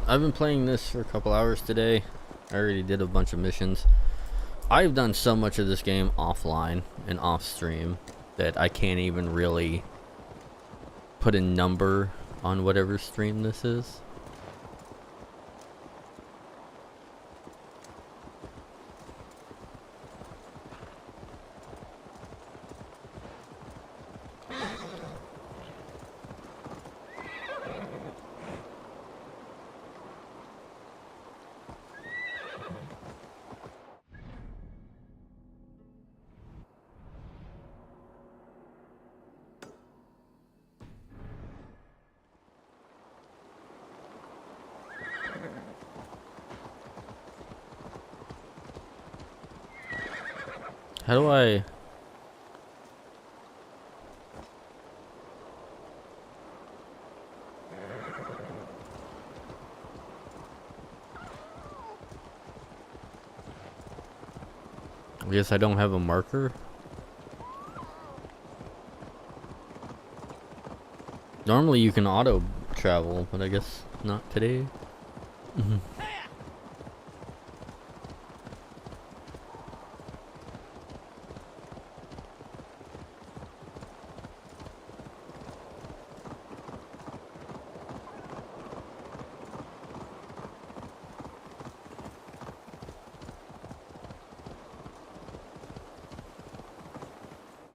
I've been playing this for a couple hours today. I already did a bunch of missions. I've done so much of this game offline and off stream that I can't even really put a number on whatever stream this is. How do I... I guess I don't have a marker. Normally you can auto travel, but I guess not today.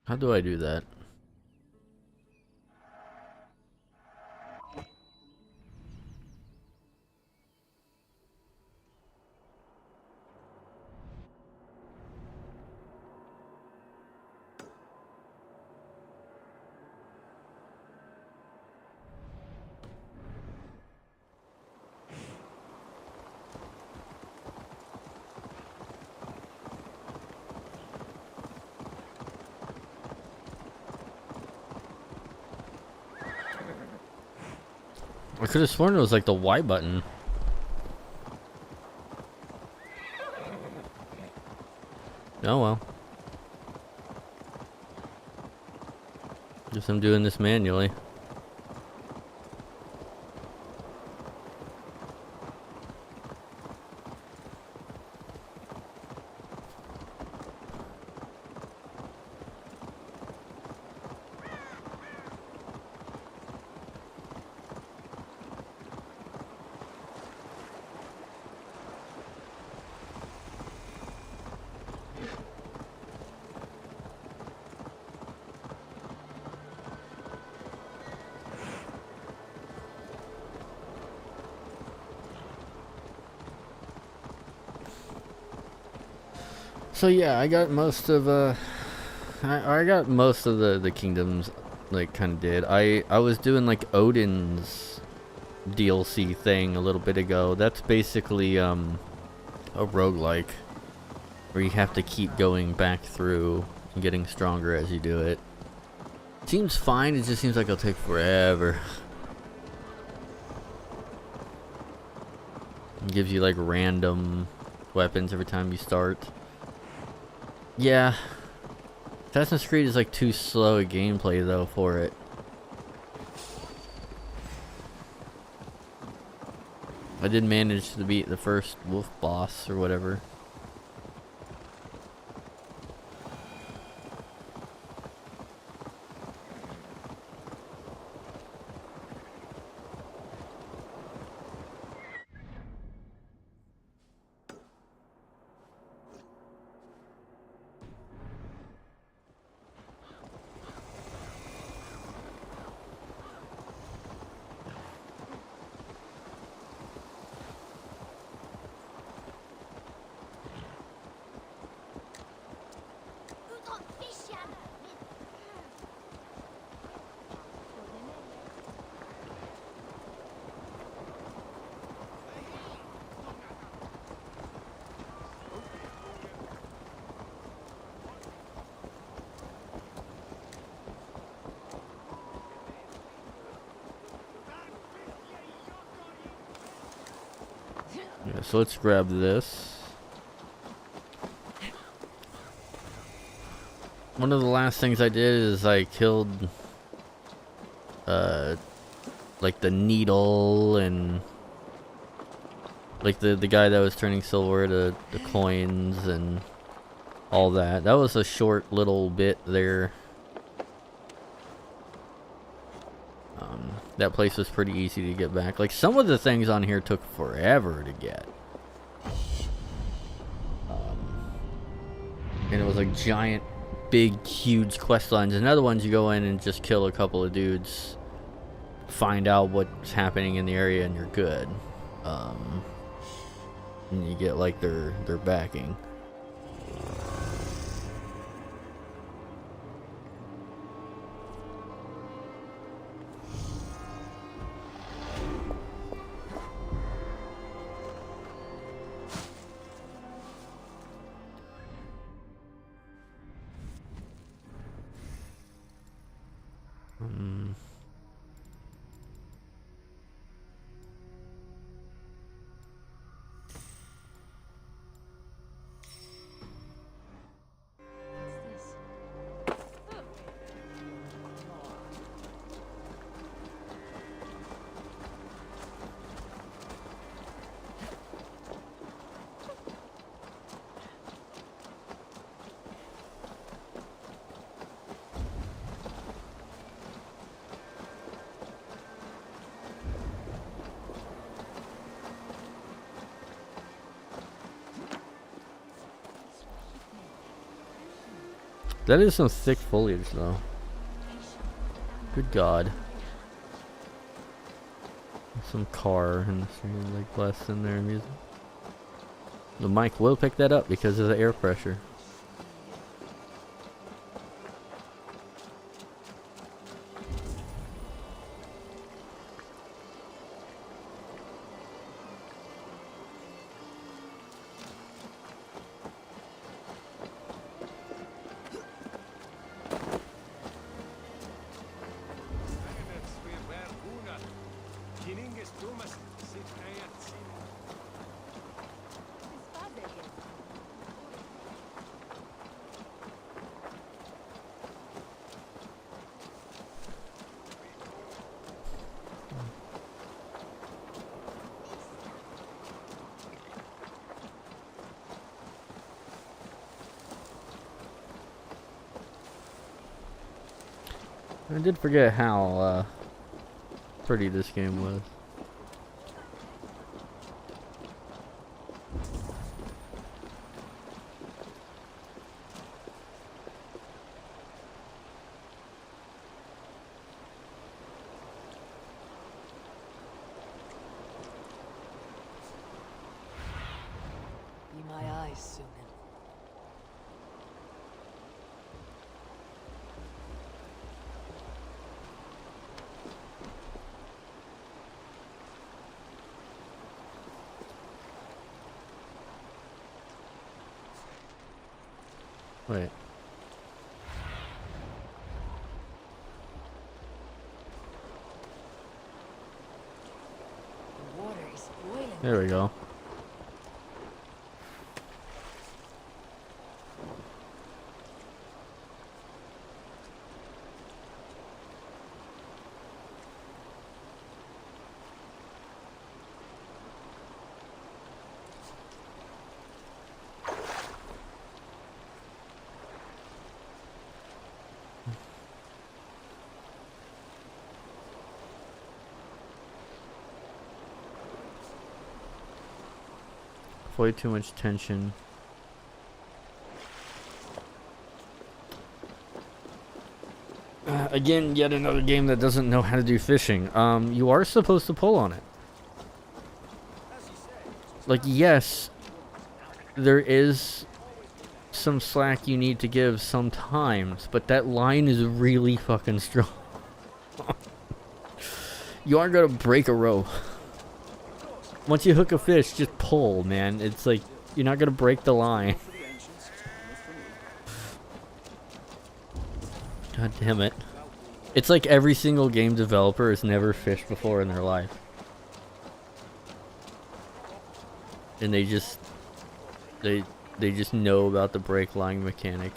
How do I do that? I could have sworn it was like the Y button. Oh well. Guess I'm doing this manually. So yeah, I got most of I got most of the kingdoms, like, kind of did. I was doing like Odin's DLC thing a little bit ago. That's basically a roguelike where you have to keep going back through and getting stronger as you do it. Seems fine, it just seems like it'll take forever. It gives you like random weapons every time you start. Yeah, Assassin's Creed is like too slow a gameplay though for it. I did manage to beat the first wolf boss or whatever. Yeah, so let's grab this. One of the last things I did is I killed like the needle and Like the guy that was turning silver to the coins and all that. That was a short little bit there. That place was pretty easy to get back. Like some of the things on here took forever to get. And it was like giant, big, huge quest lines. And other ones you go in and just kill a couple of dudes, find out what's happening in the area, and you're good. And you get like their backing. That is some thick foliage, though. Good God. Some car and like blast in there music. The mic will pick that up because of the air pressure. I did forget how pretty this game was. Be my eyes soon. Wait. The water is boiling. There we go. Way too much tension. Again, yet another game that doesn't know how to do fishing. You are supposed to pull on it. Like, yes, there is some slack you need to give sometimes, but that line is really fucking strong. You aren't gonna break a row. Once you hook a fish, just pull, man. It's like, you're not gonna break the line. God damn it. It's like every single game developer has never fished before in their life. And they just know about the break line mechanic.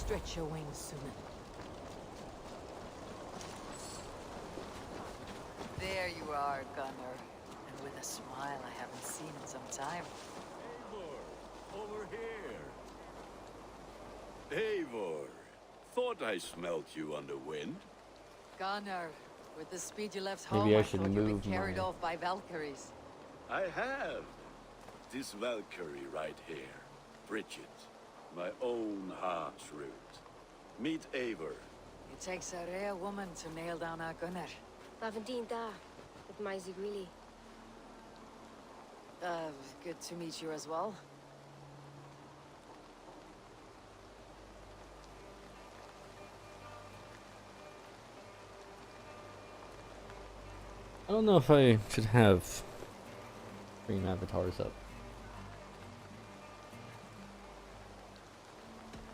Stretch your wings, Suman. There you are, Gunner. And with a smile I haven't seen in some time. Eivor, over here. Eivor, thought I smelt you on the wind. Gunner, with the speed you left Maybe home, I I should thought you'd move be carried my- off by Valkyries. I have. This Valkyrie right here. Bridget. My own heart's root. Meet Eivor. It takes a rare woman to nail down our Gunner. Lavendine da, with my Zigrili. Good to meet you as well. I don't know if I should have green avatars up.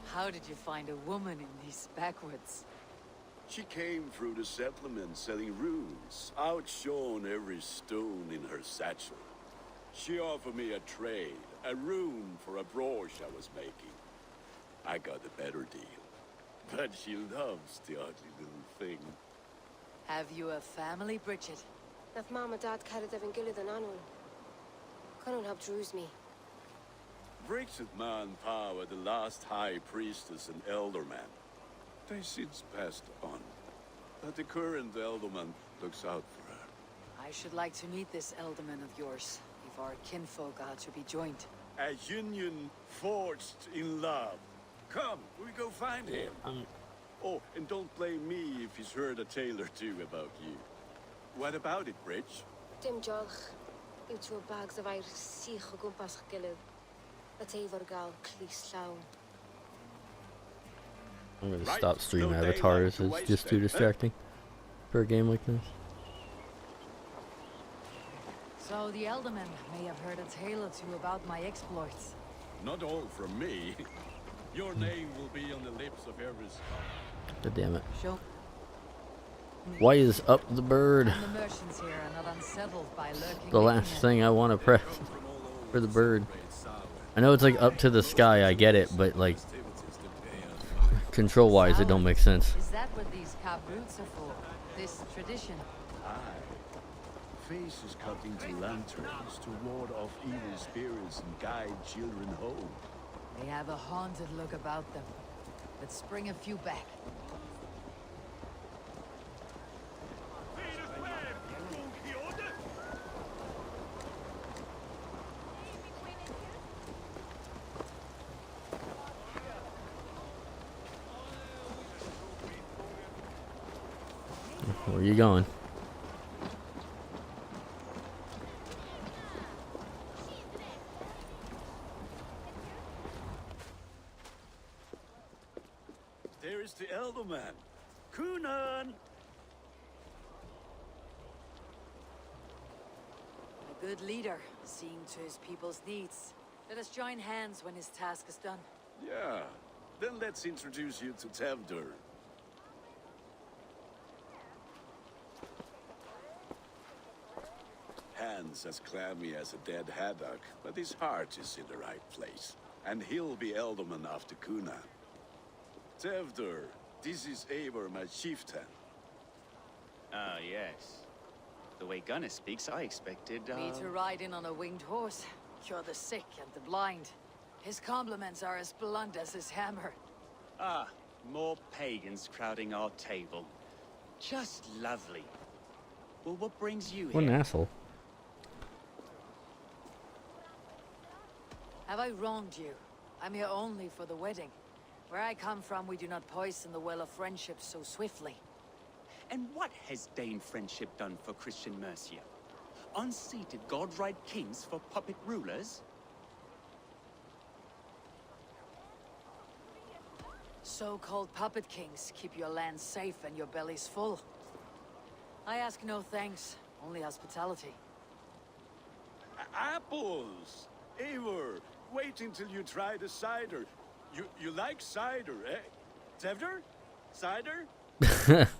How did you find a woman in these backwoods? She came through the settlement selling runes, outshone every stone in her satchel. She offered me a trade, a rune for a brooch I was making. I got a better deal. But she loves the ugly little thing. Have you a family, Bridget? Naf mama dad carried Evan Gillid and Anul. Couldn't help druise me. Bridget Man Power, the last high priestess and elderman. They since passed on. But the current elderman looks out for her. I should like to meet this elderman of yours, if our kinfolk are to be joined. A union forged in love. Come, we go find him. Oh, and don't blame me if he's heard a tale or two about you. What about it, Bridge? Dim jolch. You two bags of Irish sich o gwmpas Gillid. That's Eivor gal clis llawn. I'm gonna Right, stop stream no daylight avatars. to It's waste just it, too huh? distracting for a game like this. So the elderman may have heard a tale or two about my exploits. Not all from me. Your name will be on the lips of every scholar. God damn it. Show Why is up the bird? and the merchants here are not unsettled by lurking. The last wickedness. thing I want to press for the bird. I know it's like up to the sky, I get it, but like control wise it don't make sense. Is that what these carved roots are for? This tradition? Aye. Faces cut into lanterns to ward off evil spirits and guide children home. They have a haunted look about them. Let's bring a few back. Where you going? There is the elderman. Kunan! A good leader, seeing to his people's needs. Let us join hands when his task is done. Yeah. Then let's introduce you to Tevdur. Hands as clammy as a dead haddock, but his heart is in the right place. And he'll be elderman after Kunan. Tevdur, this is Eivor, my chieftain. Ah, yes. The way Gunnar speaks, I expected, Me to ride in on a winged horse, cure the sick and the blind. His compliments are as blunt as his hammer. Ah, more pagans crowding our table. Just lovely. Well, what brings you What an here? asshole. Have I wronged you? I'm here only for the wedding. Where I come from, we do not poison the well of friendship so swiftly. And what has Dane friendship done for Christian Mercia? Unseated god-right kings for puppet rulers? So-called puppet kings keep your land safe and your bellies full. I ask no thanks, only hospitality. Apples! Eivor, wait until you try the cider. You like cider, eh? Tevdur? Cider?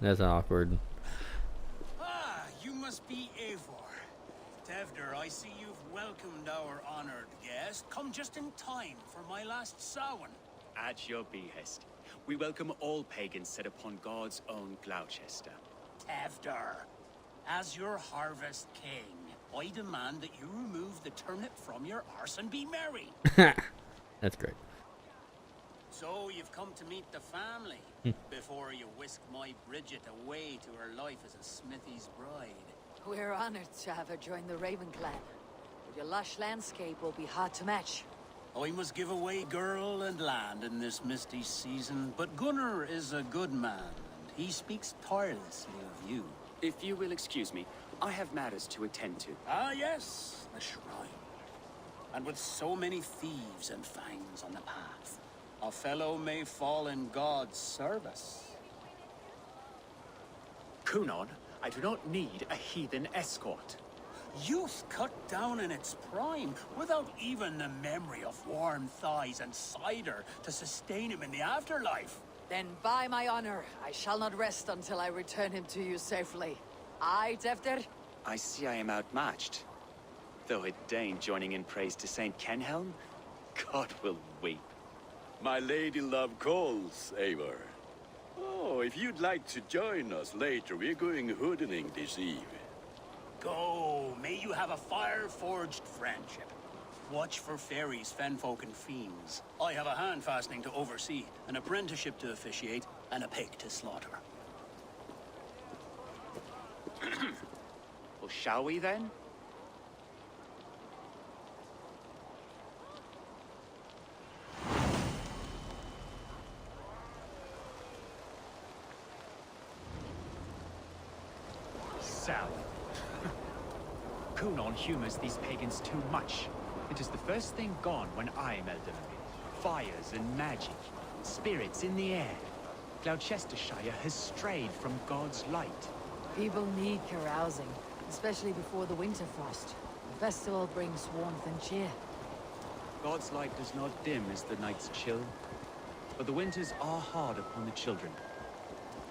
That's awkward. Ah, you must be Eivor. Tevdur, I see you've welcomed our honored guest. Come just in time for my last Samhain. At your behest. We welcome all pagans set upon God's own Gloucester. Tevder, as your harvest king, I demand that you remove the turnip from your arse and be merry. That's great. So you've come to meet the family before you whisk my Bridget away to her life as a smithy's bride. We're honored to have her join the Raven clan. But your lush landscape will be hard to match. I must give away girl and land in this misty season, but Gunnar is a good man, and he speaks tirelessly of you. If you will excuse me, I have matters to attend to. Ah yes, the shrine. And with so many thieves and fangs on the path, a fellow may fall in God's service. Kunon, I do not need a heathen escort. Youth cut down in its prime, without even the memory of warm thighs and cider to sustain him in the afterlife. Then by my honor, I shall not rest until I return him to you safely. Aye, Tevder? I see I am outmatched. Though a Dane joining in praise to Saint Kenhelm, God will weep. My lady love calls, Eivor. Oh, if you'd like to join us later, we're going hoodening this eve. Go, may you have a fire-forged friendship. Watch for fairies, fenfolk, and fiends. I have a hand fastening to oversee, an apprenticeship to officiate, and a pig to slaughter. Well, shall we then? Sour. Kunon humors these pagans too much. It is the first thing gone when I am elderly. Fires and magic, spirits in the air. Gloucestershire has strayed from God's light. People need carousing, especially before the winter frost. The festival brings warmth and cheer. God's light does not dim as the nights chill, but the winters are hard upon the children.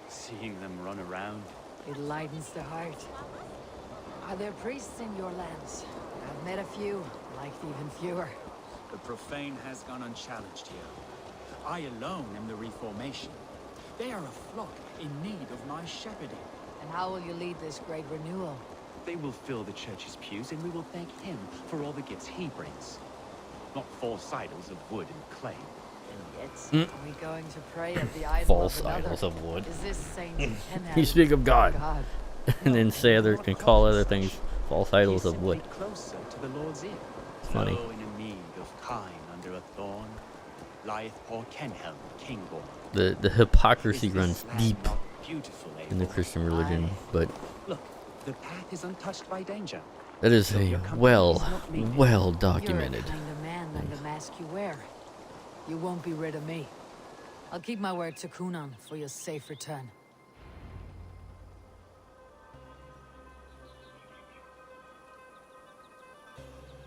Seeing them run around. It lightens the heart. Are there priests in your lands? I've met a few, liked even fewer. The profane has gone unchallenged here. I alone am the reformation. They are a flock in need of my shepherding. And how will you lead this great renewal? They will fill the church's pews, and we will thank him for all the gifts he brings. Not false idols of wood and clay. And yet, are we going to pray at the idol False of another? idols of wood. Is this Saint Kenhelm? You speak of God, God. and then say other and call other things false idols of wood. Closer to the Lord's ear. It's funny. Low in a mead of kine under a thorn, lieth poor Kenhelm, kingborn. The hypocrisy Is this runs land deep not beautiful, in the Eivor? Christian religion, but Look, the path is untouched by danger. that is a well You're documented. a kind of man and the mask you wear. You won't be rid of me. I'll keep my word to Kunon for your safe return.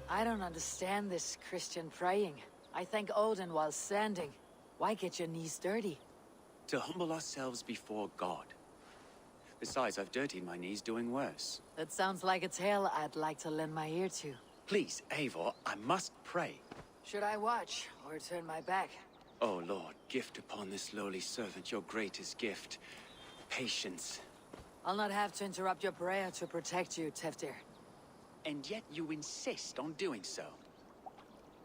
I don't understand this Christian praying. I thank Odin while standing. Why get your knees dirty? To humble ourselves before God. Besides, I've dirtied my knees doing worse. That sounds like a tale I'd like to lend my ear to. Please, Eivor, I must pray. Should I watch or turn my back? Oh Lord, gift upon this lowly servant your greatest gift. Patience. I'll not have to interrupt your prayer to protect you, Teftir. And yet you insist on doing so.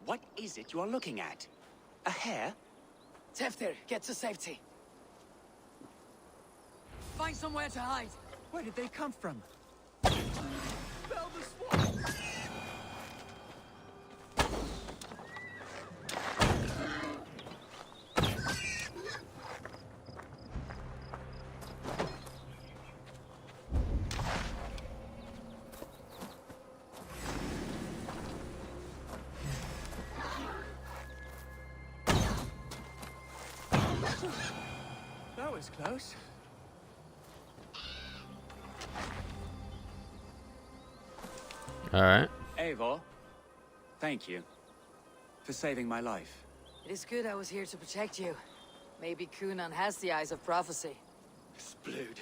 What is it you are looking at? A hare? Teftir, get to safety. Find somewhere to hide. Where did they come from? That was close. All right. Eivor, thank you for saving my life. It is good I was here to protect you. Maybe Kunon has the eyes of prophecy. Splood,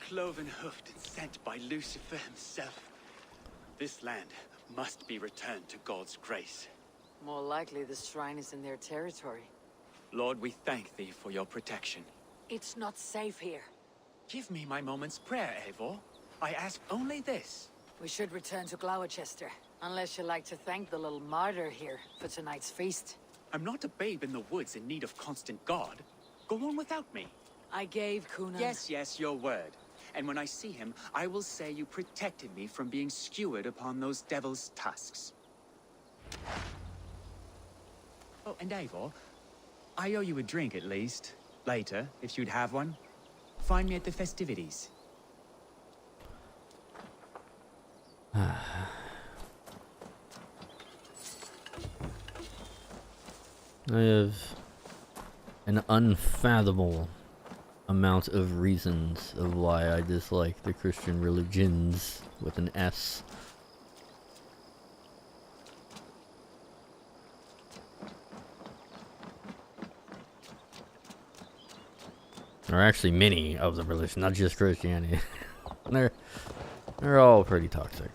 cloven-hoofed and sent by Lucifer himself. This land must be returned to God's grace. More likely the shrine is in their territory. Lord, we thank thee for your protection. It's not safe here. Give me my moment's prayer, Eivor. I ask only this. We should return to Gloucester, unless you'd like to thank the little martyr here for tonight's feast. I'm not a babe in the woods in need of constant guard. Go on without me. I gave Kunan... Yes, your word. And when I see him, I will say you protected me from being skewered upon those devil's tusks. Oh, and Eivor, I owe you a drink at least. Later, if you'd have one. Find me at the festivities. I have an unfathomable amount of reasons of why I dislike the Christian religions with an S. There are actually many of the religions, not just Christianity. They're all pretty toxic.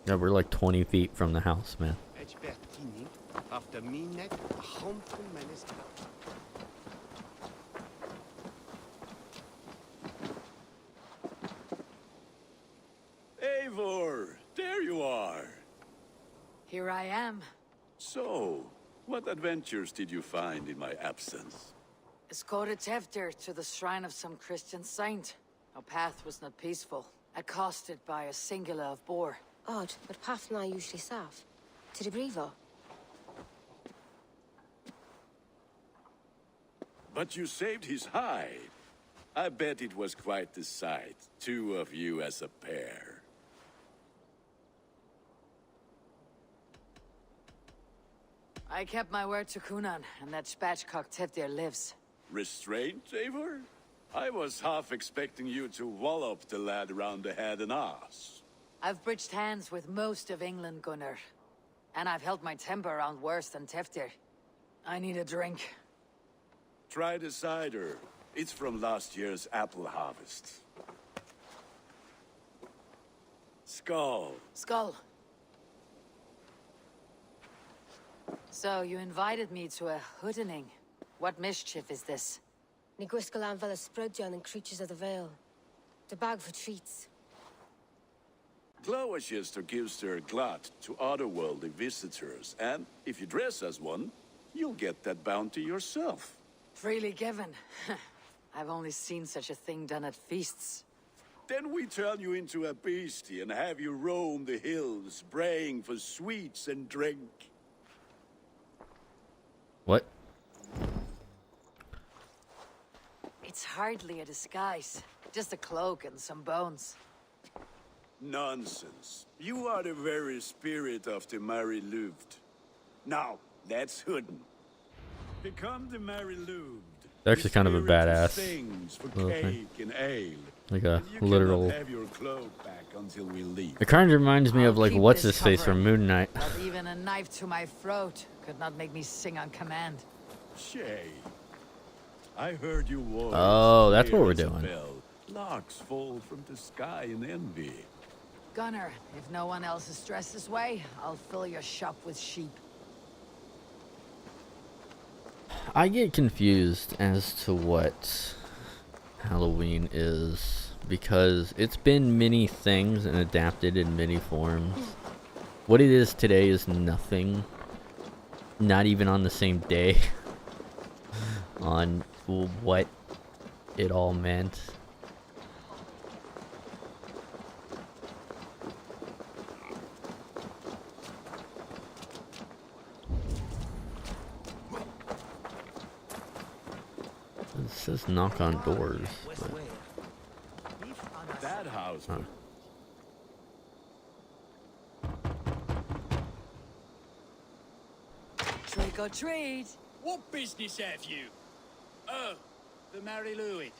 Yeah, we're like 20 feet from the house, man. Eivor, there you are. Here I am. So, what adventures did you find in my absence? Escorted Tefter to the shrine of some Christian saint. Our path was not peaceful. Accosted by a singular of boar. Odd, but path na usually safe. To the Brevo. But you saved his hide. I bet it was quite the sight, two of you as a pair. I kept my word to Kunan, and that spatchcock Tefter lives. Restraint, Eivor? I was half expecting you to wallop the lad around the head and ass. I've bridged hands with most of England, Gunnar. And I've held my temper around worse than Tefter. I need a drink. Try the cider. It's from last year's apple harvest. Skull. Skull. So, you invited me to a hoodening. What mischief is this? Ni gwisgal an fel ysbrydion and creatures of the Vale. The bag for treats. Gloucester gives their glut to otherworldly visitors, and if you dress as one, you'll get that bounty yourself. Freely given. I've only seen such a thing done at feasts. Then we turn you into a beastie and have you roam the hills, braying for sweets and drink. What? It's hardly a disguise. Just a cloak and some bones. Nonsense. You are the very spirit of the Mary Louved. Now, that's Hooden. Become the Mary Louved. It's actually kind of a badass Sings for little cake thing. and ale. Like a You literal. cannot have your cloak back until we leave. It kind of reminds me of I'll like keep what's this his face from covering. Moon Knight. But even a knife to my throat could not make me sing on command. Shay, I heard you wore. Oh, that's what we're doing. Larks fall from the sky in envy. Gunnar, if no one else is dressed this way, I'll fill your shop with sheep. I get confused as to what Halloween is because it's been many things and adapted in many forms. What it is today is nothing. Not even on the same day on what it all meant. It says knock on doors. But... That house. Huh. Trick or treat! What business have you? Oh, the Mary Louis.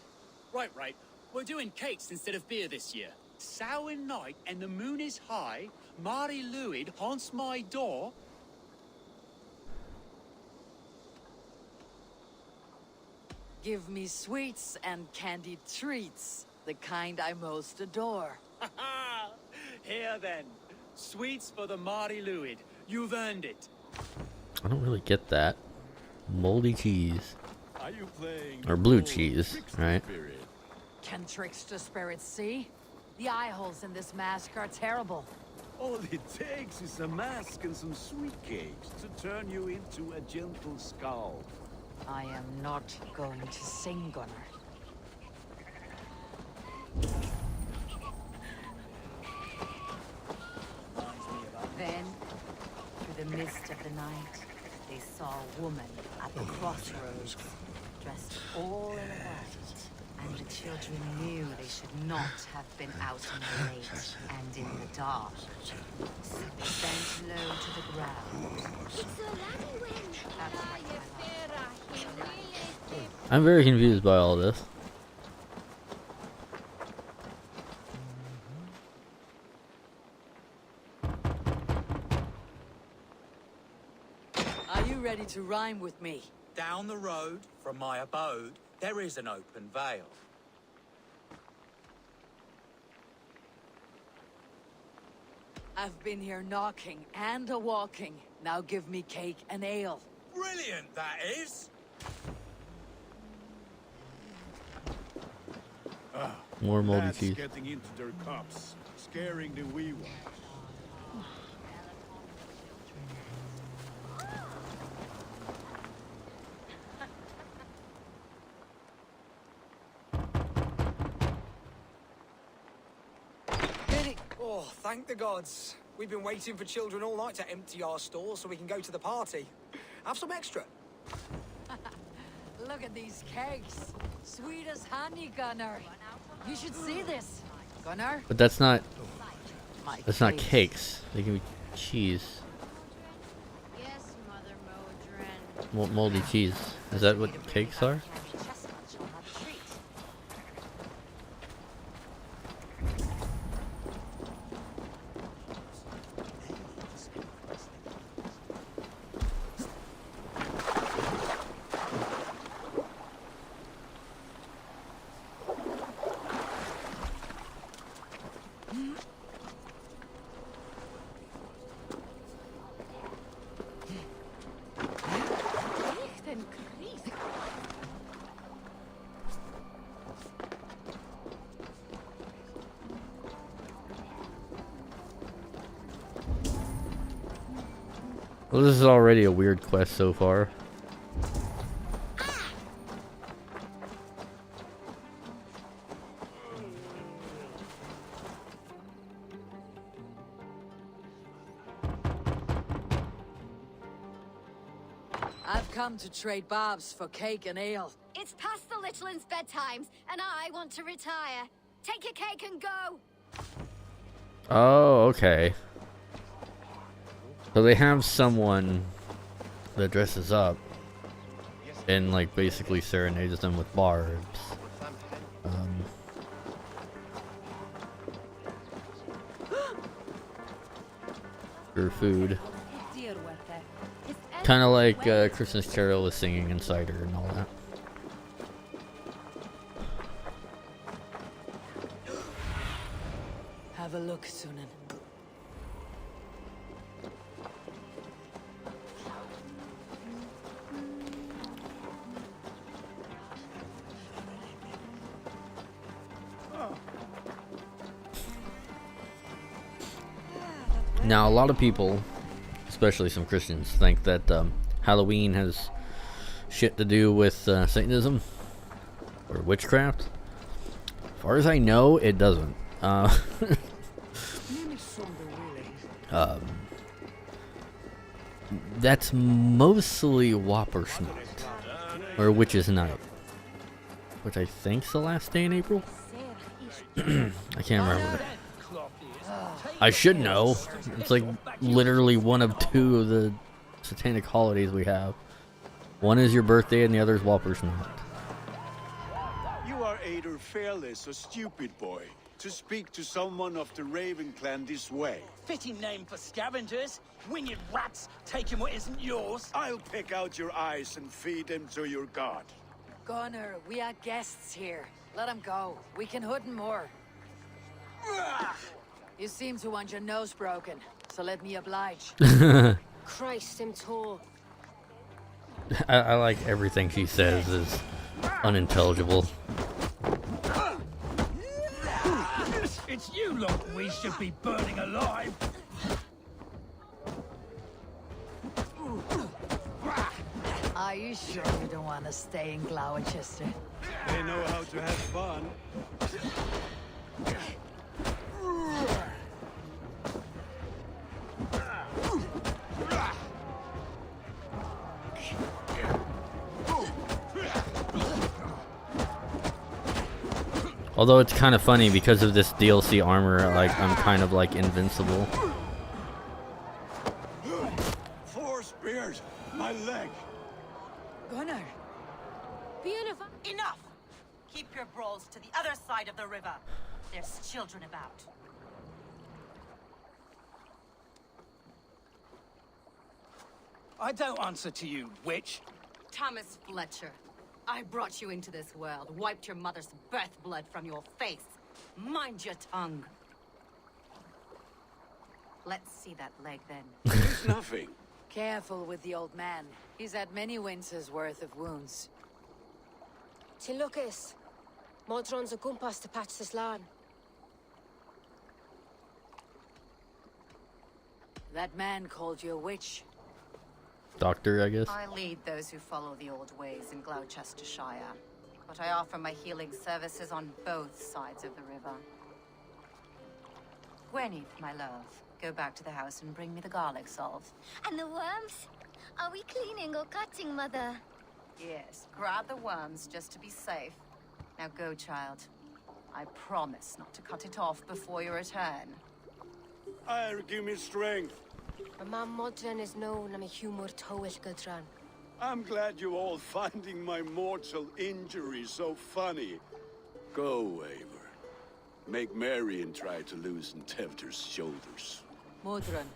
Right. We're doing cakes instead of beer this year. Samhain night and the moon is high. Mary Louis haunts my door. Give me sweets and candied treats, the kind I most adore. Here then. Sweets for the Mari Luid. You've earned it. I don't really get that. Moldy cheese. Are you playing Or blue the cheese, trickster right? spirit? Can trickster spirits see? The eye holes in this mask are terrible. All it takes is a mask and some sweet cakes to turn you into a gentle skull. I am not going to sing, Gunnar. Then, through the mist of the night, they saw a woman at the crossroads, dressed all in white. And the children knew they should not have been out in the late and in the dark. So they bent low to the ground. I'm very confused by all this. Are you ready to rhyme with me? Down the road from my abode, there is an open vale. I've been here knocking and a-walking. Now give me cake and ale. Brilliant, that is! More moldy That's cheese. getting into their cups, scaring the wee ones. Oh, thank the gods. We've been waiting for children all night to empty our stores so we can go to the party. Have some extra. Look at these cakes. Sweet as honey, Gunnar. You should see this. Gunnar? But that's not My not cakes. They can be cheese. Yes, Mother Modron. Moldy cheese. Is that what cakes are? Well, this is already a weird quest so far. I've come to trade barbs for cake and ale. It's past the little one's bedtimes, and I want to retire. Take your cake and go. Oh, okay. So they have someone that dresses up and like basically serenades them with barbs. For food. Kind of like Christmas Carol was singing in Cider and all that. Have a look, Sunan. Now, a lot of people, especially some Christians, think that Halloween has shit to do with Satanism or witchcraft. As far as I know, it doesn't. That's mostly Whoppersnight, or Witch's Night, which I think's the last day in April. I can't remember. I should know. It's like literally one of two of the satanic holidays we have. One is your birthday and the other is Whoppersnight. You are either fearless or stupid, boy, to speak to someone of the Raven clan this way. Fitting name for scavengers. Winged rats taking what isn't yours. I'll pick out your eyes and feed them to your god. Gunnar, we are guests here. Let him go. We can hood him more. You seem to want your nose broken, so let me oblige. Christ, him tall. I like everything she says is unintelligible. It's you lot we should be burning alive. Are you sure you don't want to stay in Gloucester? They know how to have fun. Although it's kind of funny because of this DLC armor, like I'm kind of like invincible. 4 spears, my leg. Gunnar. Beautiful. Enough! Keep your brawls to the other side of the river. There's children about. I don't answer to you, witch. Thomas Fletcher, I brought you into this world, wiped your mother's birth blood from your face. Mind your tongue. Let's see that leg then. It's nothing. Careful with the old man. He's had many winters' worth of wounds. Till Lucas. Modron's a gumpas to patch this land. That man called you a witch. Doctor, I guess. I lead those who follow the old ways in Gloucestershire, but I offer my healing services on both sides of the river. Gweneth, my love, go back to the house and bring me the garlic salt. And the worms? Are we cleaning or cutting, Mother? Yes, grab the worms just to be safe. Now go, child. I promise not to cut it off before your return. Give me strength. My mam Modron is known I'm a humor towish Gudran. I'm glad you're all finding my mortal injury so funny. Go, Eivor. Make merry and try to loosen Tevder's shoulders. Modron.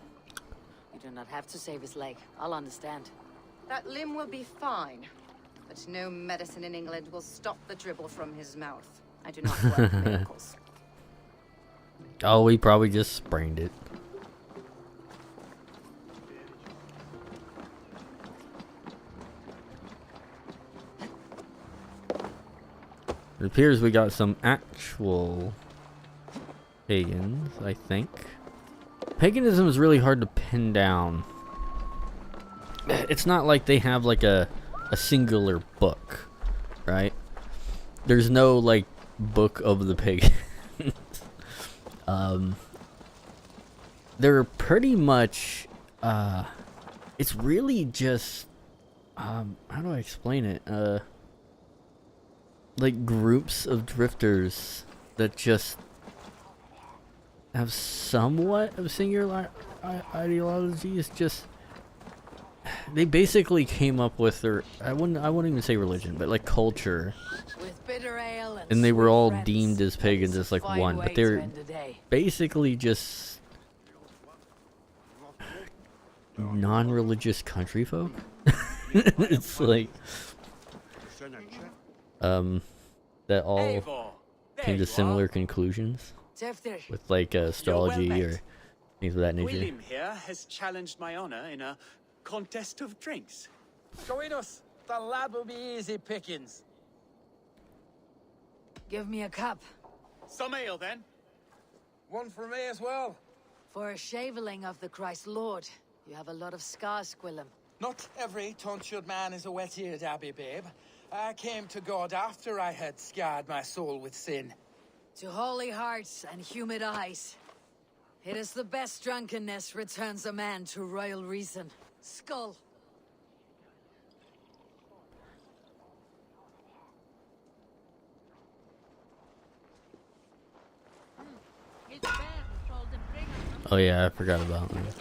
You do not have to save his leg. I'll understand. That limb will be fine, but no medicine in England will stop the dribble from his mouth. I do not work miracles. Oh, we probably just sprained it. It appears we got some actual pagans, I think. Paganism is really hard to pin down. It's not like they have like a singular book, right? There's no like book of the pagans. They're pretty much it's really just how do I explain it? Like groups of drifters that just have somewhat of singular ideologies. Just they basically came up with their I wouldn't even say religion, but like culture. With bitter ale And they were all friends, deemed as pagans as like one, but they're basically just non-religious country folk. It's like that all came to similar conclusions with like astrology or things of that nature. William here has challenged my honor in a contest of drinks. Join us. The lad will be easy pickings. Give me a cup. Some ale, then. One for me as well. For a shaveling of the Christ Lord, you have a lot of scars, Gwillem. Not every tonsured man is a wet-eared abbey, babe. I came to God after I had scarred my soul with sin. To holy hearts and humid eyes. It is the best drunkenness returns a man to royal reason. Skull. Oh yeah, I forgot about that.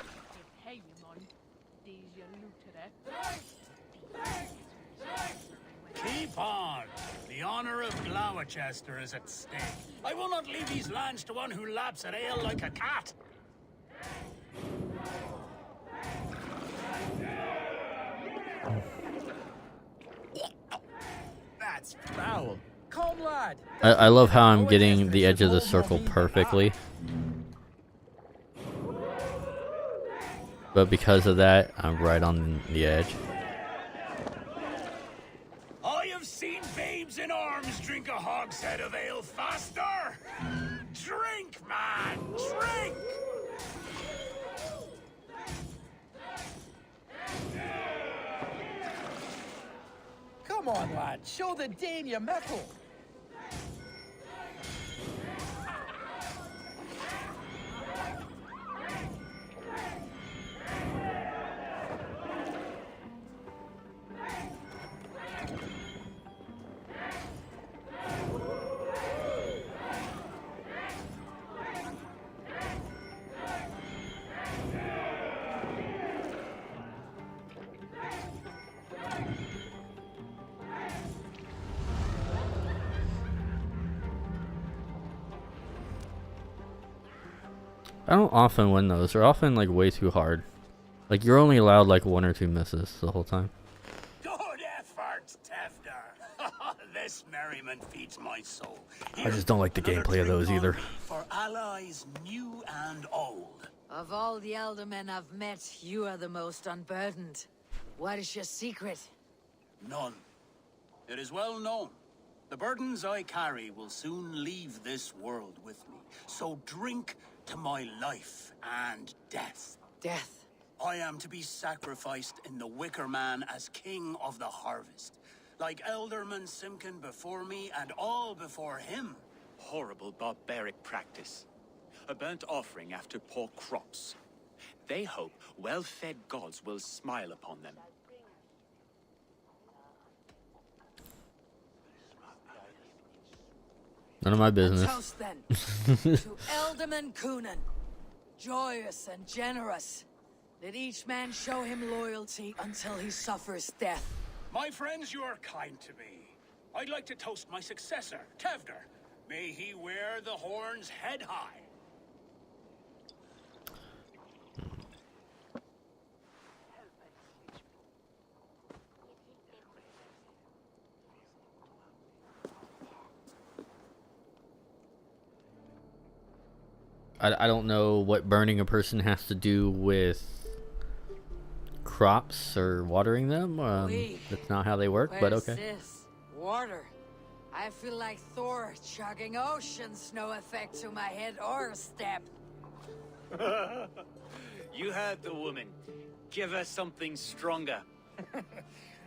Keep on. The honor of Gloucester is at stake. I will not leave these lands to one who laps at ale like a cat. That That's foul. Come, lad. I love how I'm getting the edge of the circle perfectly. But because of that, I'm right on the edge. I have seen babes in arms drink a hogshead of ale faster. Drink, man, drink! Come on, lad. Show the Dane your mettle. I don't often win those. They're often like way too hard. Like you're only allowed like 1 or 2 misses the whole time. Good effort, Tefder. This merriment feeds my soul. I just don't like the gameplay of those either. For allies new and old. Of all the Eldermen I've met, you are the most unburdened. What is your secret? None. It is well known. The burdens I carry will soon leave this world with me. So drink to my life and death. Death? I am to be sacrificed in the Wicker Man as king of the harvest. Like Elderman Simkin before me and all before him. Horrible barbaric practice. A burnt offering after poor crops. They hope well-fed gods will smile upon them. None of my business. Toast then to Elderman Coonan, joyous and generous. Let each man show him loyalty until he suffers death. My friends, you are kind to me. I'd like to toast my successor, Tefder. May he wear the horns head high. I don't know what burning a person has to do with crops or watering them. That's not how they work, but okay. This? Water. I feel like Thor chugging oceans. No effect to my head or step. You heard the woman. Give her something stronger.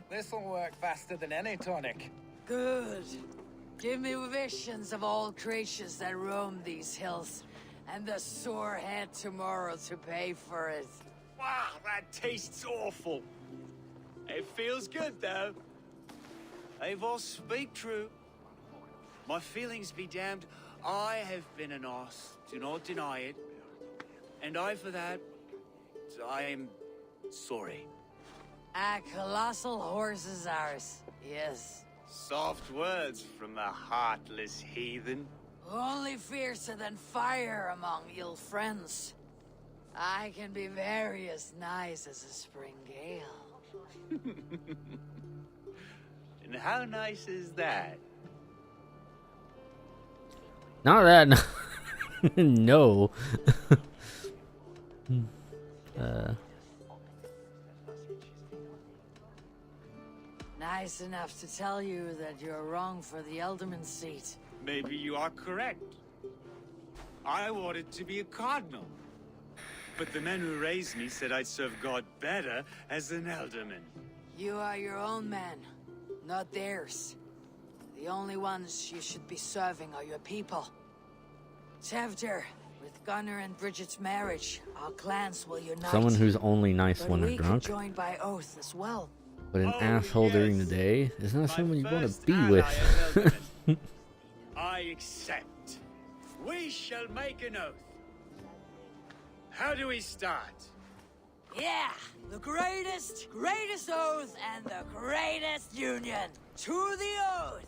This'll work faster than any tonic. Good. Give me visions of all creatures that roam these hills. And the sore head tomorrow to pay for it. Wow, that tastes awful. It feels good, though. Eivor, speak true. My feelings be damned. I have been an arse, do not deny it. And I, for that, I am sorry. A colossal horse is ours, yes. Soft words from the heartless heathen. Only fiercer than fire among ill friends. I can be very as nice as a spring gale. And how nice is that? Not that. No. Nice enough to tell you that you're wrong for the Elderman seat. Maybe you are correct. I wanted to be a cardinal. But the men who raised me said I'd serve God better as an alderman. You are your own man, not theirs. The only ones you should be serving are your people. Tefder, with Gunnar and Bridget's marriage, our clans will unite. Someone who's only nice but when they're we drunk. could join by oath as well. But an asshole during the day is not someone you want to be with. I accept. We shall make an oath. How do we start? Yeah, the greatest oath and the greatest union. To the oath.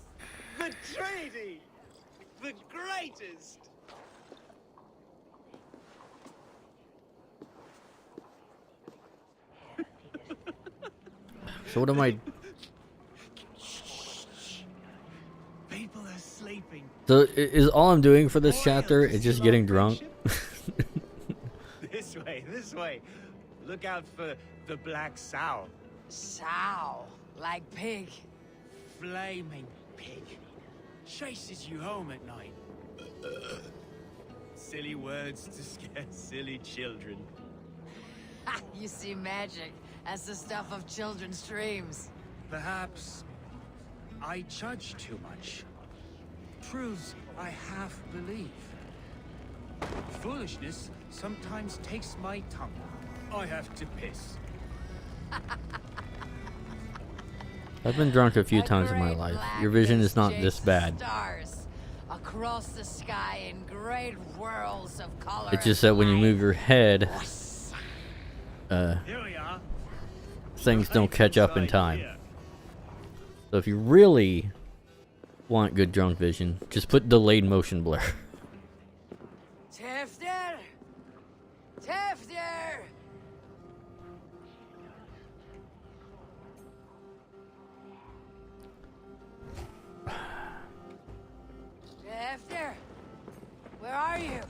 The treaty. The greatest. So what am I? people are sleeping. So is all I'm doing for this chapter is just getting drunk? This way, this way. Look out for the black sow. Sow, like pig. Flaming pig. Chases you home at night. Silly words to scare silly children. You see magic. That's the stuff of children's dreams. Perhaps I judge too much. Truths I half believe. Foolishness sometimes takes my tongue. I have to piss. I've been drunk a few times in my life. Your vision is not this bad. Stars across the sky in great whirls of color. It's just that when you move your head, Here we are. things don't catch up in time. So if you really want good drunk vision, just put delayed motion blur. Tefter! Tefter! Tefter! Where are you?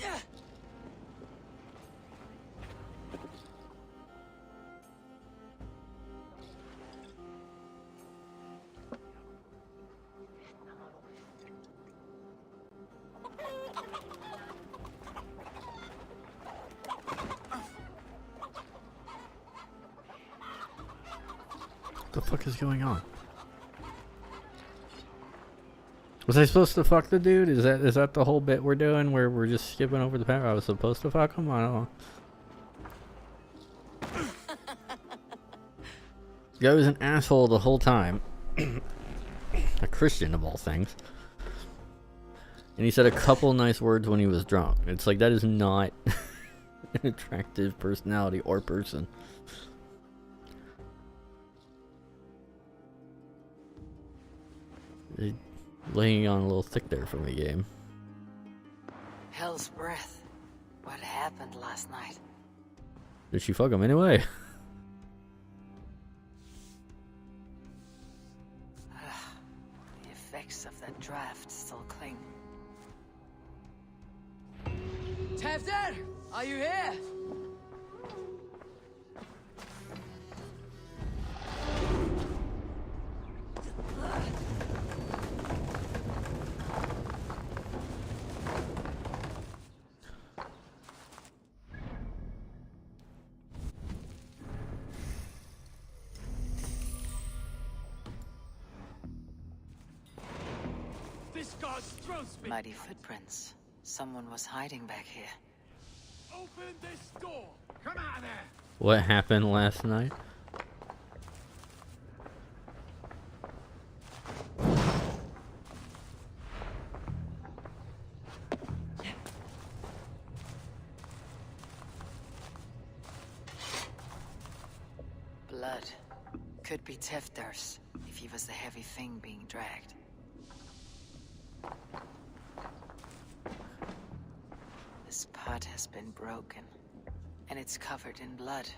What the fuck is going on? Was I supposed to fuck the dude? Is that the whole bit we're doing where we're just skipping over the part? I was supposed to fuck him? I don't know. The guy was an asshole the whole time. A Christian of all things. And he said a couple nice words when he was drunk. It's like, that is not an attractive personality or person. Laying on a little thick there for me, game. Hell's breath. What happened last night? Did she fuck him anyway? The effects of that draft still cling. Tefter! Are you here? Mighty footprints. Someone was hiding back here. Open this door. Come out of there. What happened last night? Blood. Could be Tefter's, if he was the heavy thing being dragged. This pot has been broken, and it's covered in blood.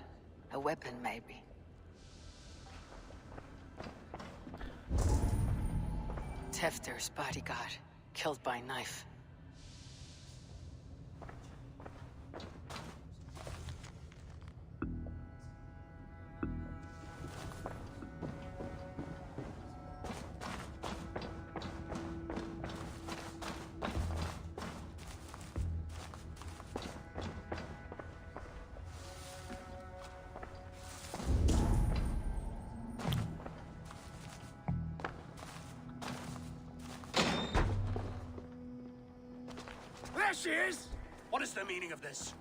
A weapon, maybe. Tefter's bodyguard, killed by knife. There she is! What is the meaning of this?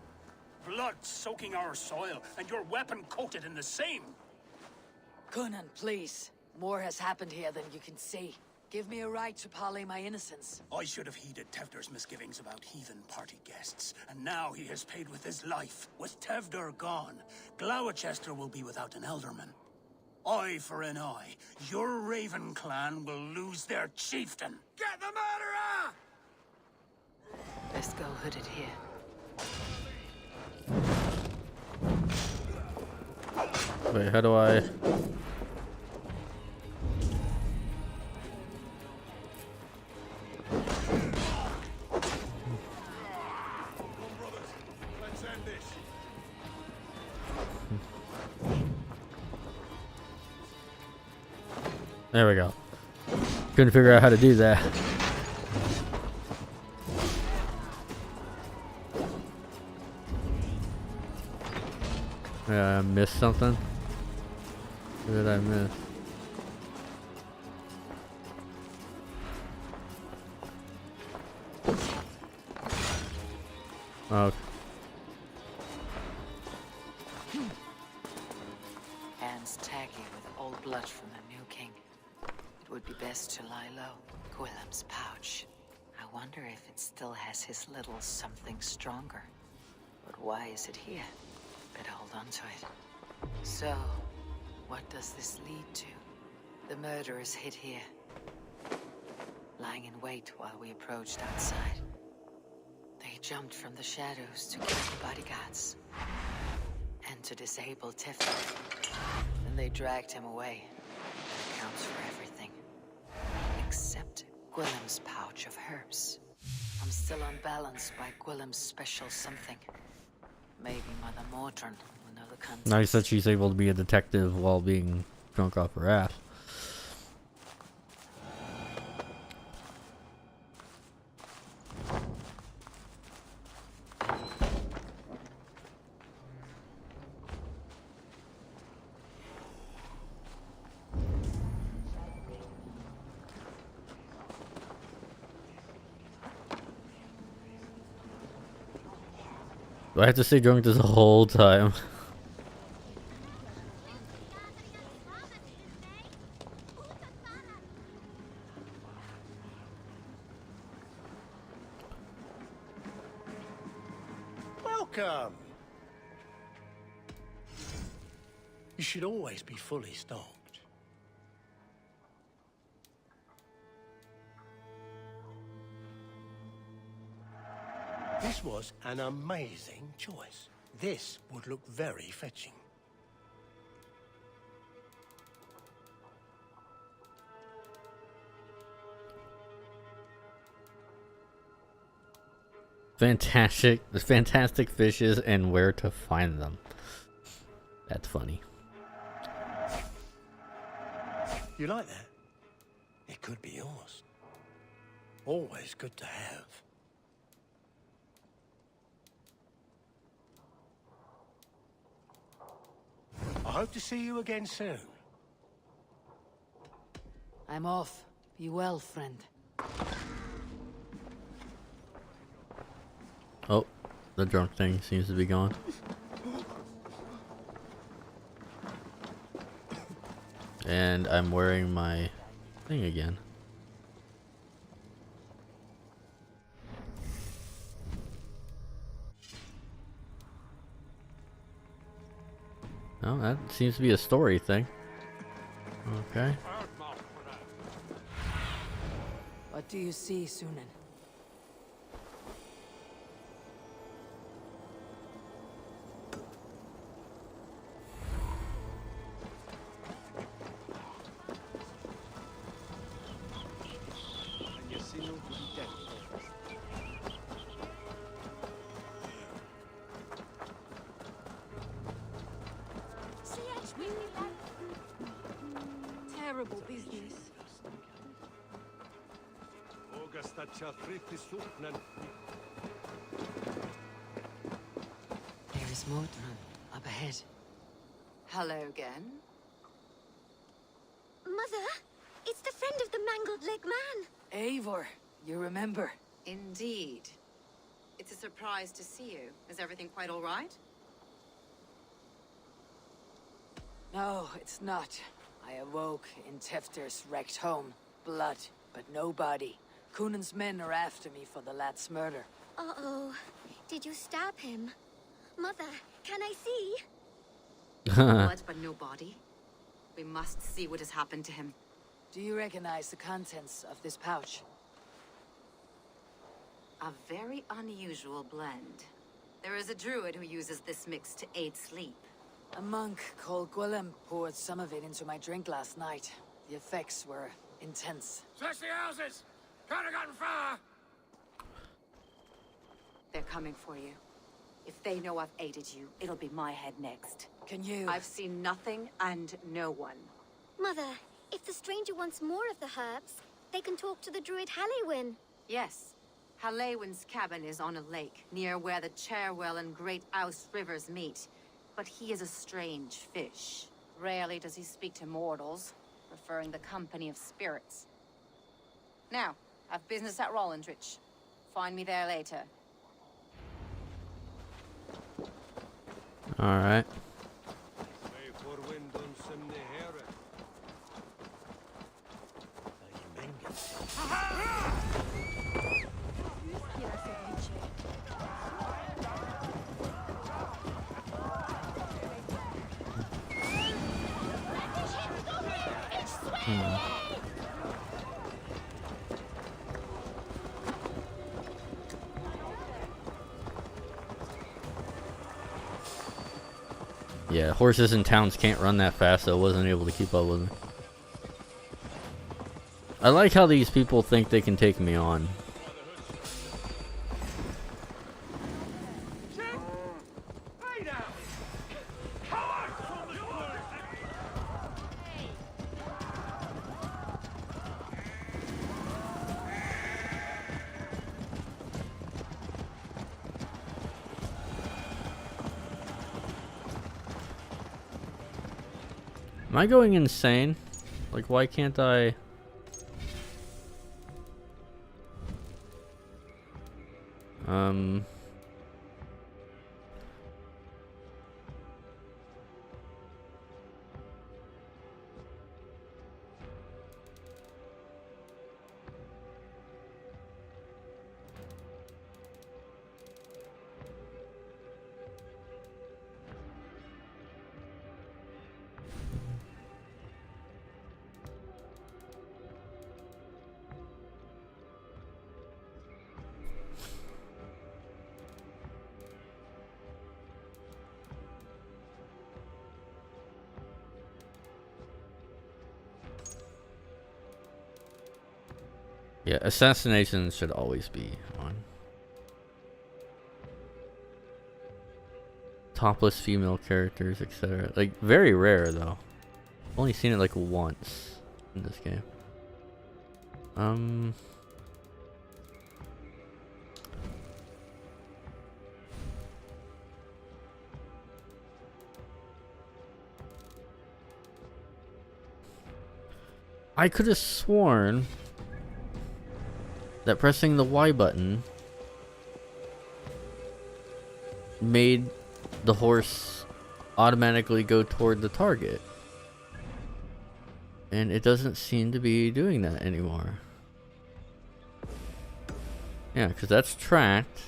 Blood soaking our soil, and your weapon coated in the same! Conan, please. More has happened here than you can see. Give me a right to parley my innocence. I should have heeded Tevder's misgivings about heathen party guests, and now he has paid with his life. With Tevder gone, Gloucester will be without an elderman. Eye for an eye. Your Raven clan will lose their chieftain. Get the murderer! Best go hooded here. Wait, how do I... There we go. Couldn't figure out how to do that. Yeah, I missed something. What did I miss? Oh. Hands taggy with old blood from the new king. It would be best to lie low. Gwilym's pouch. I wonder if it still has his little something stronger. But why is it here? Better hold on to it. So, what does this lead to? The murderers hid here, lying in wait while we approached outside. They jumped from the shadows to kill the bodyguards and to disable Tifton. Then they dragged him away. That accounts for everything. Except Gwilym's pouch of herbs. I'm still unbalanced by Gwilym's special something. Maybe Mother Mordrin will know the contents. Nice that she's able to be a detective while being drunk off her ass. Do I have to stay drunk this whole time? Welcome. You should always be fully stocked. This was an amazing choice. This would look very fetching. Fantastic, the fantastic fishes and where to find them. That's funny. You like that? It could be yours. Always good to have. I hope to see you again soon. I'm off. Be well, friend. Oh, the drunk thing seems to be gone. And I'm wearing my thing again. Oh, that seems to be a story thing. Okay. What do you see, Sunan? Terrible business. There is Mordrin up ahead. Hello again. Mother, it's the friend of the mangled leg man. Eivor, you remember? Indeed. It's a surprise to see you. Is everything quite all right? No, it's not. I awoke in Tefter's wrecked home. Blood, but no body. Cunan's men are after me for the lad's murder. Uh-oh. Did you stab him? Mother, can I see? Blood, but no body. We must see what has happened to him. Do you recognize the contents of this pouch? A very unusual blend. There is a druid who uses this mix to aid sleep. A monk called Gwilym poured some of it into my drink last night. The effects were intense. Search the houses! Could have gotten far! They're coming for you. If they know I've aided you, it'll be my head next. Can you? I've seen nothing and no one. Mother, If the stranger wants more of the herbs, they can talk to the druid Halewyn. Yes. Halewyn's cabin is on a lake, near where the Cherwell and Great Ouse rivers meet. But he is a strange fish. Rarely does he speak to mortals, preferring the company of spirits. Now, I've business at Rollindrich. Find me there later. Alright. Yeah, horses in towns can't run that fast, so I wasn't able to keep up with them. I like how these people think they can take me on. Am I going insane? Like, why can't I? Yeah, assassinations should always be on. Topless female characters, etc. Like, very rare though. I've only seen it like once in this game. I could have sworn that pressing the Y button made the horse automatically go toward the target. And it doesn't seem to be doing that anymore. Yeah, because that's tracked.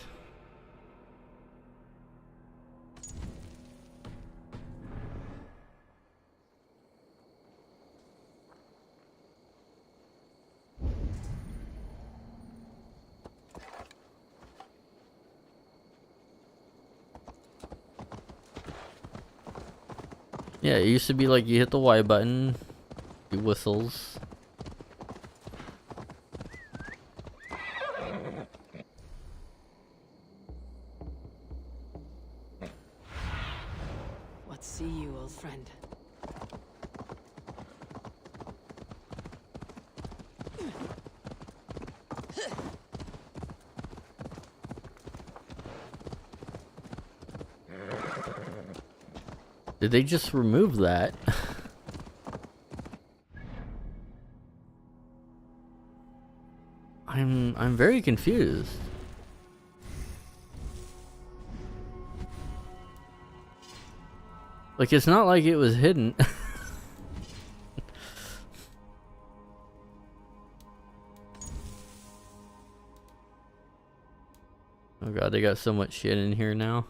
Yeah, it used to be like you hit the Y button, he whistles. What see you, old friend? Did they just remove that? I'm very confused. Like, it's not like it was hidden. Oh god, they got so much shit in here now.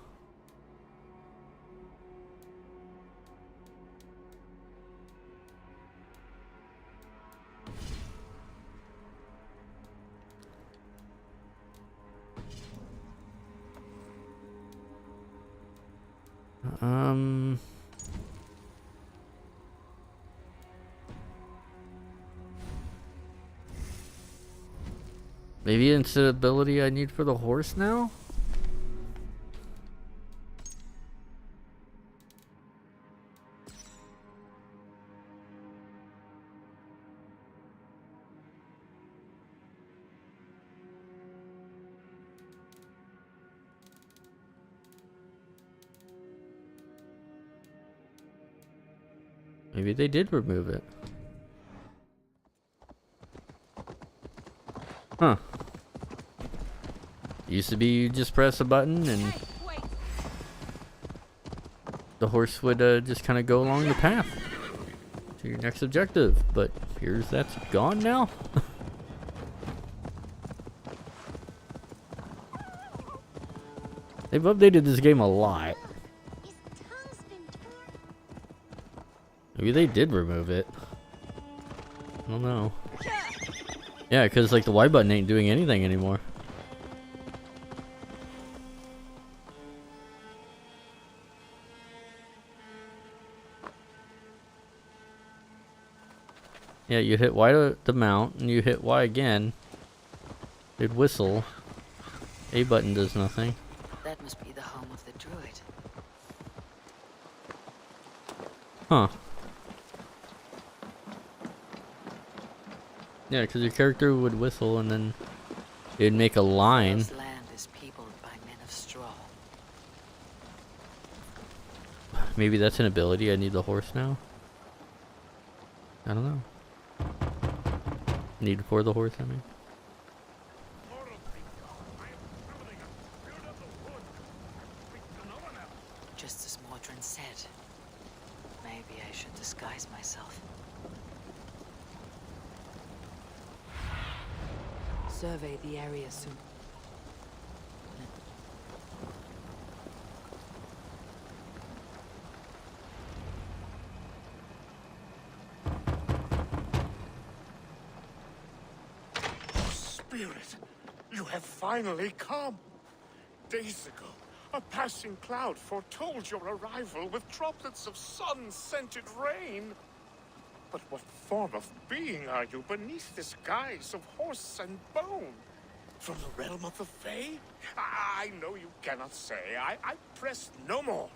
Maybe it's an ability I need for the horse now? Maybe they did remove it. Huh. Used to be you just press a button and the horse would just kind of go along the path to your next objective. But here's that's gone now. They've updated this game a lot. Maybe they did remove it. I don't know. Yeah, because like the Y button ain't doing anything anymore. Yeah, you hit Y to mount, and you hit Y again. It'd whistle. A button does nothing. That must be the home of the druid. Huh. Yeah, because your character would whistle and then it'd make a line. This land is peopled by men of straw. Maybe that's an ability. I need the horse now. I don't know. Need for the horse, I mean. Just as Mordrin said. Maybe I should disguise myself. Survey the area soon. Spirit, you have finally come. Days ago, a passing cloud foretold your arrival with droplets of sun-scented rain. But what form of being are you beneath this guise of horse and bone? From the realm of the Fae? I know you cannot say. I press no more.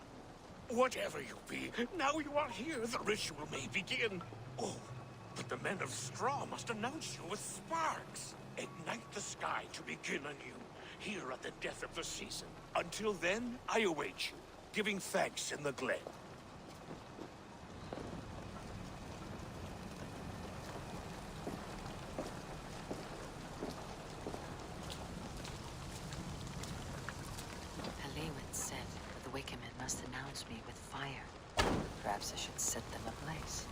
Whatever you be, now you are here, the ritual may begin. Oh, but the men of straw must announce you with sparks. Ignite the sky to begin anew, here at the death of the season. Until then, I await you, giving thanks in the glen. Said the Wicker men must announce me with fire. Perhaps I should set them ablaze.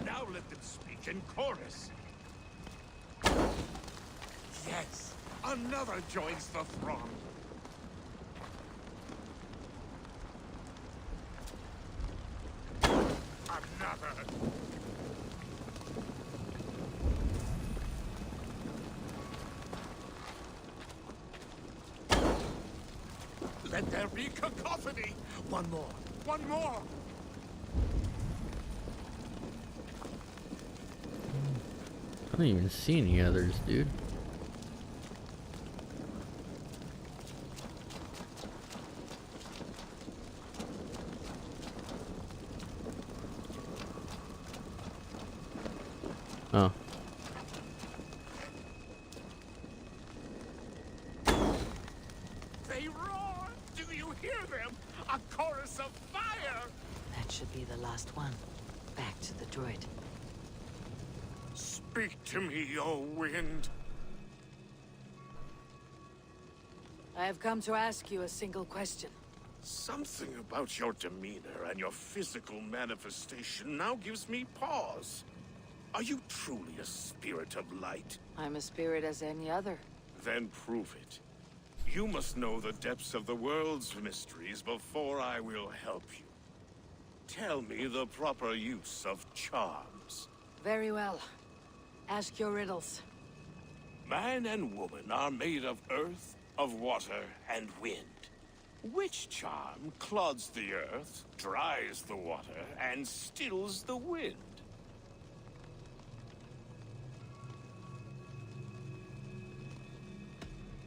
Now let them speak in chorus. Yes, another joins the throng. Another. Let there be cacophony! One more! One more! I don't even see any others, dude. Oh. They roar! Do you hear them? A chorus of fire! That should be the last one. Back to the droid. Speak to me, O wind. I have come to ask you a single question. Something about your demeanor and your physical manifestation now gives me pause. Are you truly a spirit of light? I'm a spirit as any other. Then prove it. You must know the depths of the world's mysteries before I will help you. Tell me the proper use of charms. Very well. Ask your riddles. Man and woman are made of earth, of water, and wind. Which charm clods the earth, dries the water, and stills the wind?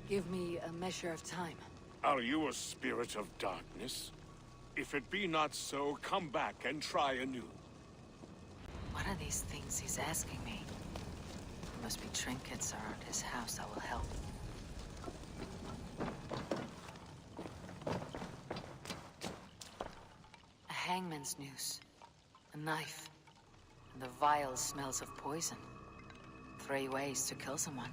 Give me a measure of time. Are you a spirit of darkness? If it be not so, come back and try anew. What are these things he's asking me? There must be trinkets around his house that will help. A hangman's noose. A knife. And the vial smells of poison. 3 ways to kill someone.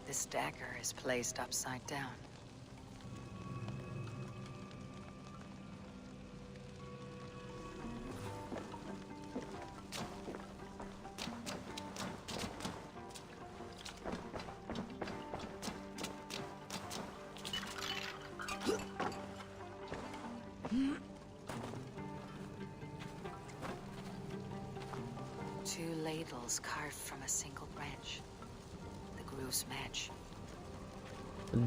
This dagger is placed upside down. Two ladles carved from a single branch. The grooves match.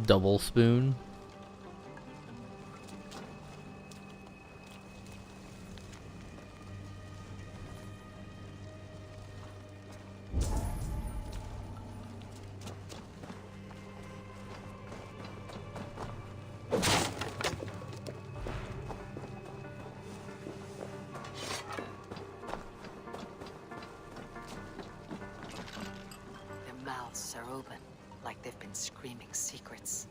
Double spoon. Their mouths are open, like they've been screaming secrets.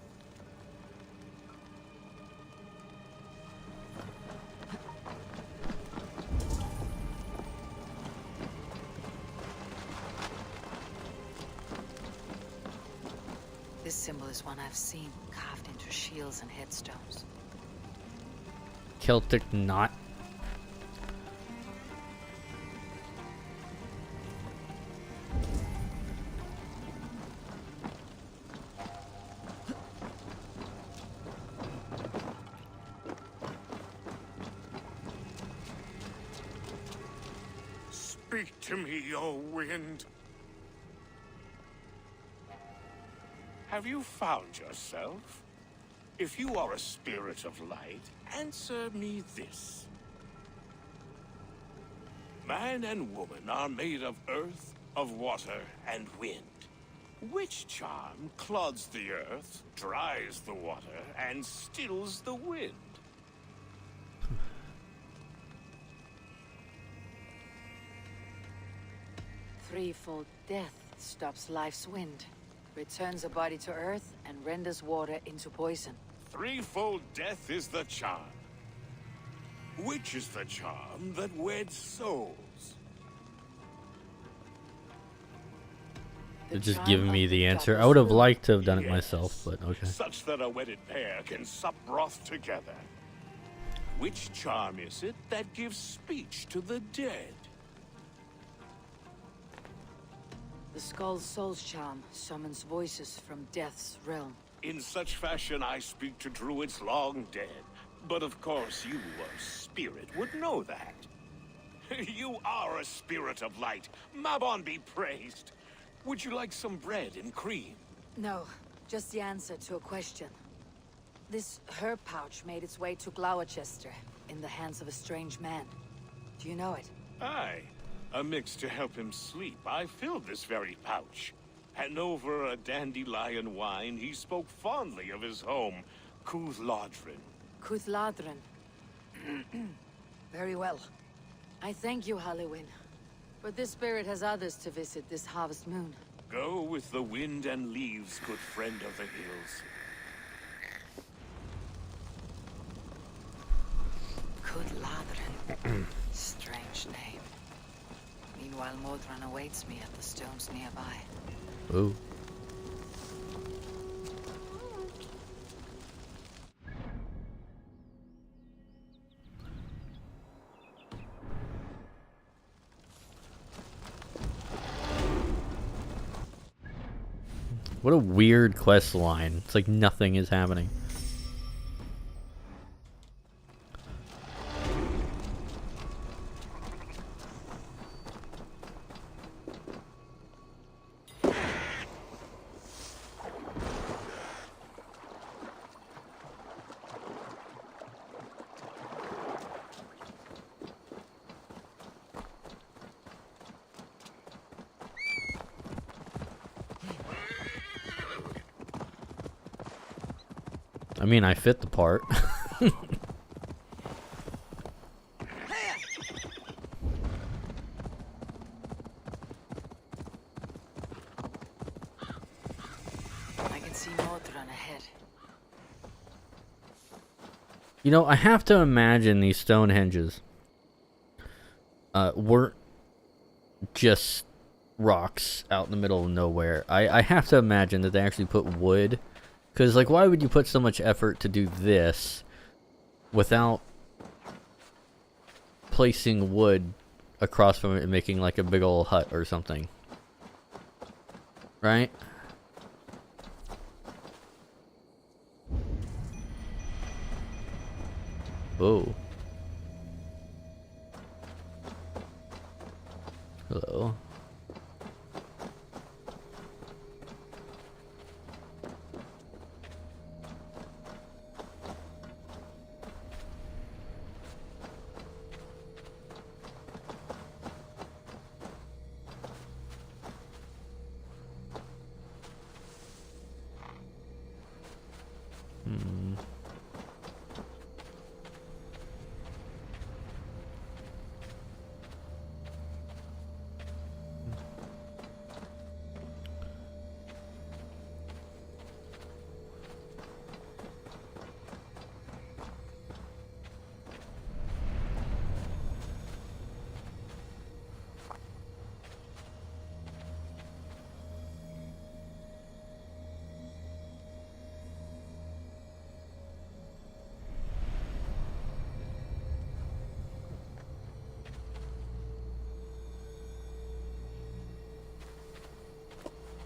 This symbol is one I've seen carved into shields and headstones. Celtic knot. Speak to me, O wind. Have you found yourself? If you are a spirit of light, answer me this. Man and woman are made of earth, of water, and wind. Which charm clods the earth, dries the water, and stills the wind? Threefold death stops life's wind, returns a body to earth, and renders water into poison. Threefold death is the charm. Which is the charm that weds souls? They're just giving me the answer. I would have liked to have done it myself, but okay. Such that a wedded pair can sup broth together. Which charm is it that gives speech to the dead? The Skull's soul's charm summons voices from death's realm. In such fashion I speak to druids long dead. But of course you, a spirit, would know that. You are a spirit of light. Mabon be praised. Would you like some bread and cream? No, just the answer to a question. This herb pouch made its way to Gloucester in the hands of a strange man. Do you know it? Aye. A mix to help him sleep. I filled this very pouch. And over a dandelion wine, he spoke fondly of his home, Cuthladrin. Cuthladrin. Very well. I thank you, Halliwyn. But this spirit has others to visit this harvest moon. Go with the wind and leaves, good friend of the hills. Cuthladrin. Strange name. Meanwhile, Modron awaits me at the stones nearby. Ooh. What a weird quest line. It's like nothing is happening. I mean, I fit the part. You know, I have to imagine these Stonehenges weren't just rocks out in the middle of nowhere. I have to imagine that they actually put wood. Because, like, why would you put so much effort to do this without placing wood across from it and making, like, a big old hut or something? Right? Oh. Hello.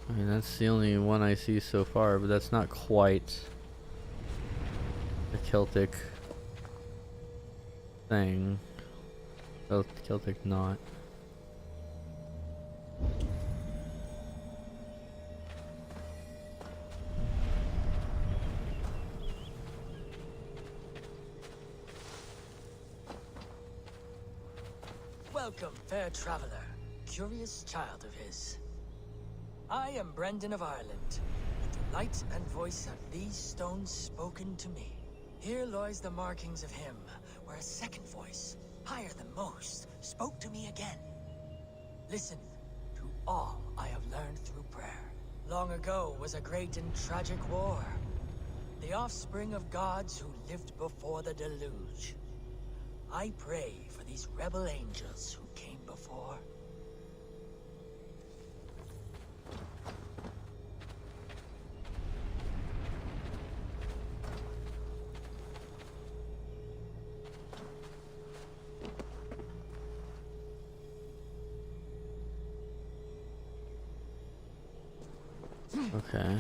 I mean, that's the only one I see so far, but that's not quite a Celtic thing. Celtic knot. Welcome, fair traveler, curious child of his. I am Brendan of Ireland, the light and voice of these stones spoken to me. Here lies the markings of him, where a second voice, higher than most, spoke to me again. Listen to all I have learned through prayer. Long ago was a great and tragic war. The offspring of gods who lived before the deluge. I pray for these rebel angels who came before. Okay.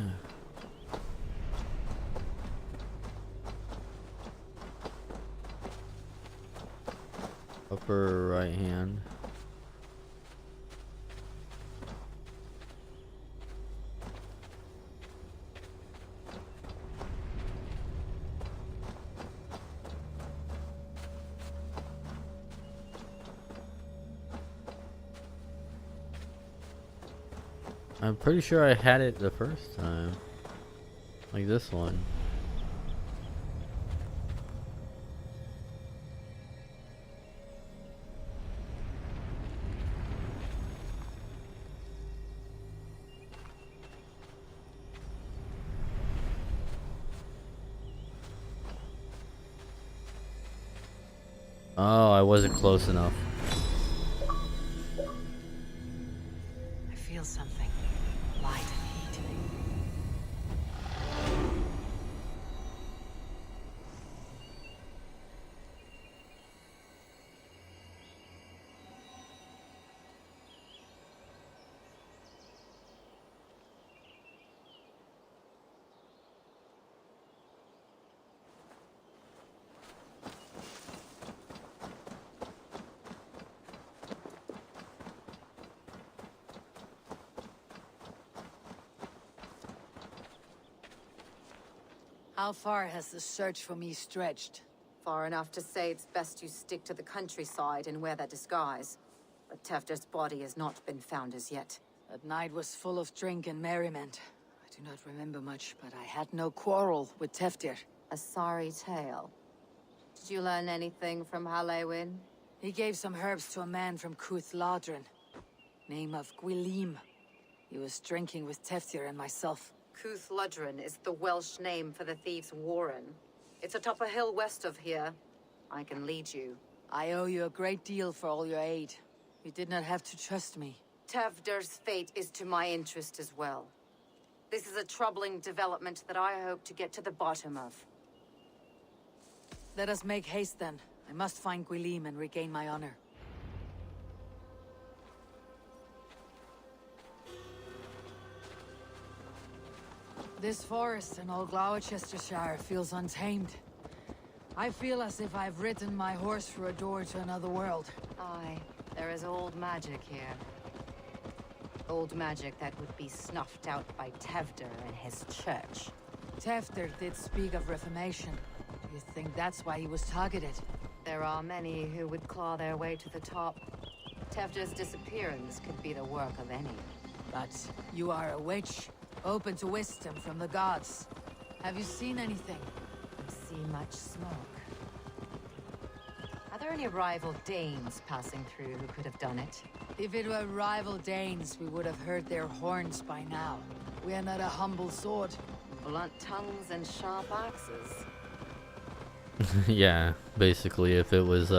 Upper right hand. I'm pretty sure I had it the first time. Like this one. Oh, I wasn't close enough. I feel something. Light and heat. How far has the search for me stretched? Far enough to say it's best you stick to the countryside and wear that disguise. But Tefter's body has not been found as yet. That night was full of drink and merriment. I do not remember much, but I had no quarrel with Teftir. A sorry tale. Did you learn anything from Halewin? He gave some herbs to a man from Cuth Ladrin. Name of Gwilim. He was drinking with Teftir and myself. Cuth Ludrin is the Welsh name for the thieves' warren. It's atop a hill west of here. I can lead you. I owe you a great deal for all your aid. You did not have to trust me. Tevder's fate is to my interest as well. This is a troubling development that I hope to get to the bottom of. Let us make haste then. I must find Guilim and regain my honor. This forest in old Gloucestershire feels untamed. I feel as if I've ridden my horse through a door to another world. Aye, there is old magic here. Old magic that would be snuffed out by Tevder and his church. Tevder did speak of reformation. Do you think that's why he was targeted? There are many who would claw their way to the top. Tevder's disappearance could be the work of any. But you are a witch, open to wisdom from the gods. Have you seen anything? I see much smoke. Are there any rival Danes passing through who could have done it? If it were rival Danes, we would have heard their horns by now. We are not a humble sword. Blunt tongues and sharp axes. Yeah, basically, if it was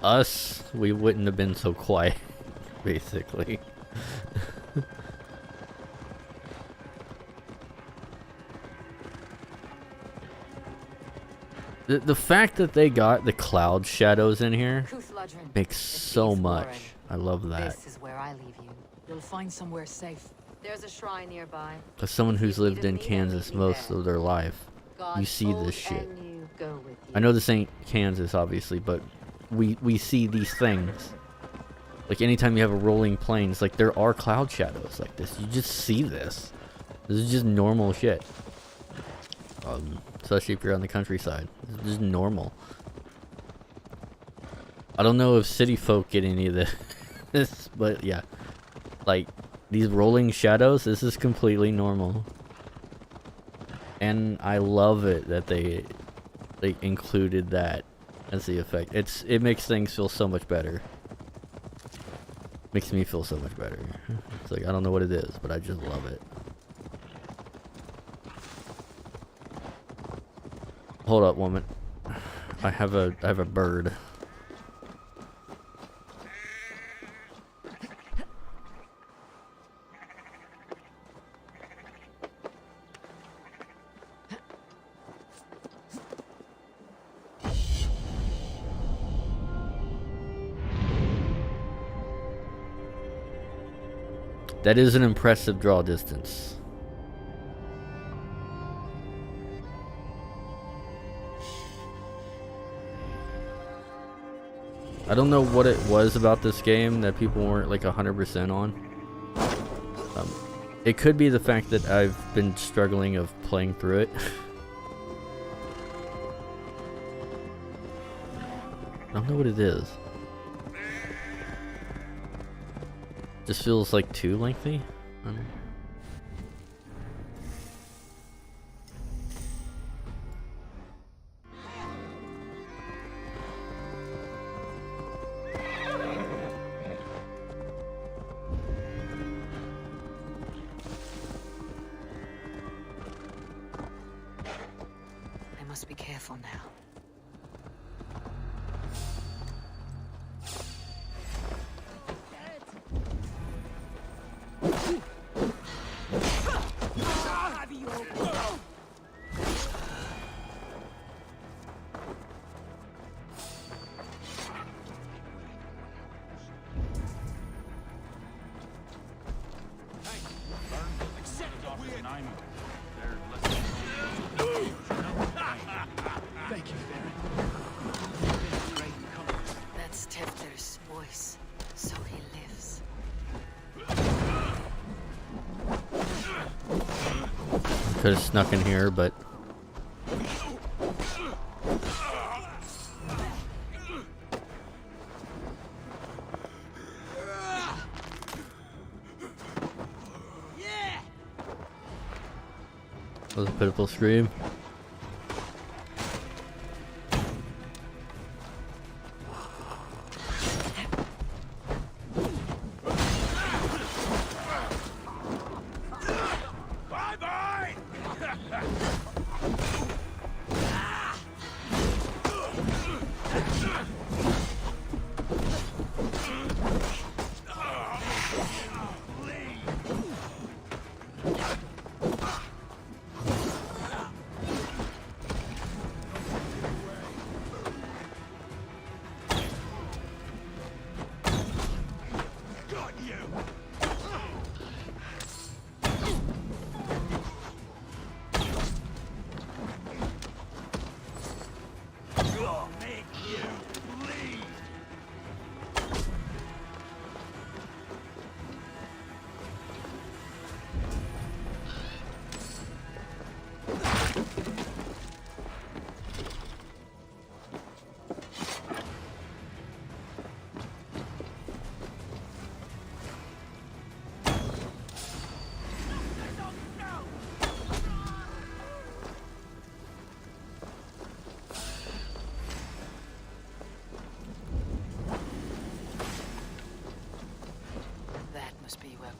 us, we wouldn't have been so quiet. Basically. The fact that they got the cloud shadows in here makes so much. I love that. This is where I leave you. You'll find somewhere safe. There's a shrine nearby. As someone who's lived in Kansas most of their life, you see this shit. I know this ain't Kansas, obviously, but we see these things. Like anytime you have a rolling plains, like there are cloud shadows like this. You just see this. This is just normal shit. Especially if you're on the countryside. It's just normal. I don't know if city folk get any of this, but yeah. Like, these rolling shadows, this is completely normal. And I love it that they included that as the effect. It makes things feel so much better. Makes me feel so much better. It's like, I don't know what it is, but I just love it. Hold up, woman. I have a bird. That is an impressive draw distance. I don't know what it was about this game that people weren't like 100% on. It could be the fact that I've been struggling of playing through it. I don't know what it is. Just feels like too lengthy. I don't know. I must be careful now. That's Tevder's voice, so he lives. Could have snuck in here, but that was a pitiful scream.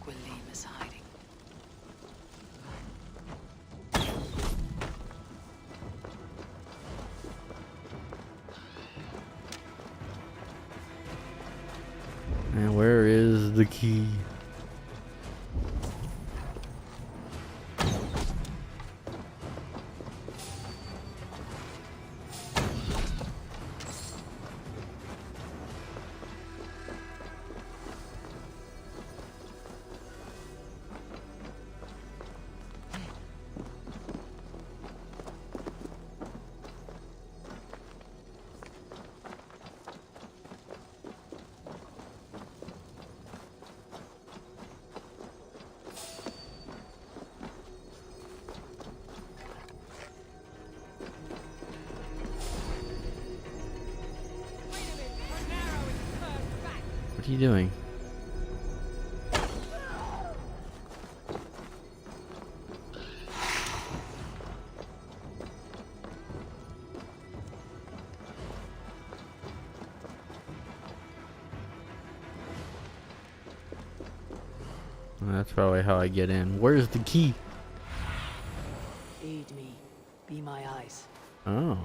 William is hiding. And where is the key? What are you doing? That's probably how I get in. Where's the key? Aid me. Be my eyes. Oh.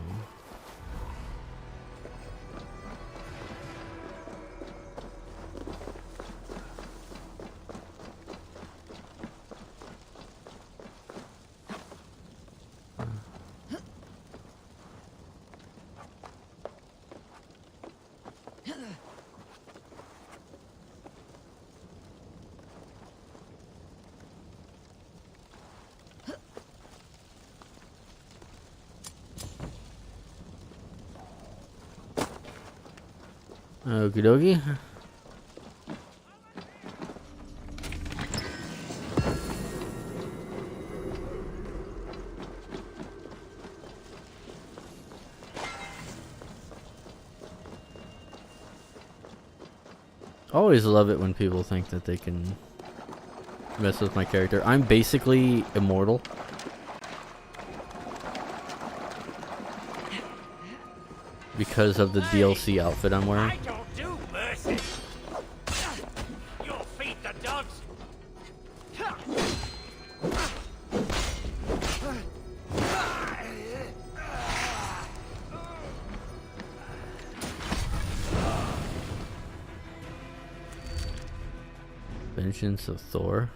Okie dokie. Always love it when people think that they can mess with my character. I'm basically immortal. Because of the DLC outfit I'm wearing. I don't do mercy. You'll feed the dogs. Vengeance of Thor.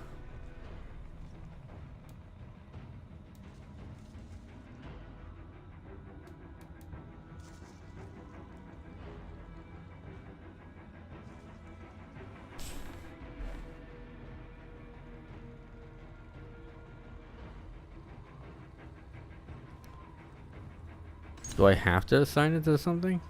Do I have to assign it to something?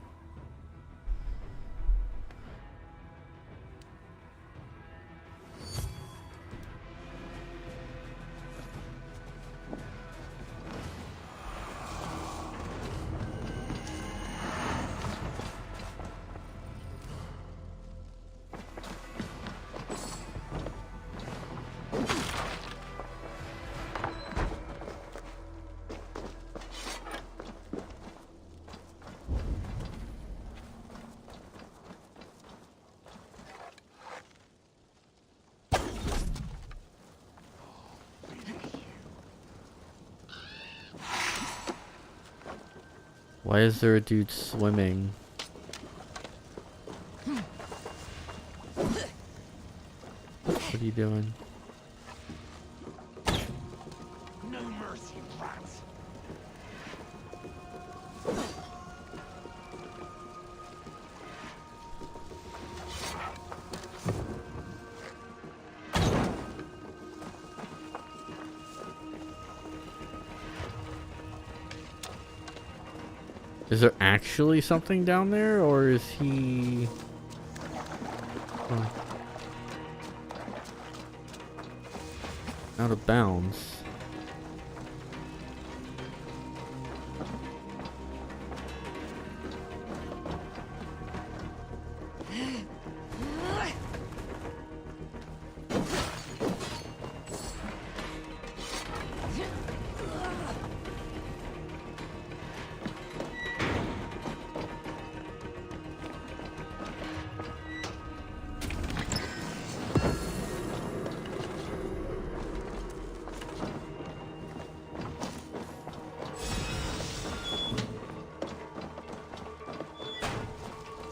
Why is there a dude swimming? What are you doing? No mercy, rats. Is there actually something down there, or is he... out of bounds?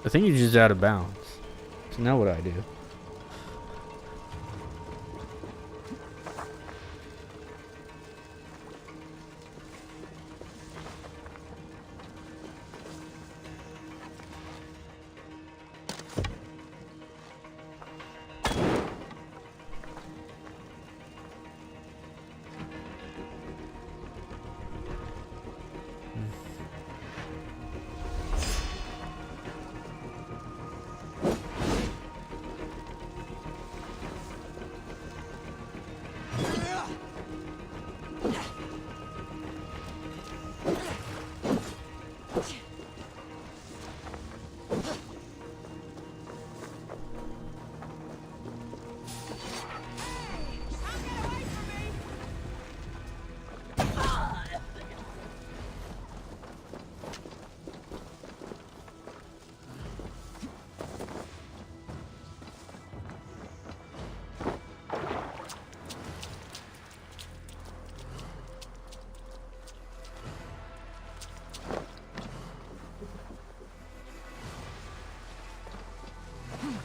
I think he's just out of bounds. So now what do I do?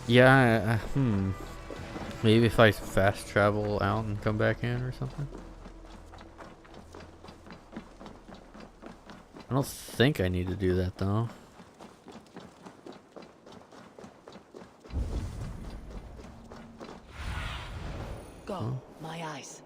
Yeah, maybe if I fast travel out and come back in or something? I don't think I need to do that though. Go, my eyes.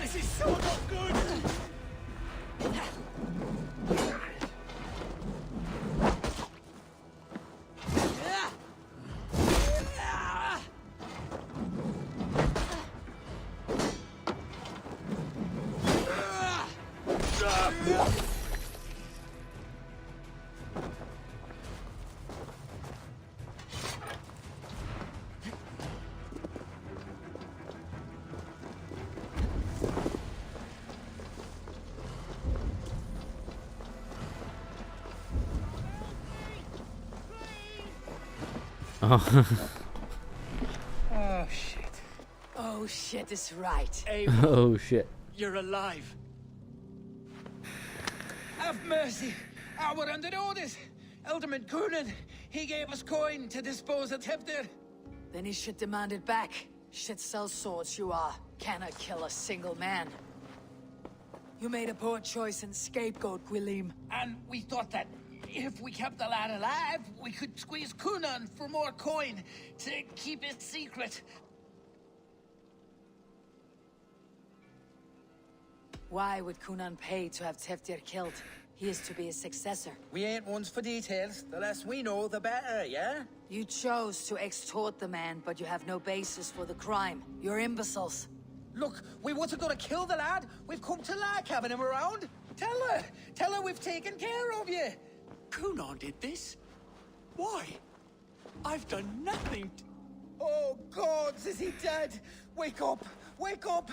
This is so not good! Oh. Oh, shit. Oh, shit is right. Oh, shit. You're alive. Have mercy. We're under orders. Alderman Coonan, he gave us coin to dispose of Hefter. Then he should demand it back. Shit sells swords, you are. Cannot kill a single man. You made a poor choice in scapegoat, Gwilym. And we thought that if we kept the lad alive, we could squeeze Coonan for more coin to keep it secret. Why would Coonan pay to have Teftir killed? He is to be his successor. We ain't ones for details. The less we know, the better, yeah? You chose to extort the man, but you have no basis for the crime. You're imbeciles. Look, we wasn't gonna kill the lad. We've come to like having him around. Tell her we've taken care of you. Coonan did this? Why? I've done nothing Oh, gods, is he dead? Wake up! Wake up!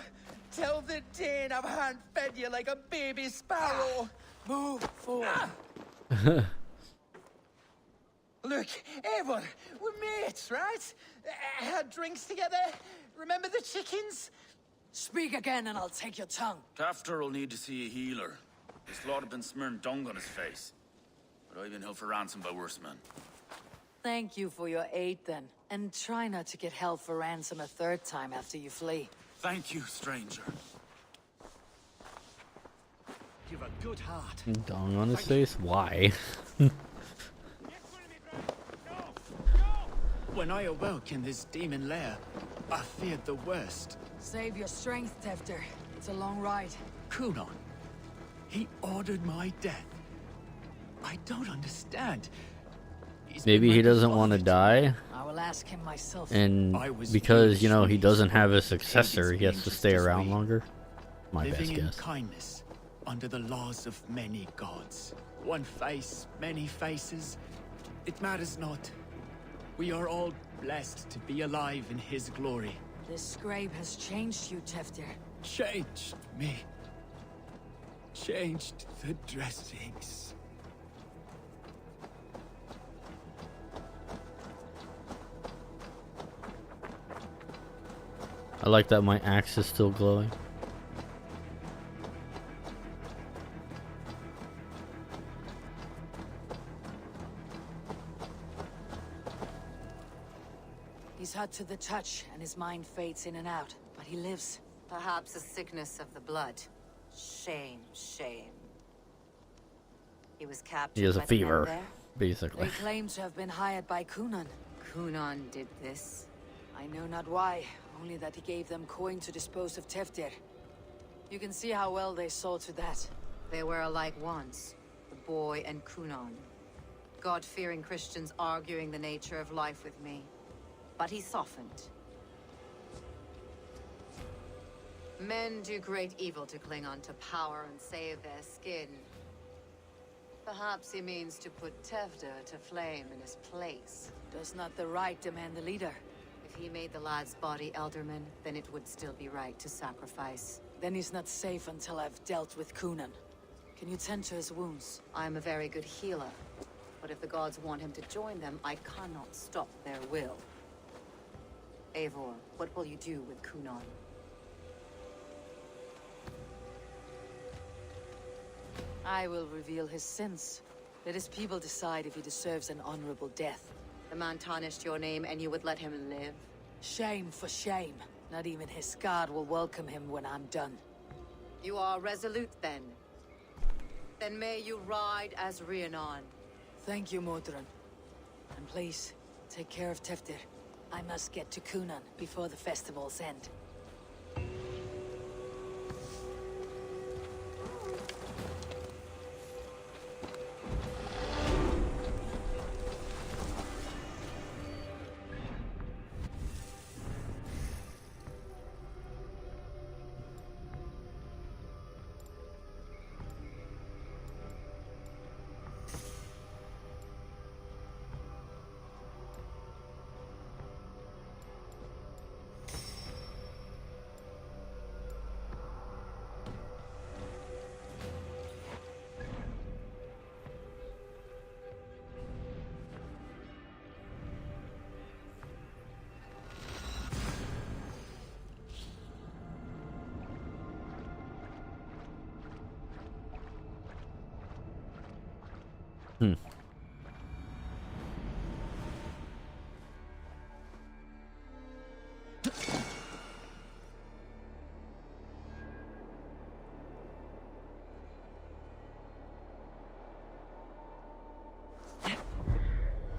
Tell the Dane I've hand-fed you like a baby sparrow. Move forward. Look, Eivor, we're mates, right? Had drinks together. Remember the chickens? Speak again and I'll take your tongue. Tafter will need to see a healer. His lord have been smearing dung on his face. But I've been held for ransom by worse men. Thank you for your aid then. And try not to get held for ransom a third time after you flee. Thank you, stranger. You've a good heart. Dung on his face? Why? When I awoke in this demon lair, I feared the worst. Save your strength, Tefter. It's a long ride. Kunon. He ordered my death. I don't understand. Maybe he doesn't want to die, I will ask him myself. and because, you know, he doesn't have a successor, he has to stay around longer. My best Living in guess. kindness, under the laws of many gods. One face, many faces. It matters not. We are all blessed to be alive in his glory. This scribe has changed you, Tefter. Changed me. Changed the dressings. I like that my axe is still glowing. He's hot to the touch, and his mind fades in and out. But he lives. Perhaps a sickness of the blood. Shame, shame. He was captured. He has a by the men fever, there? basically. They claim to have been hired by Kunan. Kunan did this. I know not why, only that he gave them coin to dispose of Tefter. You can see how well they saw to that. They were alike once, the boy and Kunan. God-fearing Christians arguing the nature of life with me. But he softened. Men do great evil to cling on to power and save their skin. Perhaps he means to put Tefter to flame in his place. Does not the right demand the leader? If he made the lad's body Elderman, then it would still be right to sacrifice. Then he's not safe until I've dealt with Kunan. Can you tend to his wounds? I'm a very good healer. But if the gods want him to join them, I cannot stop their will. Eivor, what will you do with Kunan? I will reveal his sins. Let his people decide if he deserves an honorable death. The man tarnished your name and you would let him live? Shame for shame. Not even his guard will welcome him when I'm done. You are resolute then. Then may you ride as Rhiannon. Thank you, Modron. And please, take care of Tefter. I must get to Kunan before the festival's end.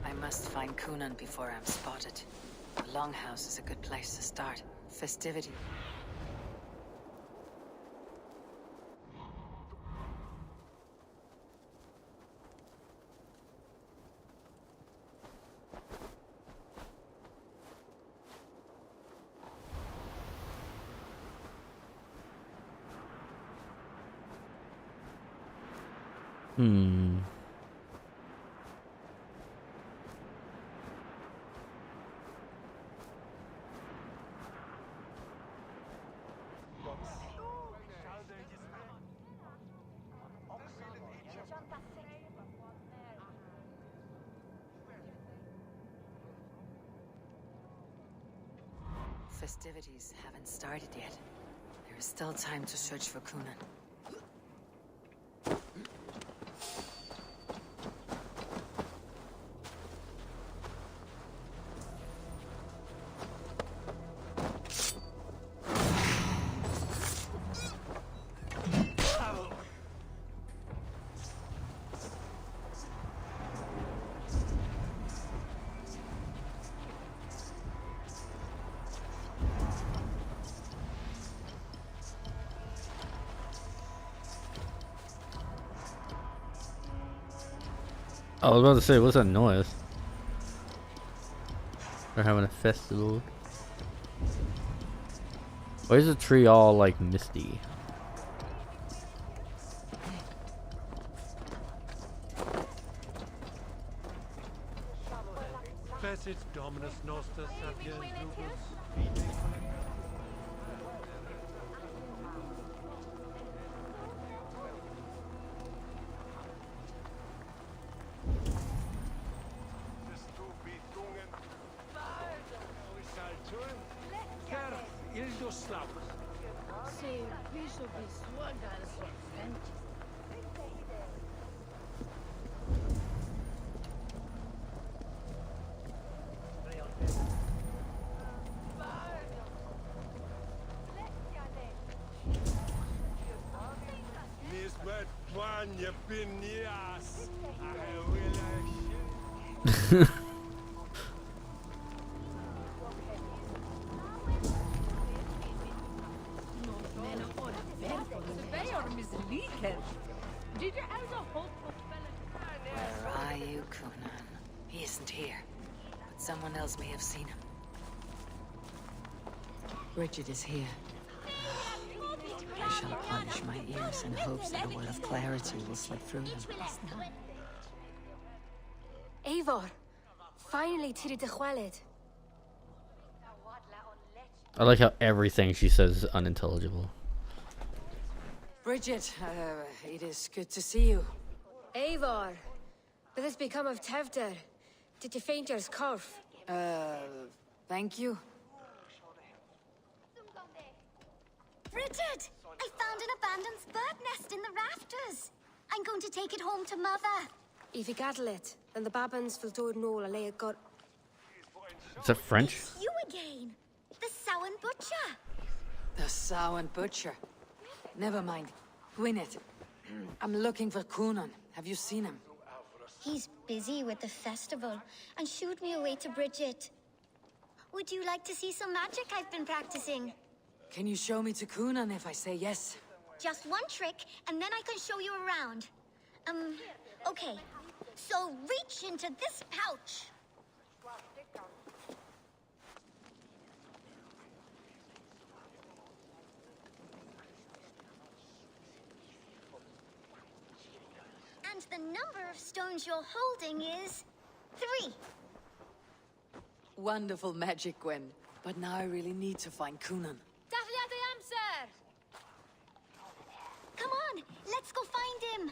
I must find Kunan before I'm spotted. The Longhouse is a good place to start. Festivity. Festivities haven't started yet. There is still time to search for Kunan. I was about to say, what's that noise? They're having a festival. Why is the tree all like misty? Facet Dominus Noster Sapiens Lupus. Where are you, Conan? He isn't here, but someone else may have seen him. Bridget is here. I shall punch my ears in hopes that a word of clarity will slip through them. Eivor, finally tiri de chwaled. I like how everything she says is unintelligible. Bridget, it is good to see you. Eivor, what has become of Tevder? Did you faint your scarf? Thank you. Bridget! I found an abandoned bird nest in the rafters. I'm going to take it home to Mother. If you gather it, then the babans will do it all and lay it got. Is that French? It's you again. The Sowen Butcher. The Sowen Butcher. Never mind. Gwyneth, I'm looking for Conan. Have you seen him? He's busy with the festival and shooed me away to Bridget. Would you like to see some magic I've been practicing? Can you show me to Conan if I say yes? Just one trick, and then I can show you around. Okay. So reach into this pouch. And the number of stones you're holding is 3. Wonderful magic, Gwen. But now I really need to find Conan. Come on, let's go find him.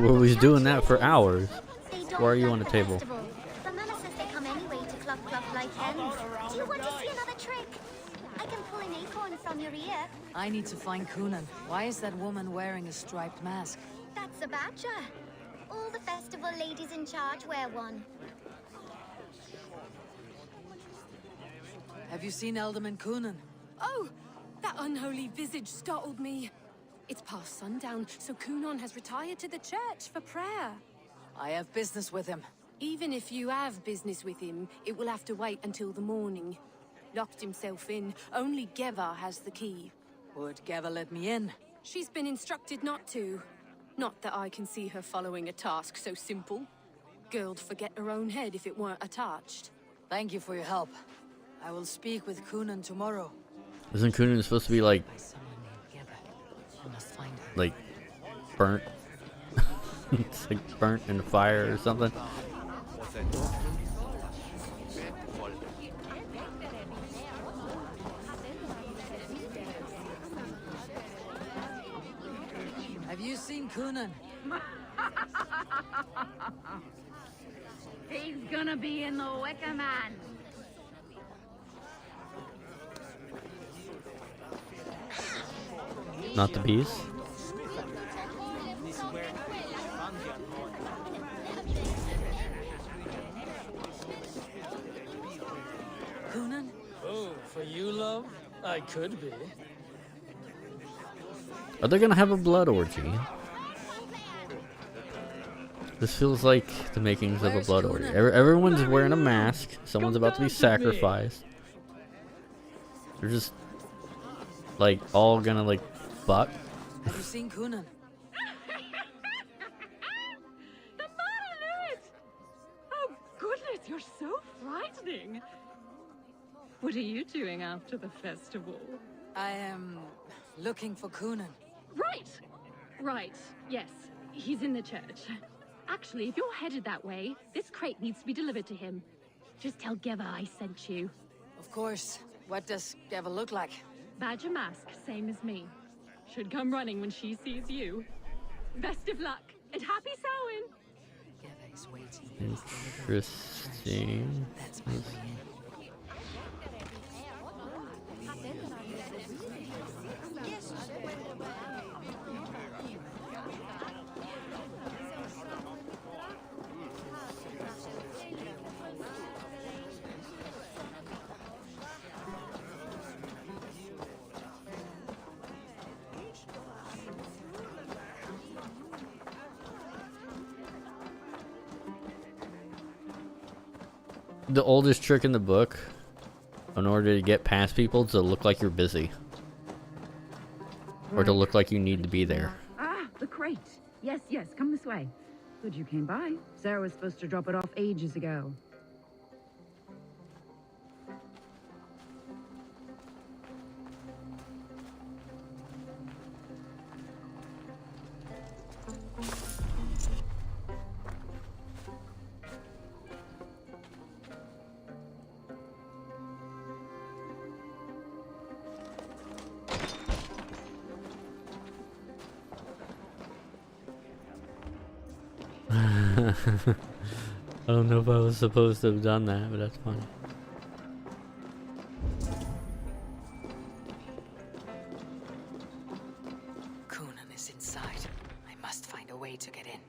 Well, he's doing that for hours. They don't Why are you like on the the table? festival. The mama says they come anyway to cluck like hens. Do you want to see another trick? I can pull an acorn from your ear. I need to find Conan. Why is that woman wearing a striped mask? That's a badger. All the festival ladies in charge wear one. Have you seen Alderman Conan? Oh, that unholy visage startled me. It's past sundown, so Conan has retired to the church for prayer. I have business with him. Even if you have business with him, it will have to wait until the morning. Locked himself in. Only Geva has the key. Would Geva let me in? She's been instructed not to. Not that I can see her following a task so simple. Girl'd forget her own head if it weren't attached. Thank you for your help. I will speak with Conan tomorrow. Isn't Conan supposed to be like burnt? It's like burnt in the fire or something. Have you seen Conan? He's gonna be in the Wicker Man. Not the bees? Conan? Oh, for you, love? I could be. Are they gonna have a blood orgy? This feels like the makings of a blood orgy. Everyone's wearing a mask. Someone's about to be sacrificed. They're just like all gonna like fuck. Have you seen Conan? The you're so frightening. What are you doing after the festival? I am looking for Coonan. Right, yes. He's in the church. Actually, if you're headed that way, this crate needs to be delivered to him. Just tell Geva I sent you. Of course. What does Geva look like? Badger mask, same as me. Should come running when she sees you. Best of luck, and happy Samhain! Geva is waiting. Interesting. That's my way. The oldest trick in the book, in order to get past people, is to look like you're busy. Or to look like you need to be there. Ah, the crate. Yes, come this way. Good you came by. Sarah was supposed to drop it off ages ago. I don't know if I was supposed to have done that, but that's funny. Coonan is inside. I must find a way to get in.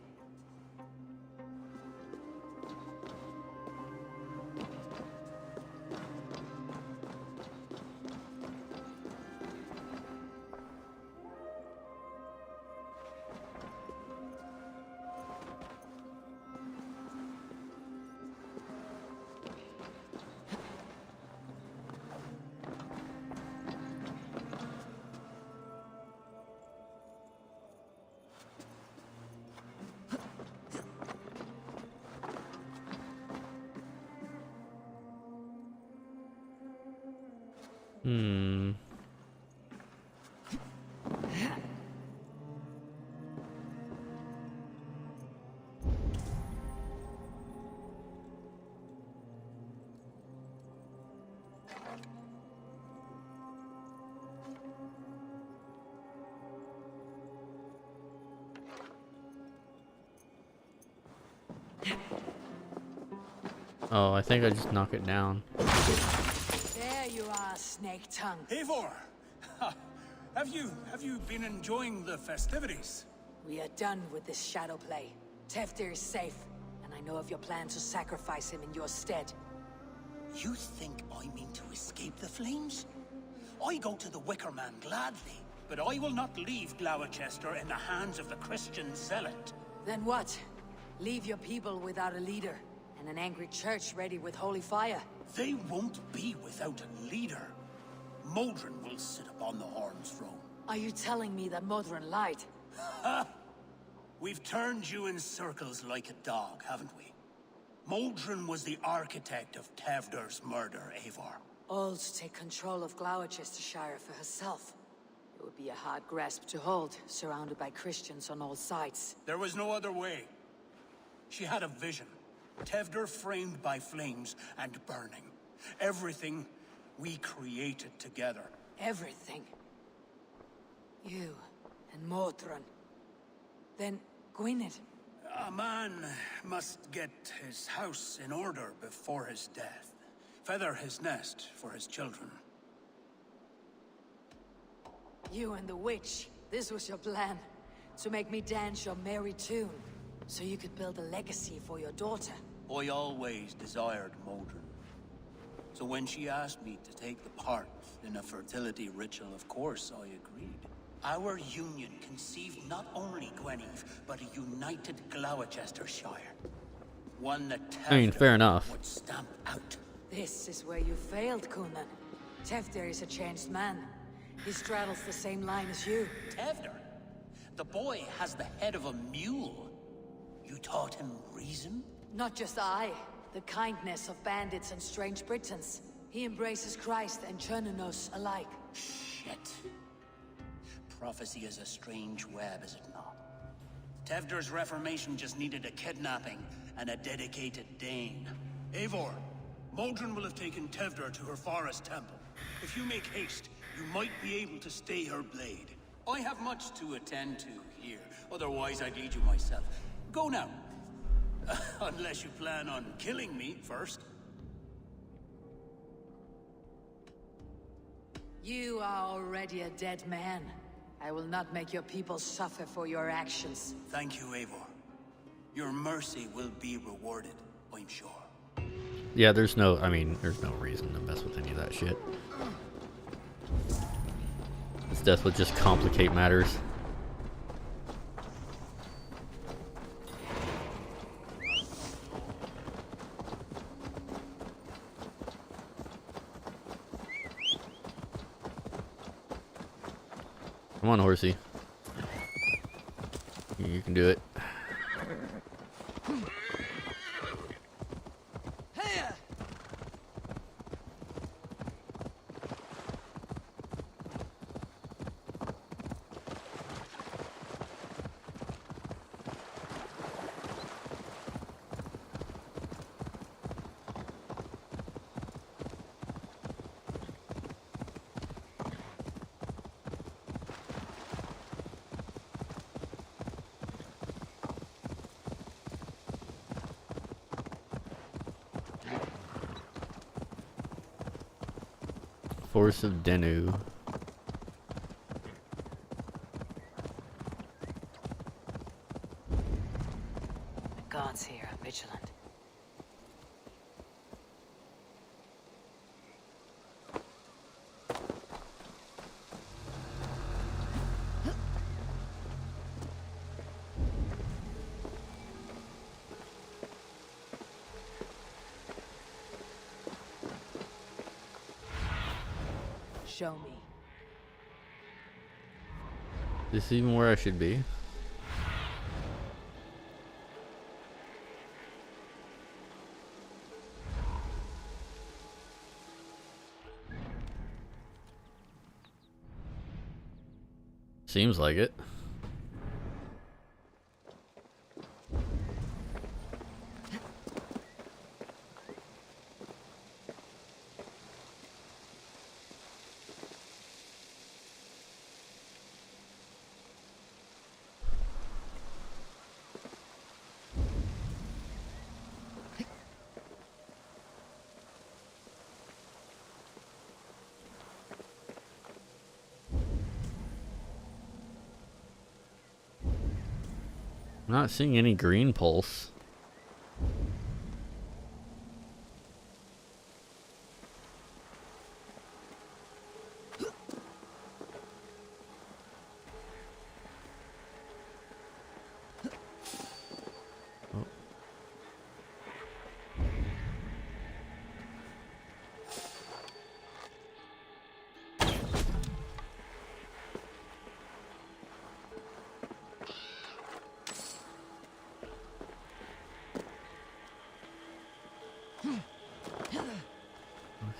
Oh, I think I just knock it down. There you are, Snake Tongue. Eivor! Have you been enjoying the festivities? We are done with this shadow play. Teftir is safe, and I know of your plan to sacrifice him in your stead. You think I mean to escape the flames? I go to the Wicker Man gladly, but I will not leave Gloucester in the hands of the Christian zealot. Then what? Leave your people without a leader, and an angry church ready with holy fire. They won't be without a leader. Modron will sit upon the Horn's throne. Are you telling me that Modron lied? Ha! We've turned you in circles like a dog, haven't we? Modron was the architect of Tevder's murder, Eivor. All to take control of Gloucestershire for herself. It would be a hard grasp to hold, surrounded by Christians on all sides. There was no other way. She had a vision. Tevder framed by flames and burning. Everything we created together. Everything. You and Modron. Then Gwynedd. A man must get his house in order before his death. Feather his nest for his children. You and the witch. This was your plan. To make me dance your merry tune. So you could build a legacy for your daughter. I always desired Modron. So when she asked me to take the part in a fertility ritual, of course I agreed. Our union conceived not only Gweneve, but a united Gloucestershire. One that fair enough. Would stamp out. This is where you failed, Coonan. Tefder is a changed man. He straddles the same line as you. Tevder? The boy has the head of a mule. You taught him reason? Not just I. the kindness of bandits and strange Britons. He embraces Christ and Chernonos alike. Shit. Prophecy is a strange web, is it not? Tevder's reformation just needed a kidnapping and a dedicated Dane. Eivor, Modron will have taken Tevder to her forest temple. If you make haste, you might be able to stay her blade. I have much to attend to here, otherwise I'd lead you myself. Go now. Unless you plan on killing me first. You are already a dead man. I will not make your people suffer for your actions. Thank you, Eivor. Your mercy will be rewarded, I'm sure. Yeah, there's no reason to mess with any of that shit. His death would just complicate matters. Come on, horsey. You can do it. Force of Denu. The gods here are vigilant. Show me. Is this even where I should be? Seems like it. I'm not seeing any green pulse.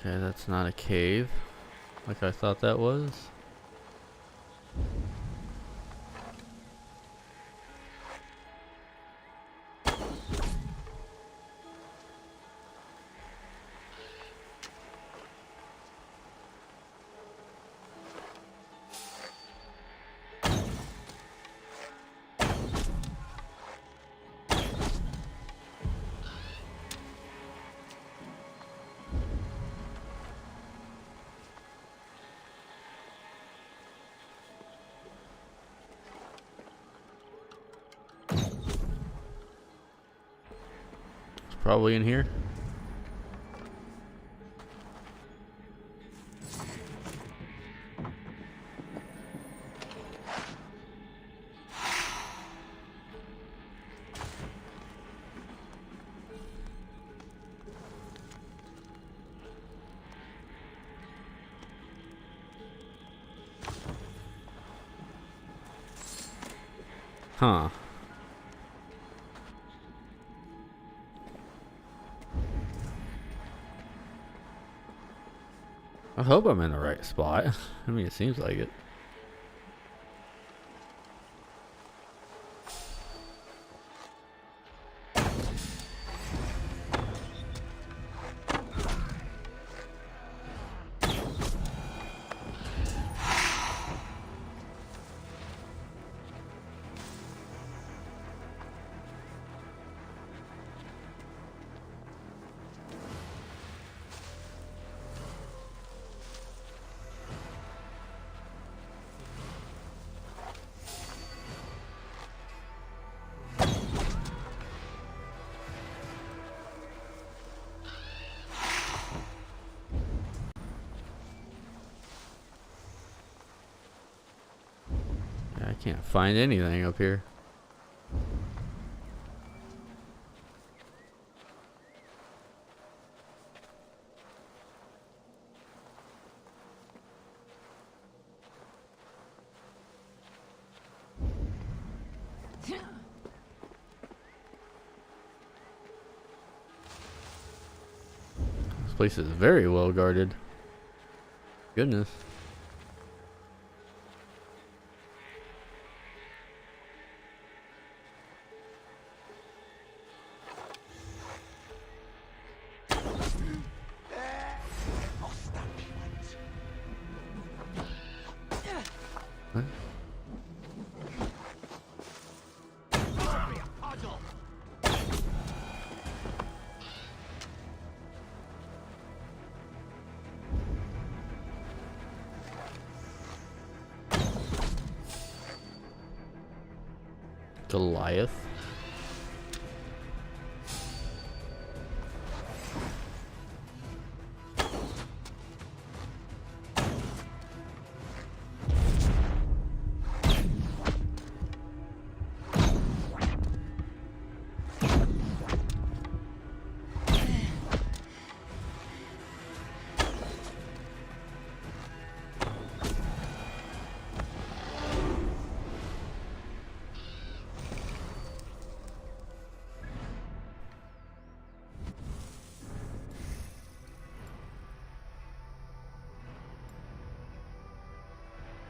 Okay, that's not a cave, like I thought that was. Probably in here. Huh. I hope I'm in the right spot. I mean, it seems like it. I can't find anything up here. This place is very well guarded. Goodness. Goliath.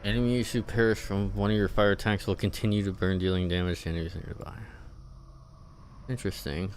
Enemies who perish from one of your fire attacks will continue to burn, dealing damage to enemies nearby. Interesting.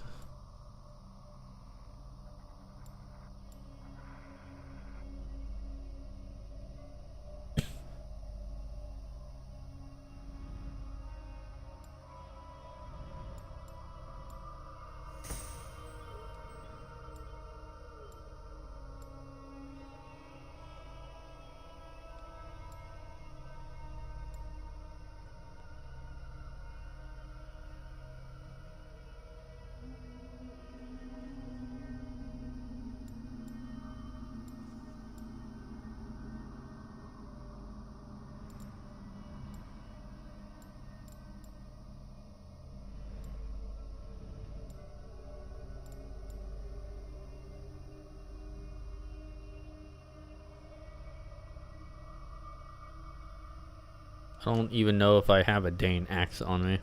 I don't even know if I have a Dane axe on me.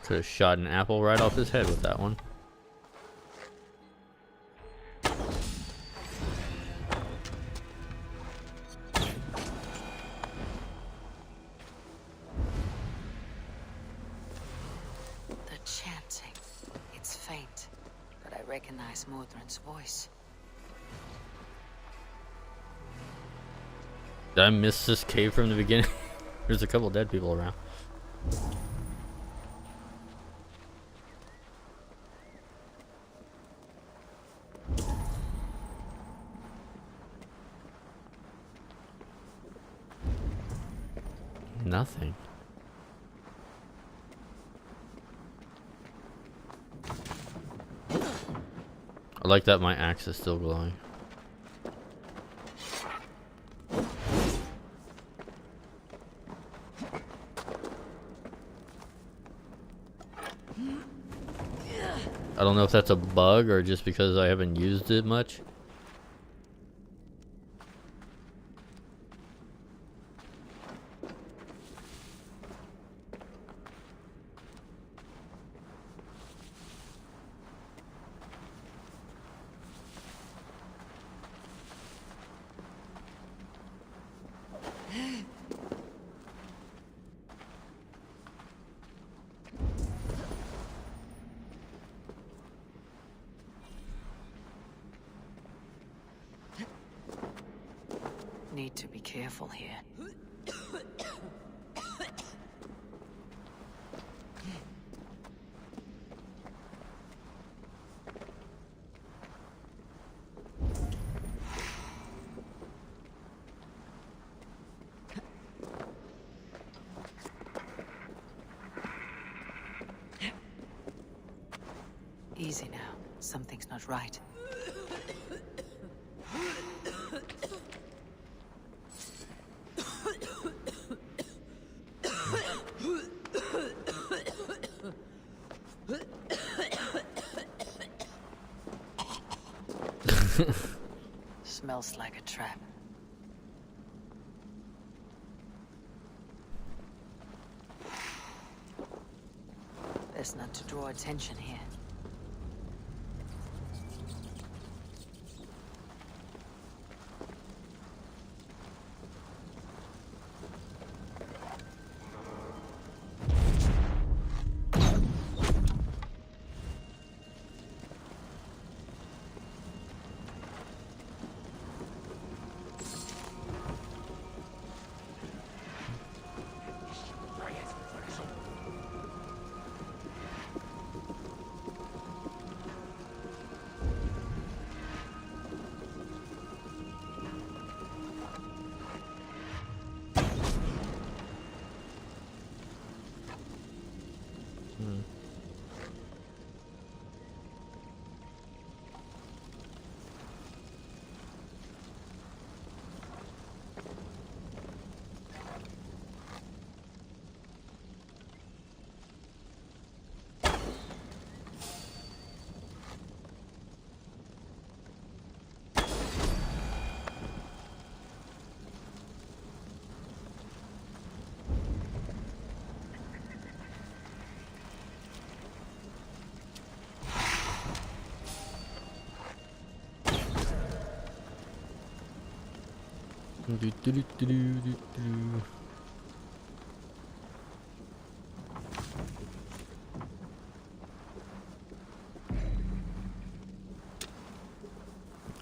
Could have shot an apple right off his head with that one. The chanting. It's faint, but I recognize Modron's voice. Did I miss this cave from the beginning? There's a couple dead people around. Nothing. I like that my axe is still glowing. I don't know if that's a bug or just because I haven't used it much. Need to be careful here. Easy now. Something's not right. Smells like a trap. Best not to draw attention here.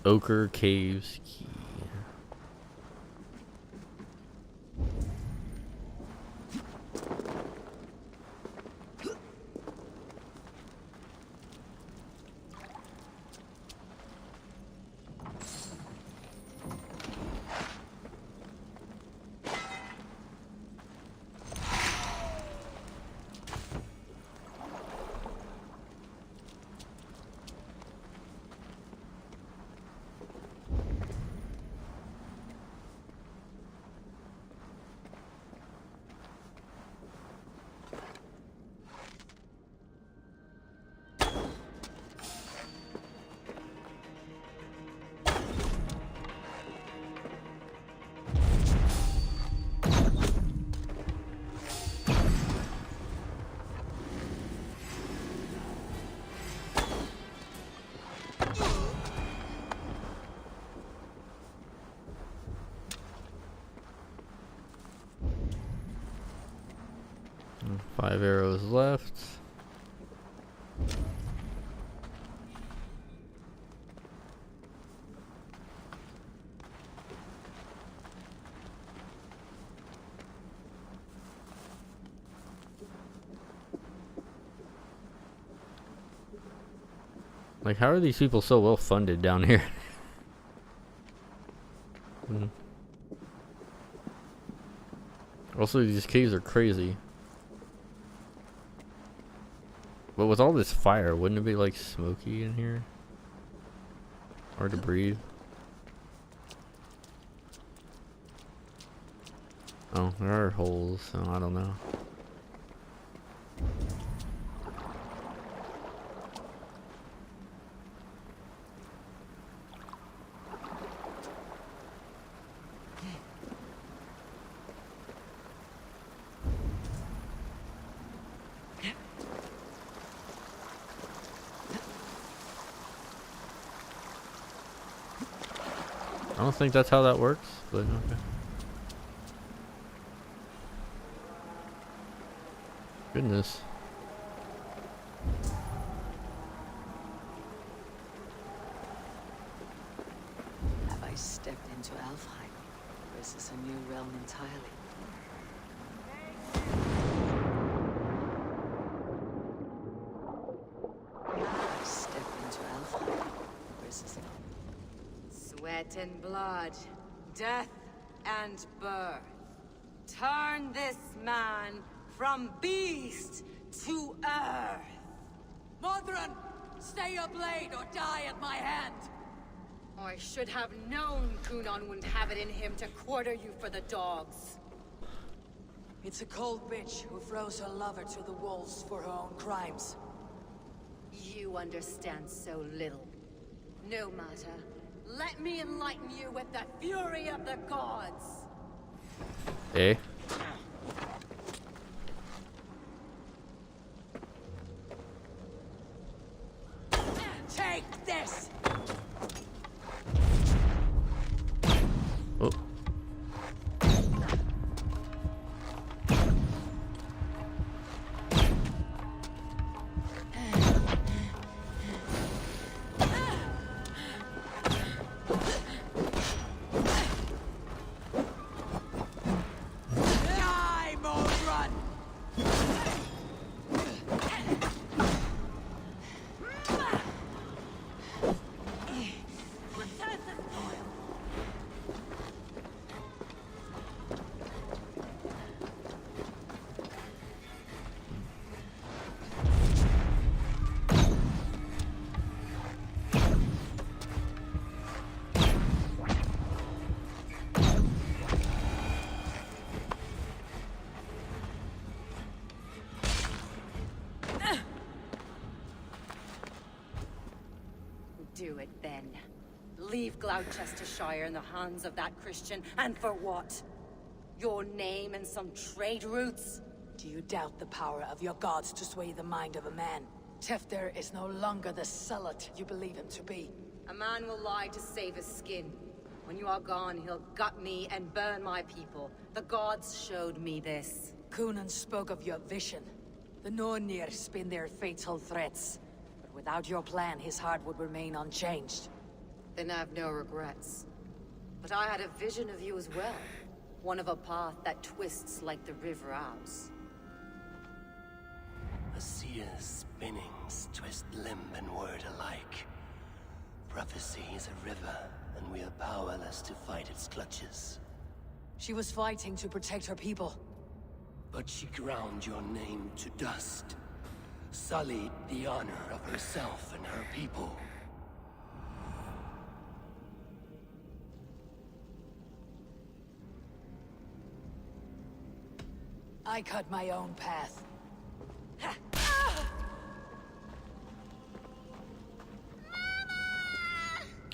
Ochre Caves key. Five arrows left. Like, how are these people so well funded down here? Also, these caves are crazy. But with all this fire, wouldn't it be like smoky in here? Hard to breathe. Oh, there are holes, so I don't know. I don't think that's how that works, but okay. Goodness. Have I stepped into Alfheim? Or is this a new realm entirely? Have I stepped into Alfheim? Or is this... Sweat and blood, death and birth. Turn this man from beast to earth. Modron! Stay your blade or die at my hand! I should have known Kunon wouldn't have it in him to quarter you for the dogs. It's a cold bitch who throws her lover to the wolves for her own crimes. You understand so little. No matter. Let me enlighten you with the fury of the gods. Eh? Take this! Oh. Do it then. Leave Gloucestershire in the hands of that Christian, and for what? Your name and some trade routes? Do you doubt the power of your gods to sway the mind of a man? Tefter is no longer the zealot you believe him to be. A man will lie to save his skin. When you are gone, he'll gut me and burn my people. The gods showed me this. Kunon spoke of your vision. The Nornir spin their fatal threats. But without your plan, his heart would remain unchanged. Then I've no regrets. But I had a vision of you as well. One of a path that twists like the river Ouse. A seer's spinnings twist limb and word alike. Prophecy is a river, and we are powerless to fight its clutches. She was fighting to protect her people. But she ground your name to dust. Sullied the honor of herself and her people. I cut my own path.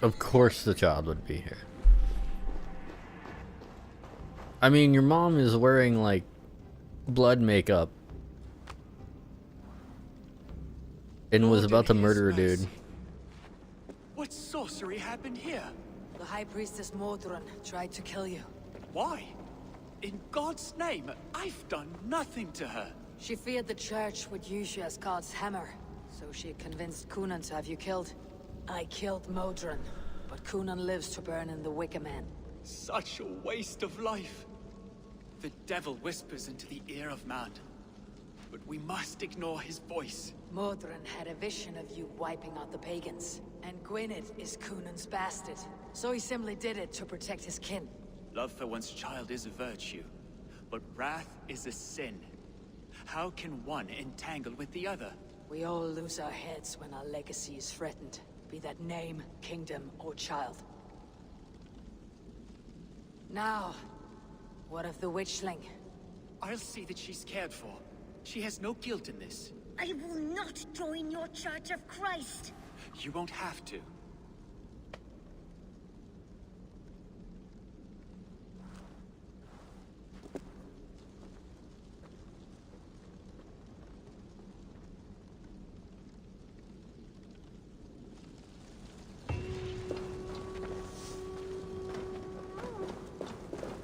Of course the child would be here. I mean, your mom is wearing, like, blood makeup. And was about to murder a dude. What sorcery happened here? The High Priestess Modron tried to kill you. Why? In God's name, I've done nothing to her. She feared the Church would use you as God's hammer, so she convinced Kunon to have you killed. I killed Modron, but Kunon lives to burn in the Wicker Man. Such a waste of life. The devil whispers into the ear of man, but we must ignore his voice. Modron had a vision of you wiping out the pagans, and Gwynedd is Kunon's bastard, so he simply did it to protect his kin. Love for one's child is a virtue, but wrath is a sin. How can one entangle with the other? We all lose our heads when our legacy is threatened, be that name, kingdom, or child. Now, what of the witchling? I'll see that she's cared for. She has no guilt in this. I will not join your Church of Christ. You won't have to.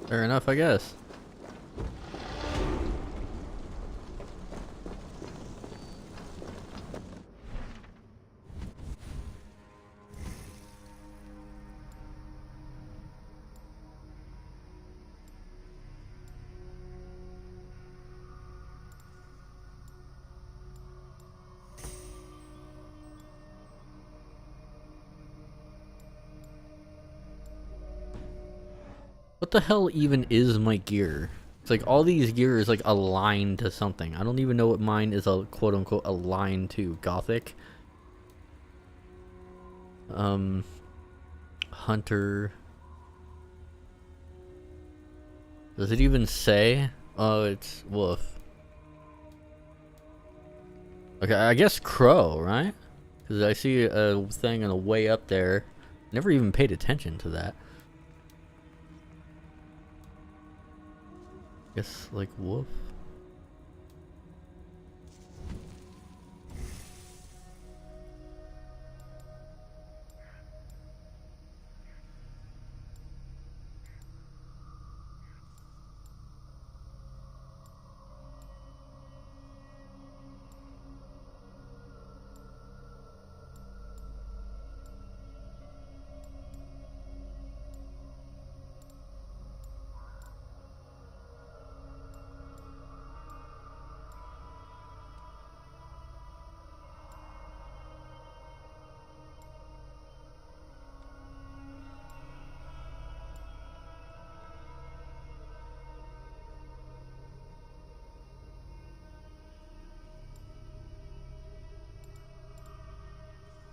Fair enough, I guess. What the hell even is my gear? It's like all these gear is like aligned to something. I don't even know what mine is a quote unquote aligned to. Gothic. Hunter. Does it even say? Oh, it's wolf. Okay, I guess crow, right? Because I see a thing on the way up there. Never even paid attention to that. Guess like wolf.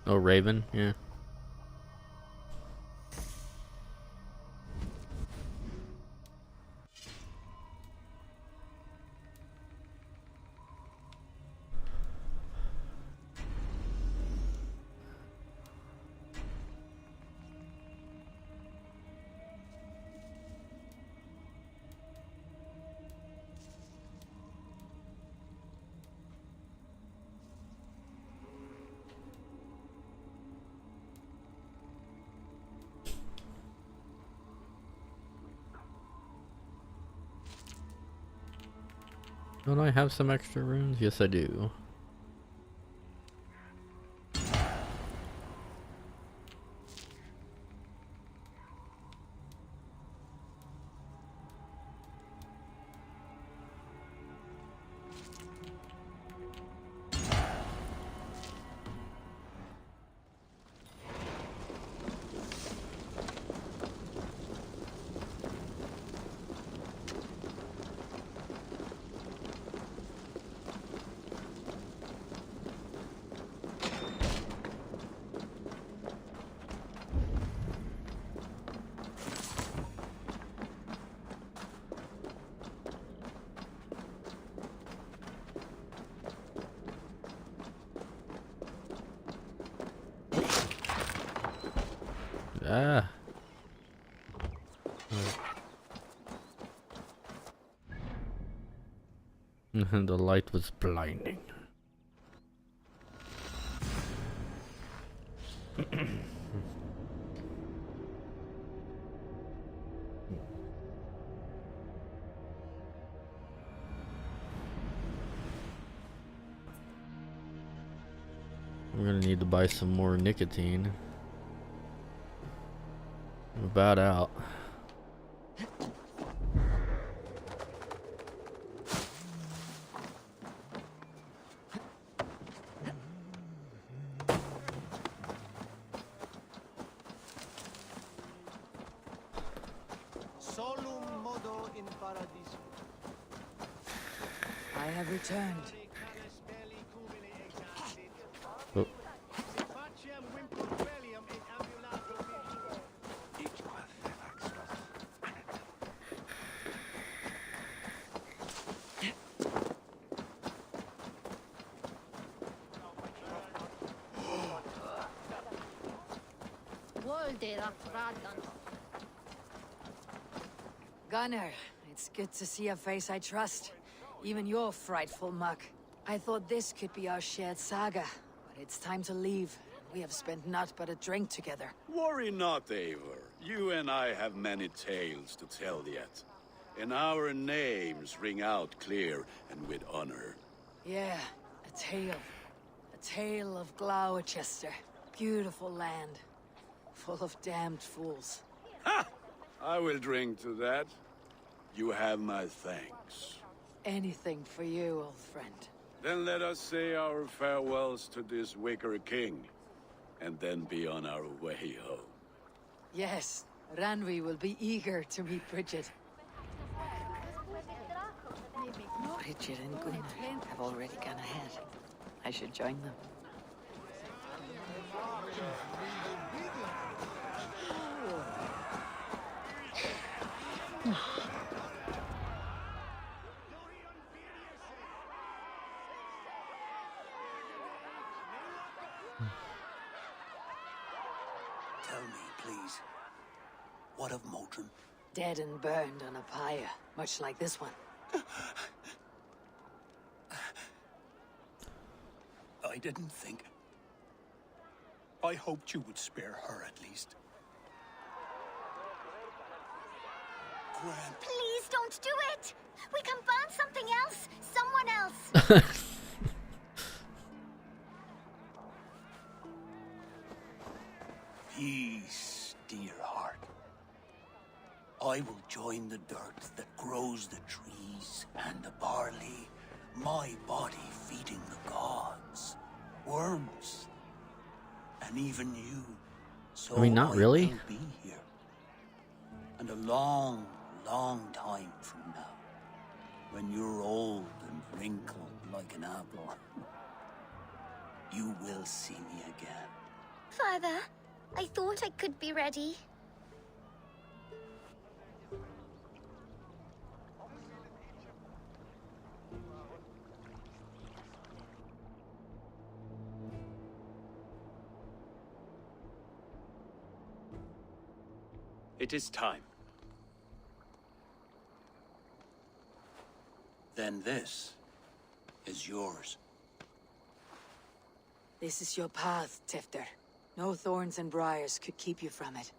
Oh, Raven, yeah. Don't I have some extra runes? Yes, I do. Ah. The light was blinding. We're gonna need to buy some more nicotine. We're about out. I have returned. Oh. Gunnar, it's good to see a face I trust. Even your frightful muck. I thought this could be our shared saga, but it's time to leave. We have spent naught but a drink together. Worry not, Eivor. You and I have many tales to tell yet, and our names ring out clear and with honor. Yeah, a tale. A tale of Gloucester. Beautiful land. Full of damned fools. Ha! I will drink to that. You have my thanks. Anything for you, old friend. Then let us say our farewells to this Wicker king, and then be on our way home. Yes, Ranvi will be eager to meet Bridget. Bridget and Gunnar have already gone ahead. I should join them. Tell me, please, what of Motrin? Dead and burned on a pyre, much like this one. I didn't think. I hoped you would spare her at least. Gran. Please don't do it! We can burn something else! Someone else! Peace, dear heart. I will join the dirt that grows the trees and the barley, my body feeding the gods, worms, and even you. So I mean, not really. I will be here. And a long, long time from now, when you're old and wrinkled like an apple, you will see me again. Father, I thought I could be ready. It is time. Then this is yours. This is your path, Tifter. No thorns and briars could keep you from it.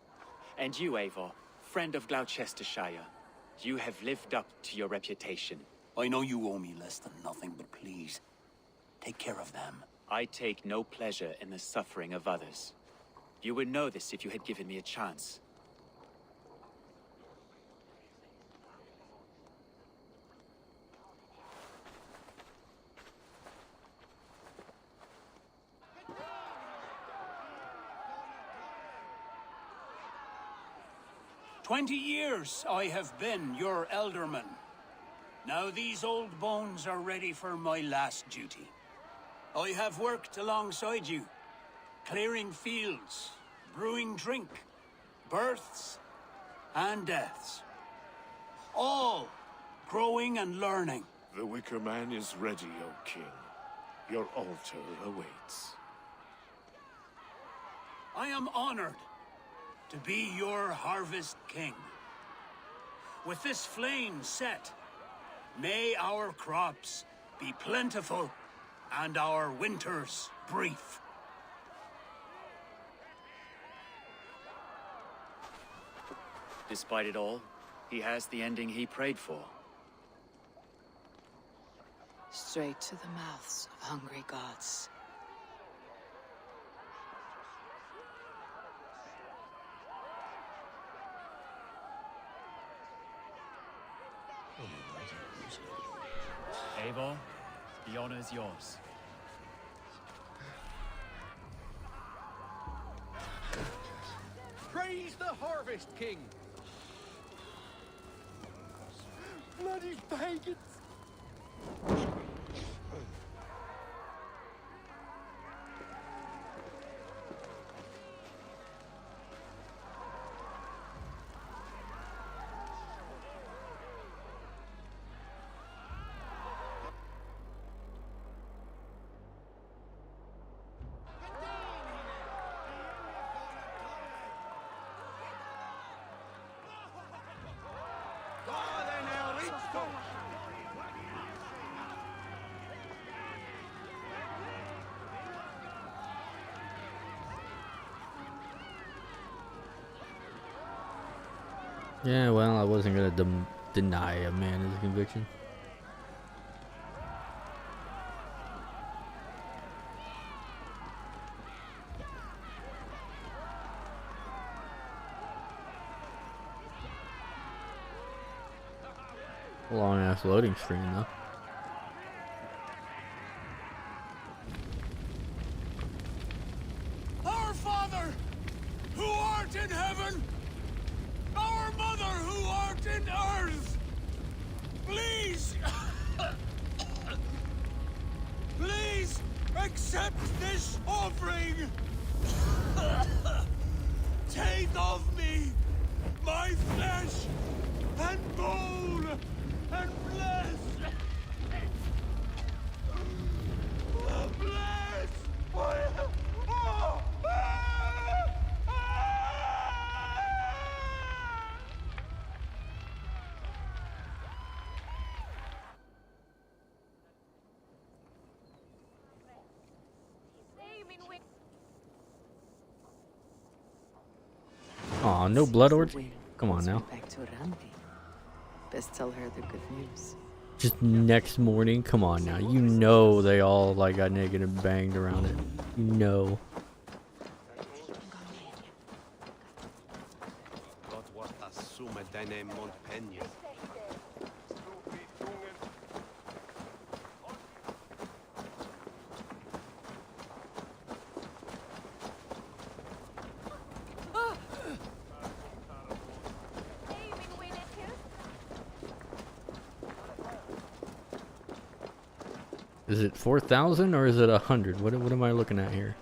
And you, Eivor, friend of Gloucestershire, you have lived up to your reputation. I know you owe me less than nothing, but please, take care of them. I take no pleasure in the suffering of others. You would know this if you had given me a chance. "20 years I have been your elderman. Now these old bones are ready for my last duty. I have worked alongside you, clearing fields, brewing drink, births and deaths. All growing and learning. The Wicker Man is ready, O King. Your altar awaits. I am honored to be your harvest king. With this flame set, may our crops be plentiful and our winters brief. Despite it all, he has the ending he prayed for. Straight to the mouths of hungry gods. Eivor, the honor is yours. Praise the Harvest King! Bloody pagans! Yeah, well, I wasn't gonna deny a man his conviction. Long ass loading screen though. Our Father, who art in heaven, our Mother, who art in earth, please, please accept this offering. Take of me my flesh and bone and bless. Bless. Aw, no blood orgy? Come on now. Back to Randy. Best tell her the good news. Just next morning? Come on now. You know they all like got naked and banged around it. You know. Is it 4,000 or is it 100? What am I looking at here?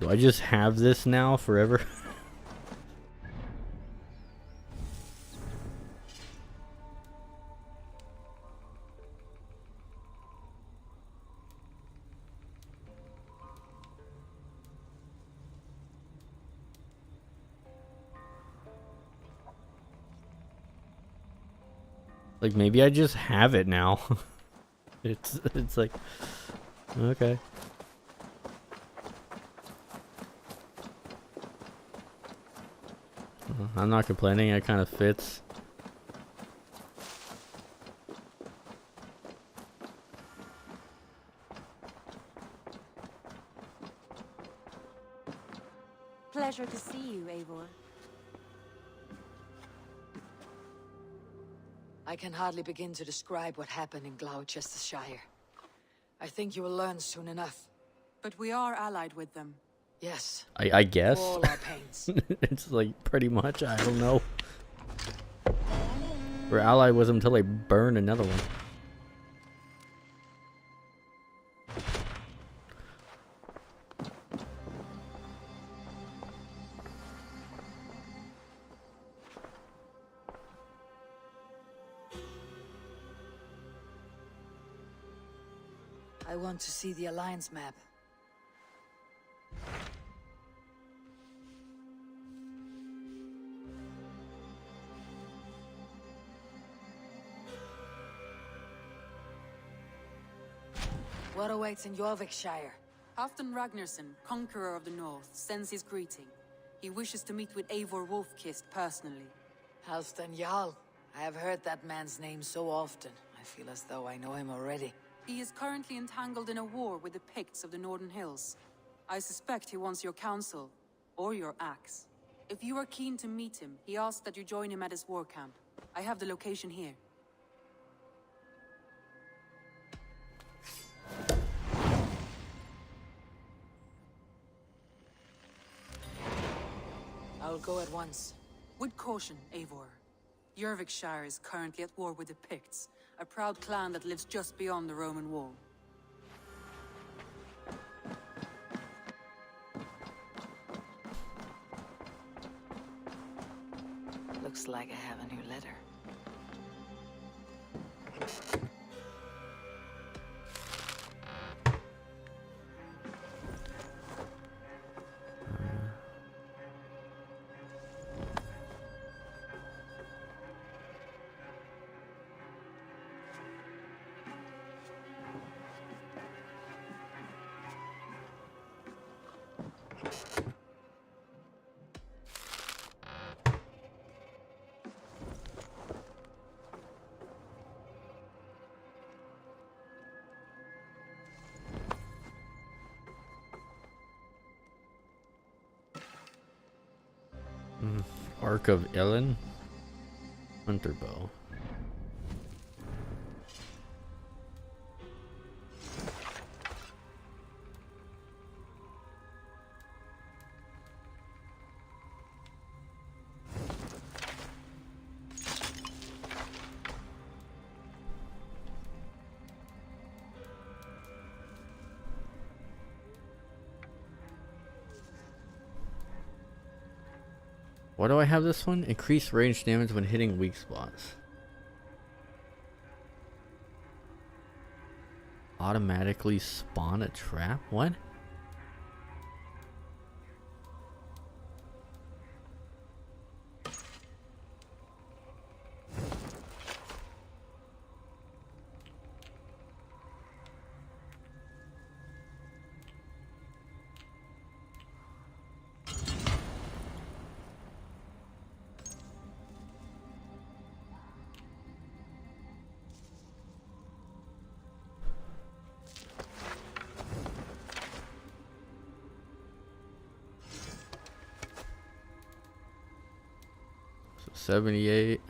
Do I just have this now forever? Like maybe I just have it now. it's like okay. I'm not complaining, it kind of fits. Pleasure to see you, Eivor. I can hardly begin to describe what happened in Gloucestershire. I think you will learn soon enough. But we are allied with them. Yes. I guess. For all our pains. It's like pretty much, I don't know. We're allied with them until they burn another one. I want to see the Alliance map. What awaits in Jorvikshire? Halfdan Ragnarsson, conqueror of the north, sends his greeting. He wishes to meet with Eivor Wolfkist personally. Halfdan Jarl. I have heard that man's name so often. I feel as though I know him already. He is currently entangled in a war with the Picts of the Northern Hills. I suspect he wants your counsel, or your axe. If you are keen to meet him, he asks that you join him at his war camp. I have the location here. I will go at once. With caution, Eivor. Jorvikshire is currently at war with the Picts, a proud clan that lives just beyond the Roman wall. Looks like I have a new letter. Ark of Ellen? Hunter bow. Why do I have this one? Increase range damage when hitting weak spots. Automatically spawn a trap? What? So 78.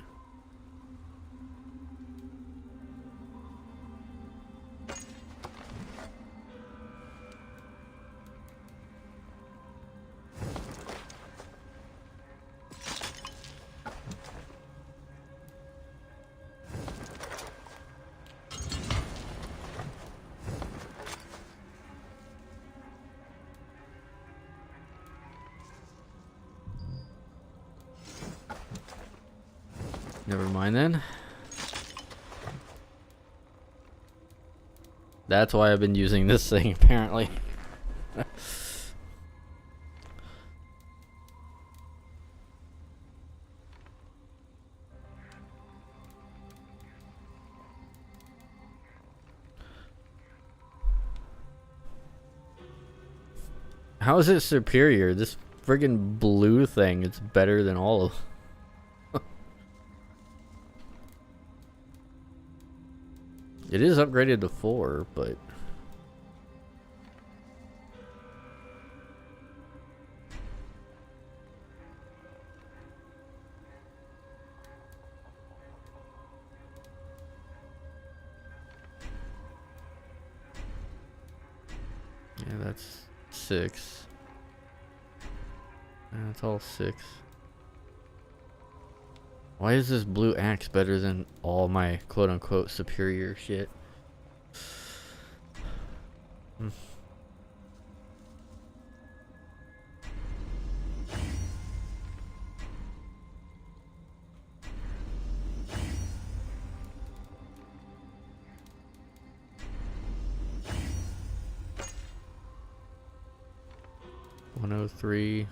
Never mind then. That's why I've been using this thing, apparently. How is it superior? This friggin' blue thing, it's better than all of them. It is upgraded to 4, but yeah, that's 6. That's all 6. Why is this blue axe better than all my quote-unquote superior shit? Hmm. $103.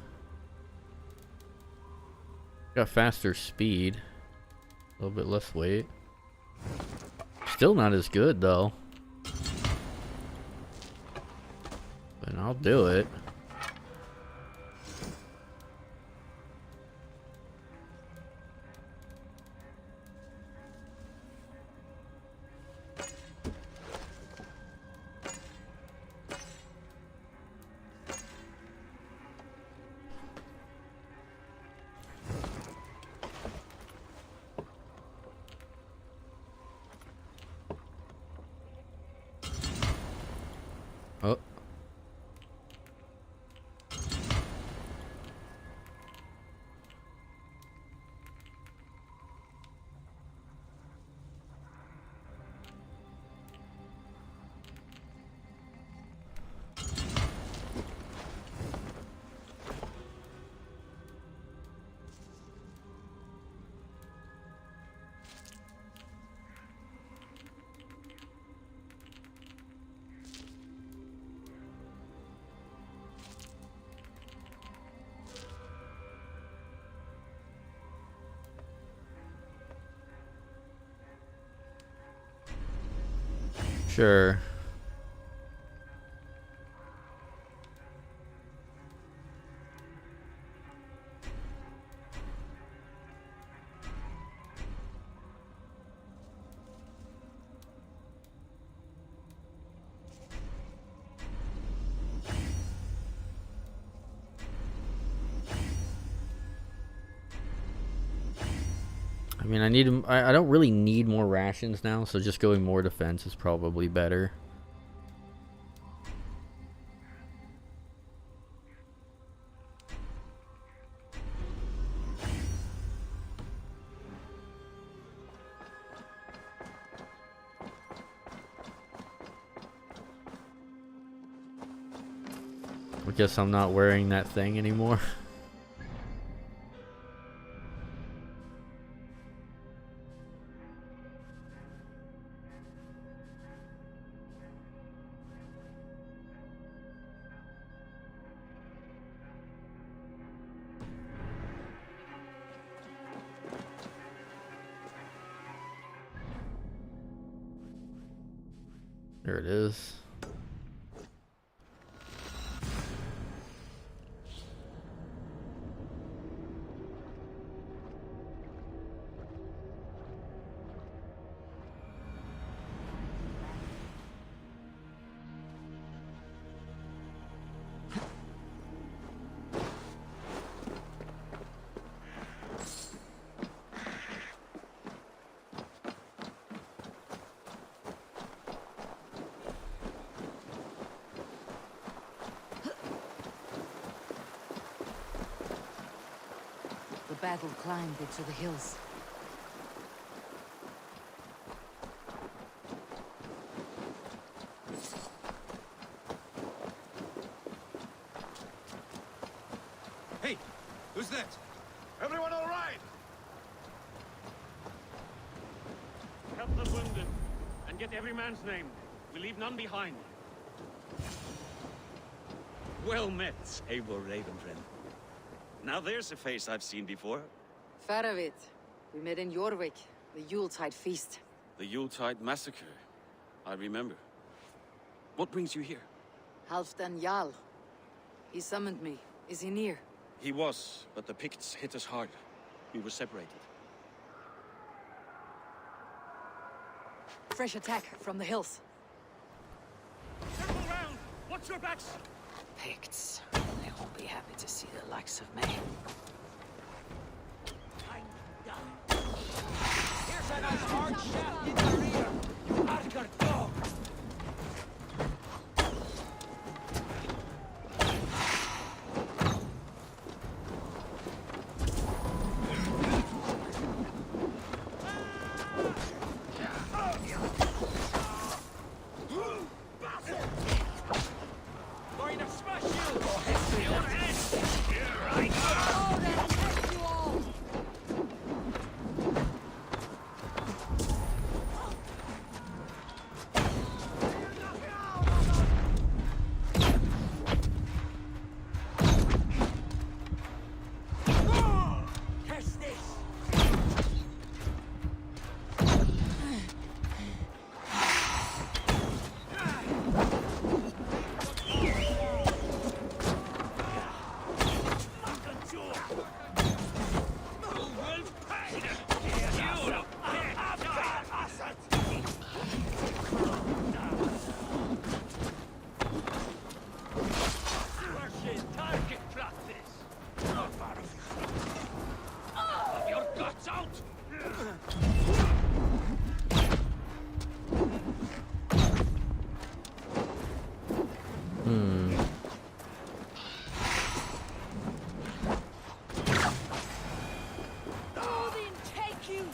Got faster speed, a little bit less weight. Still not as good though. But I'll do it. Oh. Sure. I mean, I don't really need more rations now, so just going more defense is probably better. I guess I'm not wearing that thing anymore. There it is. The battle climbed into the hills. Hey, who's that? Everyone all right? Help the wounded, and get every man's name. We leave none behind. Well met, Eivor Ravenfriend. Now there's a face I've seen before. Faravit. We met in Jorvik, the Yuletide feast. The Yuletide massacre. I remember. What brings you here? Halfdan Jarl. He summoned me. Is he near? He was, but the Picts hit us hard. We were separated. Fresh attack from the hills. Circle round! Watch your backs! Picts. They won't be happy to see the likes of me. Here's a nice hard shaft in the rear. You Archer dog. Going to smash you. Your end. Here I go. You all. Catch this. Your guts out! Odin, take you.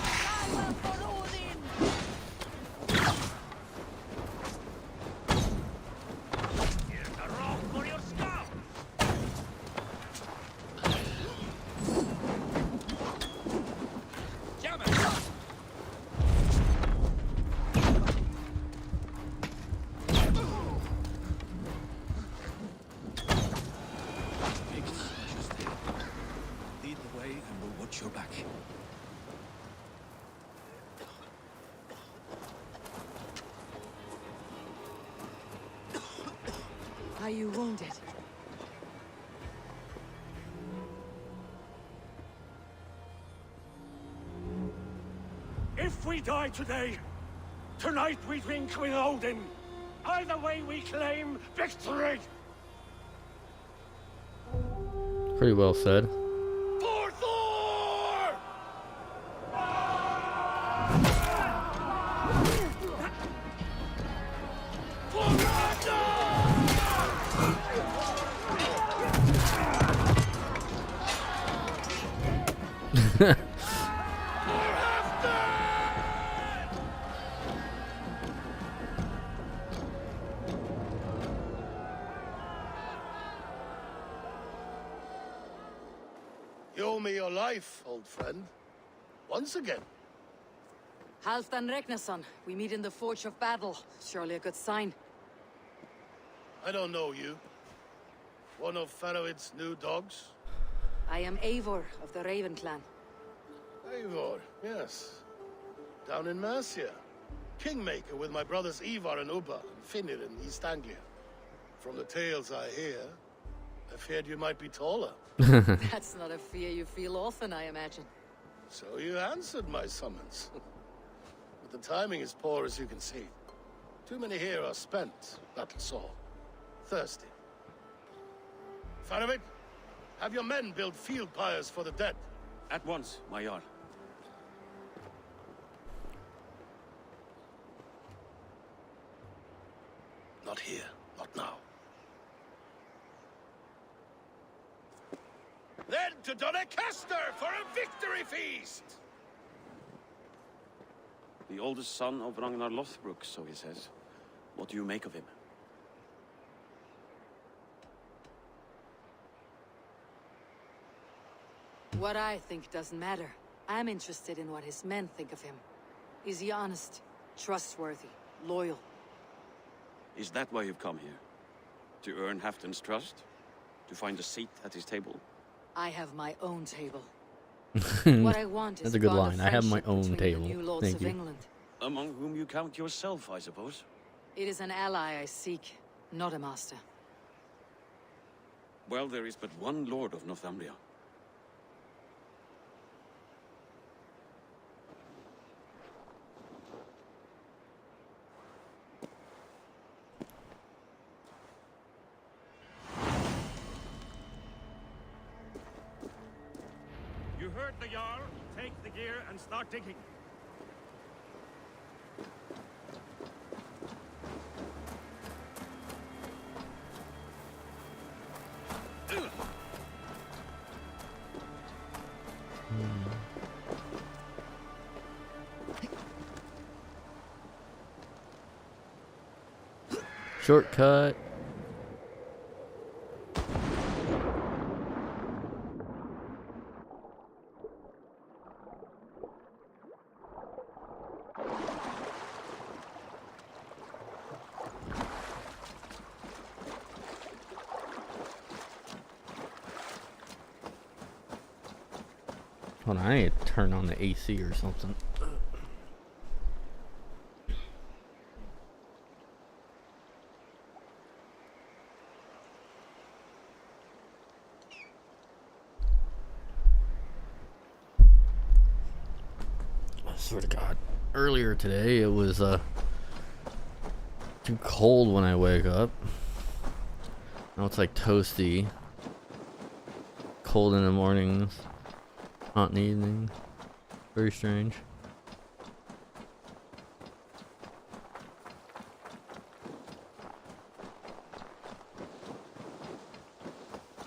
I will for Odin. Here's a rock for your scalp! Jam it. Are you wounded? If we die today, tonight we drink with Odin. Either way we claim victory. Pretty well said. For Thor! For Ragnar! You owe me your life, old friend. Once again. Halfdan Ragnarsson, we meet in the Forge of Battle. Surely a good sign. I don't know you. One of Faroid's new dogs? I am Eivor of the Raven clan. Eivor, yes. Down in Mercia. Kingmaker with my brothers Ivar and Ubba and Finnir in East Anglia. From the tales I hear, I feared you might be taller. That's not a fear you feel often, I imagine. So you answered my summons. But the timing is poor, as you can see. Too many here are spent, battle sore, thirsty. Faroid, have your men build field pyres for the dead. At once, my Jarl. Not here, not now. Then to Doncaster for a victory feast! The oldest son of Ragnar Lothbrok, so he says. What do you make of him? What I think doesn't matter. I'm interested in what his men think of him. Is he honest, trustworthy, loyal? Is that why you've come here? To earn Halfdan's trust? To find a seat at his table? I have my own table. What I want is That's a good bond of line. I have my friendship own between table. the new lords Thank of you. England. Among whom you count yourself, I suppose? It is an ally I seek, not a master. Well, there is but one lord of Northumbria. You heard the Jarl. Take the gear and start digging. Shortcut. Hold on, I need to turn on the AC or something. I swear to God. Earlier today, it was too cold when I wake up. Now it's like toasty. Cold in the mornings. Hot in the evening. Very strange.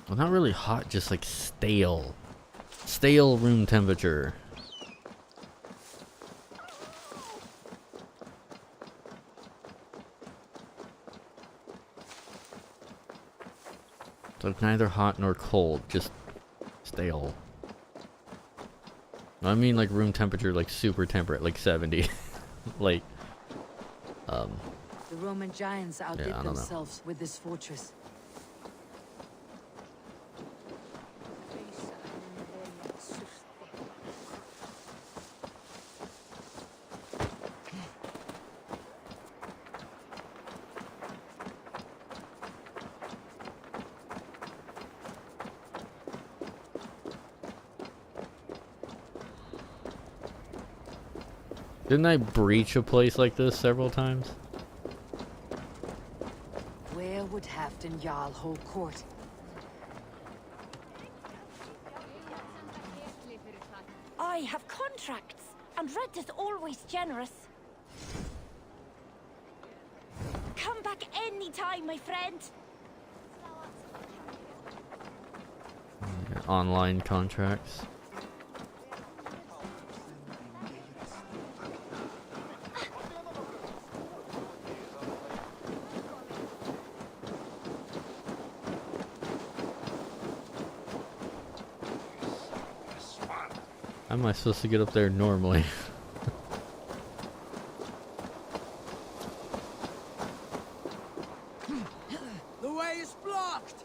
Well, not really hot, just like stale. Stale room temperature. So it's neither hot nor cold, just stale. I mean like room temperature, like super temperate, like 70. Like, The Roman giants outdid I don't know. themselves with this fortress. Didn't I breach a place like this several times? Where would Halfdan Jarl hold court? I have contracts, and rent is always generous. Come back anytime, my friend. Yeah, online contracts. How am I supposed to get up there normally? The way is blocked!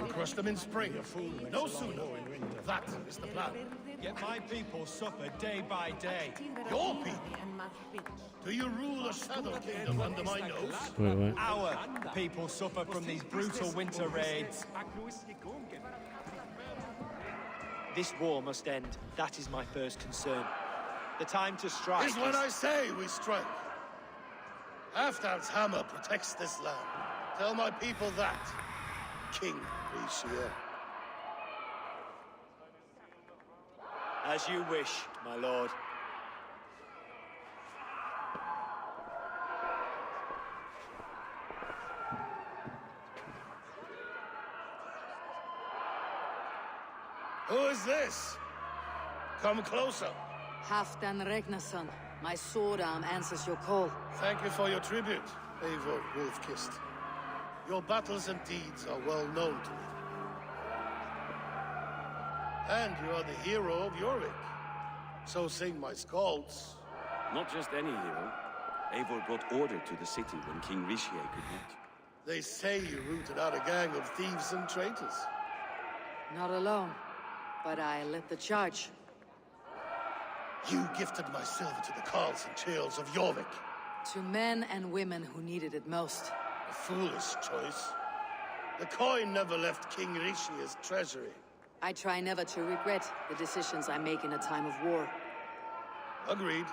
Crush them in spring, a fool. No sooner. That is the plan. Get my people suffer day by day. Your people? Do you rule a shadow kingdom under my nose? Wait, what? Our people suffer from these brutal winter raids. This war must end. That is my first concern. The time to strike Is when I say we strike. Halfdan's hammer protects this land. Tell my people that, King Rishier. As you wish, my lord. Who is this? Come closer. Halfdan Regnason. My sword arm answers your call. Thank you for your tribute, Eivor Wolf-Kissed. Your battles and deeds are well known to me. And you are the hero of Jorvik. So sing my skalds. Not just any hero. Eivor brought order to the city when King Rishier could not. They say you rooted out a gang of thieves and traitors. Not alone, but I led the charge. You gifted my silver to the carls and churls of Jorvik. To men and women who needed it most. A foolish choice. The coin never left King Rishier's treasury. I try never to regret the decisions I make in a time of war. Agreed.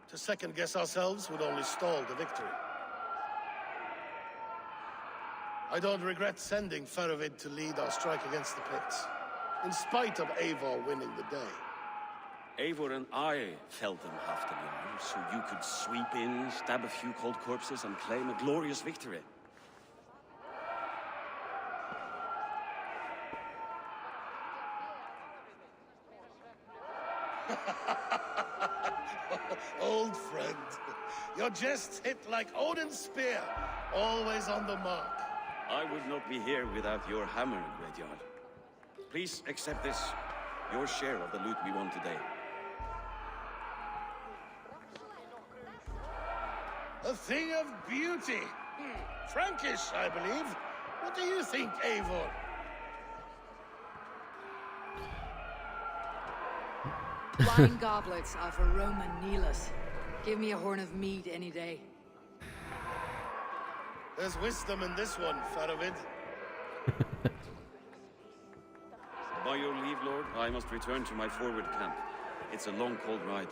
To second-guess ourselves would only stall the victory. I don't regret sending Faravid to lead our strike against the Picts, in spite of Eivor winning the day. Eivor and I felled them, Halfdan Jarl, so you could sweep in, stab a few cold corpses, and claim a glorious victory. Old friend, your jests hit like Odin's spear, always on the mark. I would not be here without your hammer, Great Jarl. Please accept this, your share of the loot we won today. A thing of beauty. Frankish, I believe. What do you think, Eivor? Wine goblets are for Roman kneelers. Give me a horn of mead any day. There's wisdom in this one, Faravid. By your leave, Lord, I must return to my forward camp. It's a long, cold ride.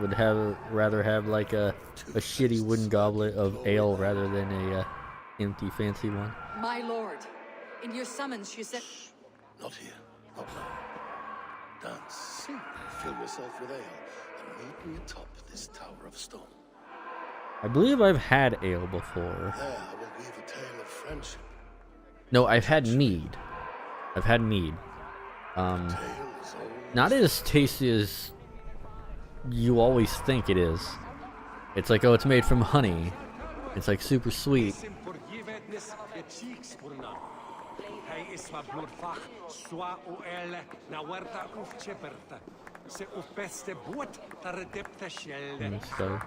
Would rather have like a shitty wooden goblet of ale rather than a empty fancy one. My lord, in your summons you said... Not here, not now. Dance, sing, fill yourself with ale, and meet me atop this tower of stone. I believe I've had ale before. There I will weave a tale of friendship. No, I've had mead. I've had mead. Not as tasty as you always think it is. It's like, oh, it's made from honey. It's like super sweet. And so.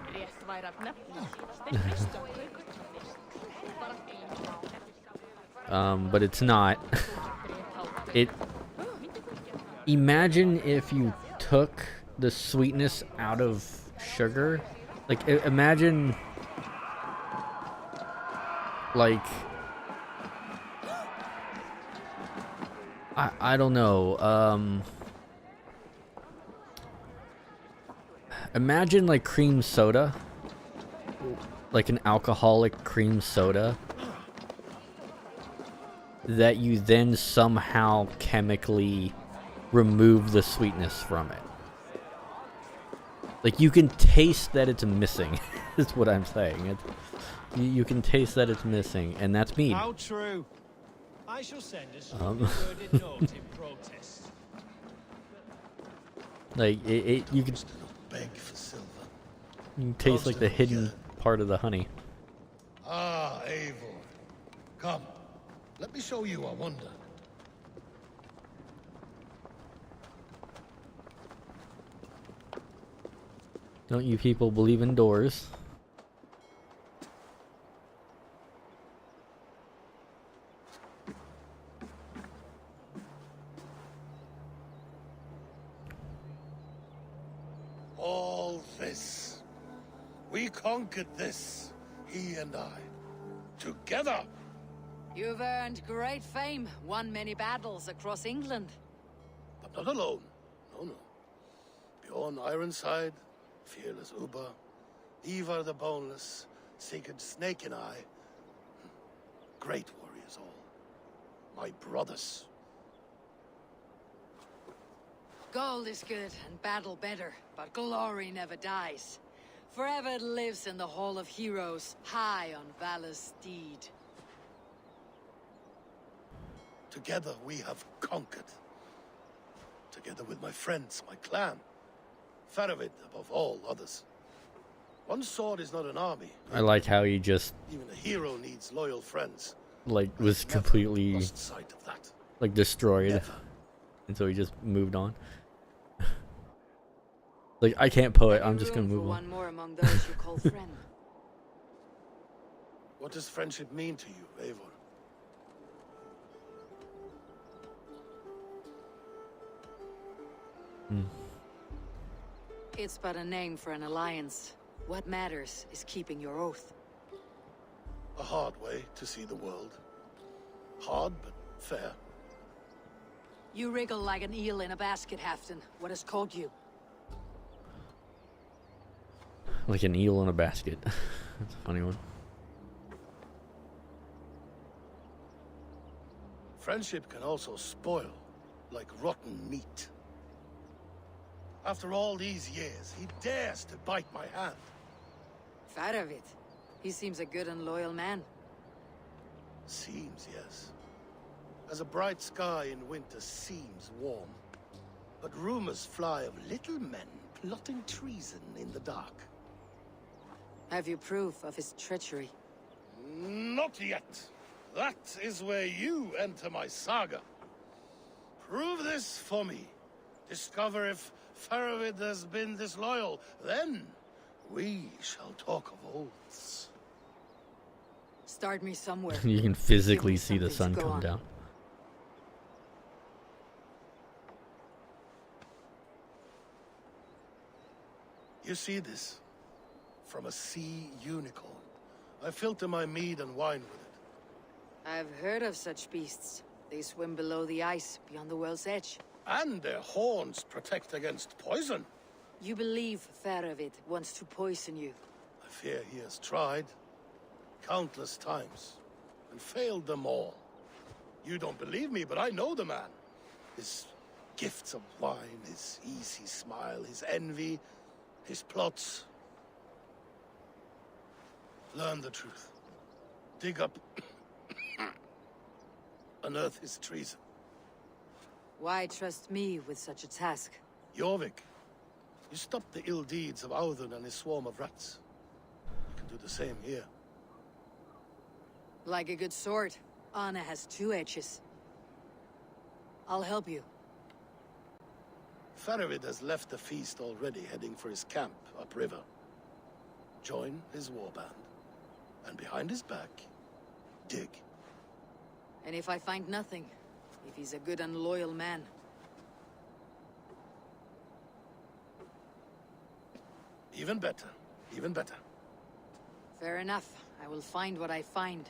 but it's not. Imagine if you took the sweetness out of sugar. Like, imagine, like, I don't know, imagine like cream soda, like an alcoholic cream soda, that you then somehow chemically remove the sweetness from it. Like, you can taste that it's missing, is what I'm saying. You can taste that it's missing, and that's mead. How true. I shall send a worded note in protest. Like, you can beg for silver. You can taste like the hidden part of the honey. Ah, Eivor. Come, let me show you a wonder. Don't you people believe in doors? All this. We conquered this, he and I. Together. You've earned great fame, won many battles across England. But not alone. No, no. Bjorn Ironside, fearless Uber, Ivar the Boneless, Sigurd Snake and I. Great warriors all. My brothers. Gold is good and battle better, but glory never dies. Forever it lives in the Hall of Heroes, high on valor's steed. Together we have conquered. Together with my friends, my clan. Faravid above all others. One sword is not an army. I like how he just, Even a hero needs loyal friends. like, was completely, lost sight of that. like, destroyed. Never. And so he just moved on. Like, I can't poet, I'm just gonna move on. One more among those you call friend. What does friendship mean to you, Eivor? It's but a name for an alliance. What matters is keeping your oath. A hard way to see the world. Hard, but fair. You wriggle like an eel in a basket, Halfdan. What has called you? Like an eel in a basket. That's a funny one. Friendship can also spoil, like rotten meat. After all these years, he dares to bite my hand. Faravid. He seems a good and loyal man. Seems, yes. As a bright sky in winter seems warm. But rumors fly of little men plotting treason in the dark. Have you proof of his treachery? Not yet. That is where you enter my saga. Prove this for me. Discover if Faravid has been disloyal. Then we shall talk of oaths. Start me somewhere. You can physically see the sun come down. You see this? From a sea unicorn. I filter my mead and wine with it. I've heard of such beasts. They swim below the ice, beyond the world's edge. And their horns protect against poison. You believe Faravid wants to poison you? I fear he has tried. Countless times. And failed them all. You don't believe me, but I know the man. His gifts of wine, his easy smile, his envy, his plots. Learn the truth. Dig up. Unearth his treason. Why trust me with such a task? Jorvik, you stopped the ill deeds of Audun and his swarm of rats. You can do the same here. Like a good sword, Anna has two edges. I'll help you. Faravid has left the feast already, heading for his camp upriver. Join his warband. And behind his back, dig. And if I find nothing, if he's a good and loyal man, Even better. Even better. fair enough. I will find what I find,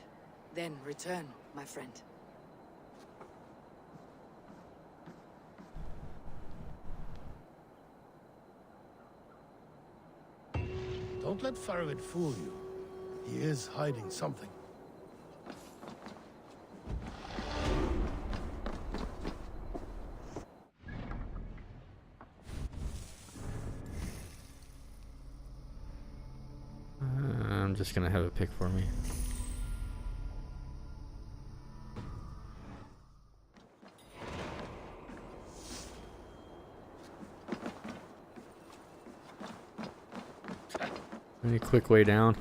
then return, my friend. Don't let Faravid fool you. He is hiding something. I'm just gonna have it pick for me. Any quick way down?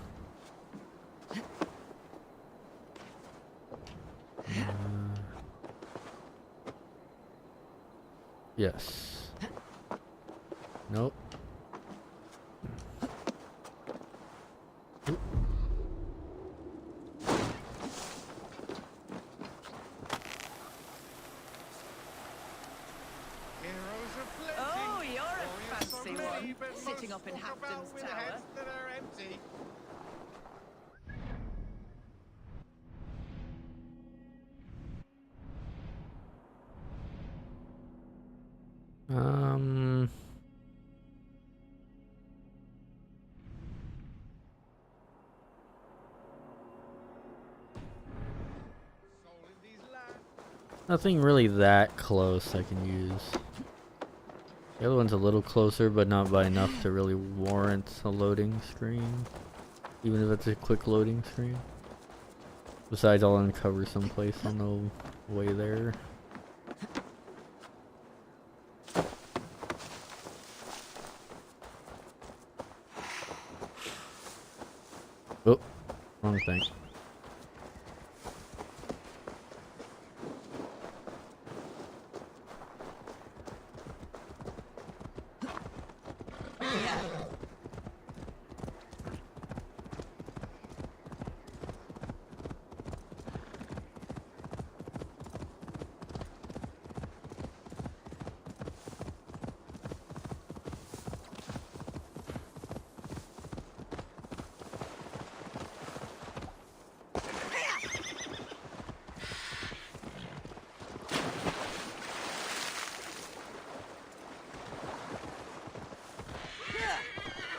Yes. Nope. Oh, you're a fancy one, sitting up in Halfdan's tower. Nothing really that close I can use. The other one's a little closer, but not by enough to really warrant a loading screen. Even if it's a quick loading screen. Besides, I'll uncover someplace on the way there. Oh, wrong thing.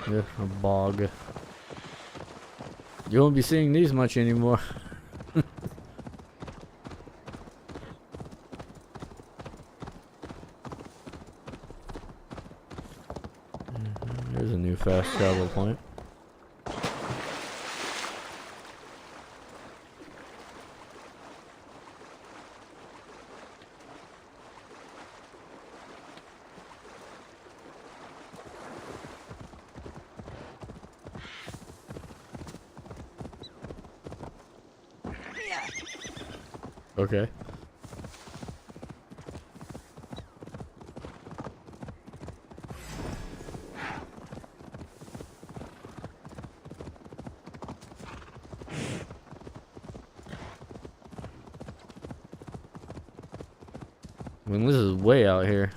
Yeah, a bog. You won't be seeing these much anymore. There's a new fast travel point. Okay. I mean, this is way out here.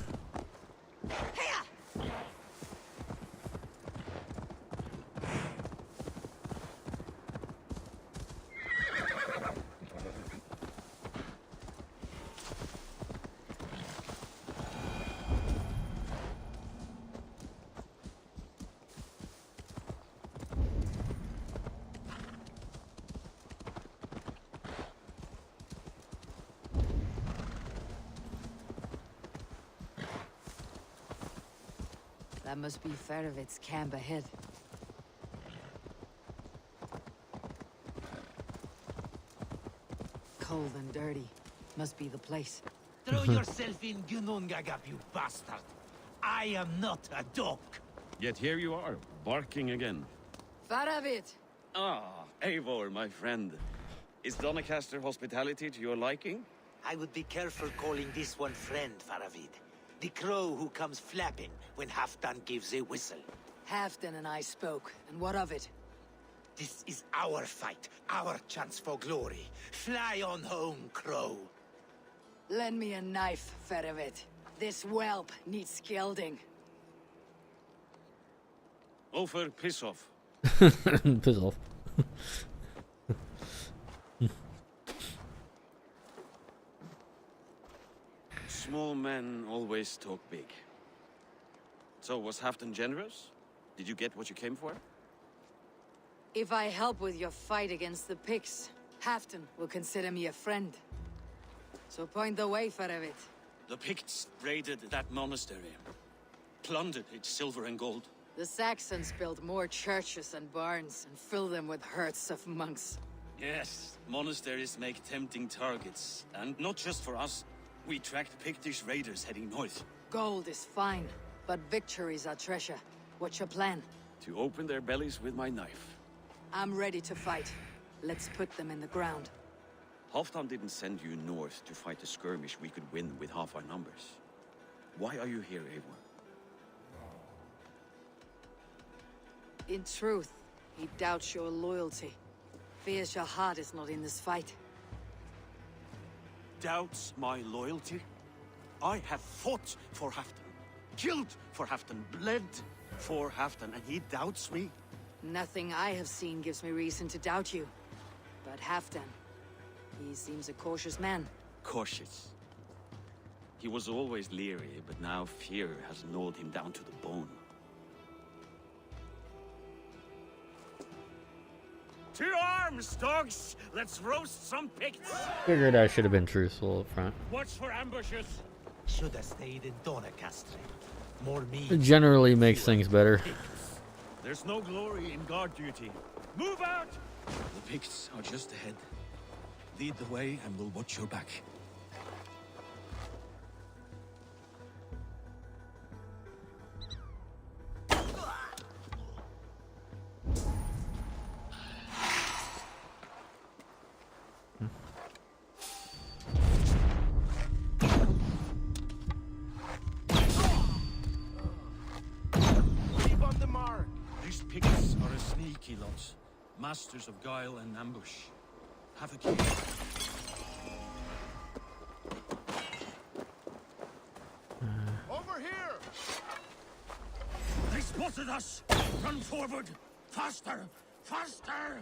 That must be Faravid's camp ahead. Cold and dirty. Must be the place. Throw yourself in Gunungagap, you bastard! I am not a dog! Yet here you are, barking again. Faravid! Ah, Eivor, my friend. Is Doncaster hospitality to your liking? I would be careful calling this one friend, Faravid. The crow who comes flapping when Halfdan gives a whistle. Halfdan and I spoke, and what of it? This is our fight, our chance for glory. Fly on home, Crow. Lend me a knife, Ferovit. This whelp needs gilding. Over, piss off. Piss off. Small men always talk big. So, was Halfdan generous? Did you get what you came for? If I help with your fight against the Picts, Halfdan will consider me a friend. So point the way, Ferovit. The Picts raided that monastery. Plundered its silver and gold. The Saxons built more churches and barns and filled them with herds of monks. Yes, monasteries make tempting targets. And not just for us. We tracked Pictish raiders heading north. Gold is fine, but victories are treasure. What's your plan? To open their bellies with my knife. I'm ready to fight. Let's put them in the ground. Halfdan didn't send you north to fight a skirmish we could win with half our numbers. Why are you here, Eivor? In truth, he doubts your loyalty. Fears your heart is not in this fight. Doubts my loyalty? I have fought for Halfdan, killed for Halfdan, bled for Halfdan, and he doubts me? Nothing I have seen gives me reason to doubt you. But Halfdan, he seems a cautious man. Cautious. He was always leery, but now fear has gnawed him down to the bone. To arms, dogs! Let's roast some Picts! Figured I should have been truthful up front. Watch for ambushes. Should have stayed in Donacastre. More meat. It generally makes things better. There's no glory in guard duty. Move out! The Picts are just ahead. Lead the way and we'll watch your back. Keep on the mark. These Picts are a sneaky lot. Masters of guile and ambush. Have a key. Over here! They spotted us! Run forward! Faster! Faster!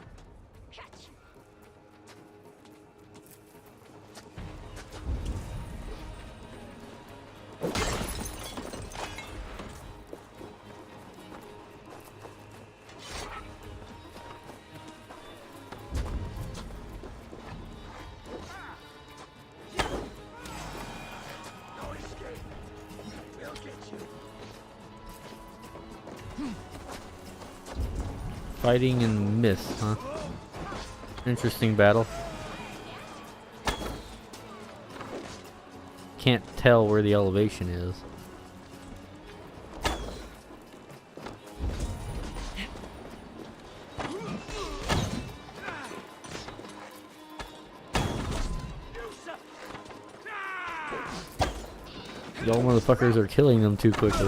Catch. Fighting in mist, huh? Interesting battle. Can't tell where the elevation is. Y'all motherfuckers are killing them too quickly.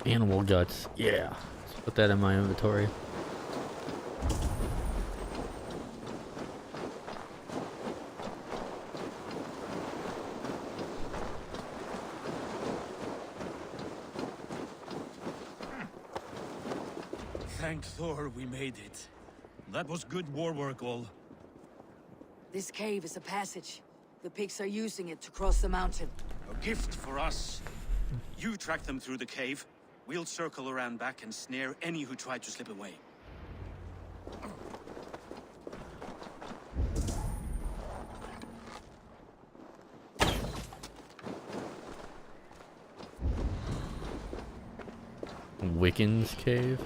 Animal guts, yeah. Let's put that in my inventory. Thank Thor we made it. That was good war work, all. This cave is a passage. The pigs are using it to cross the mountain. A gift for us. You track them through the cave. We'll circle around back and snare any who try to slip away. Wiccan's cave?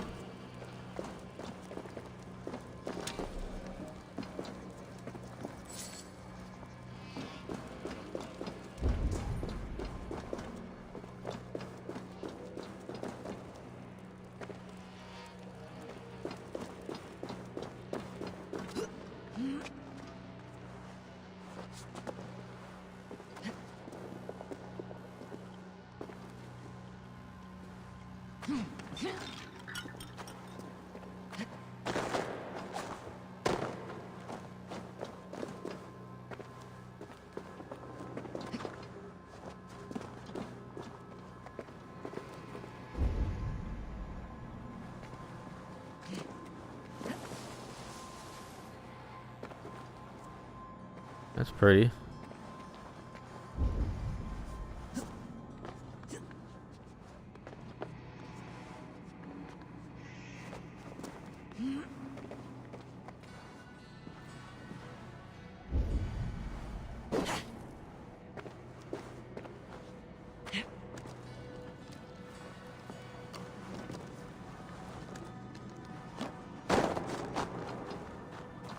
That's pretty.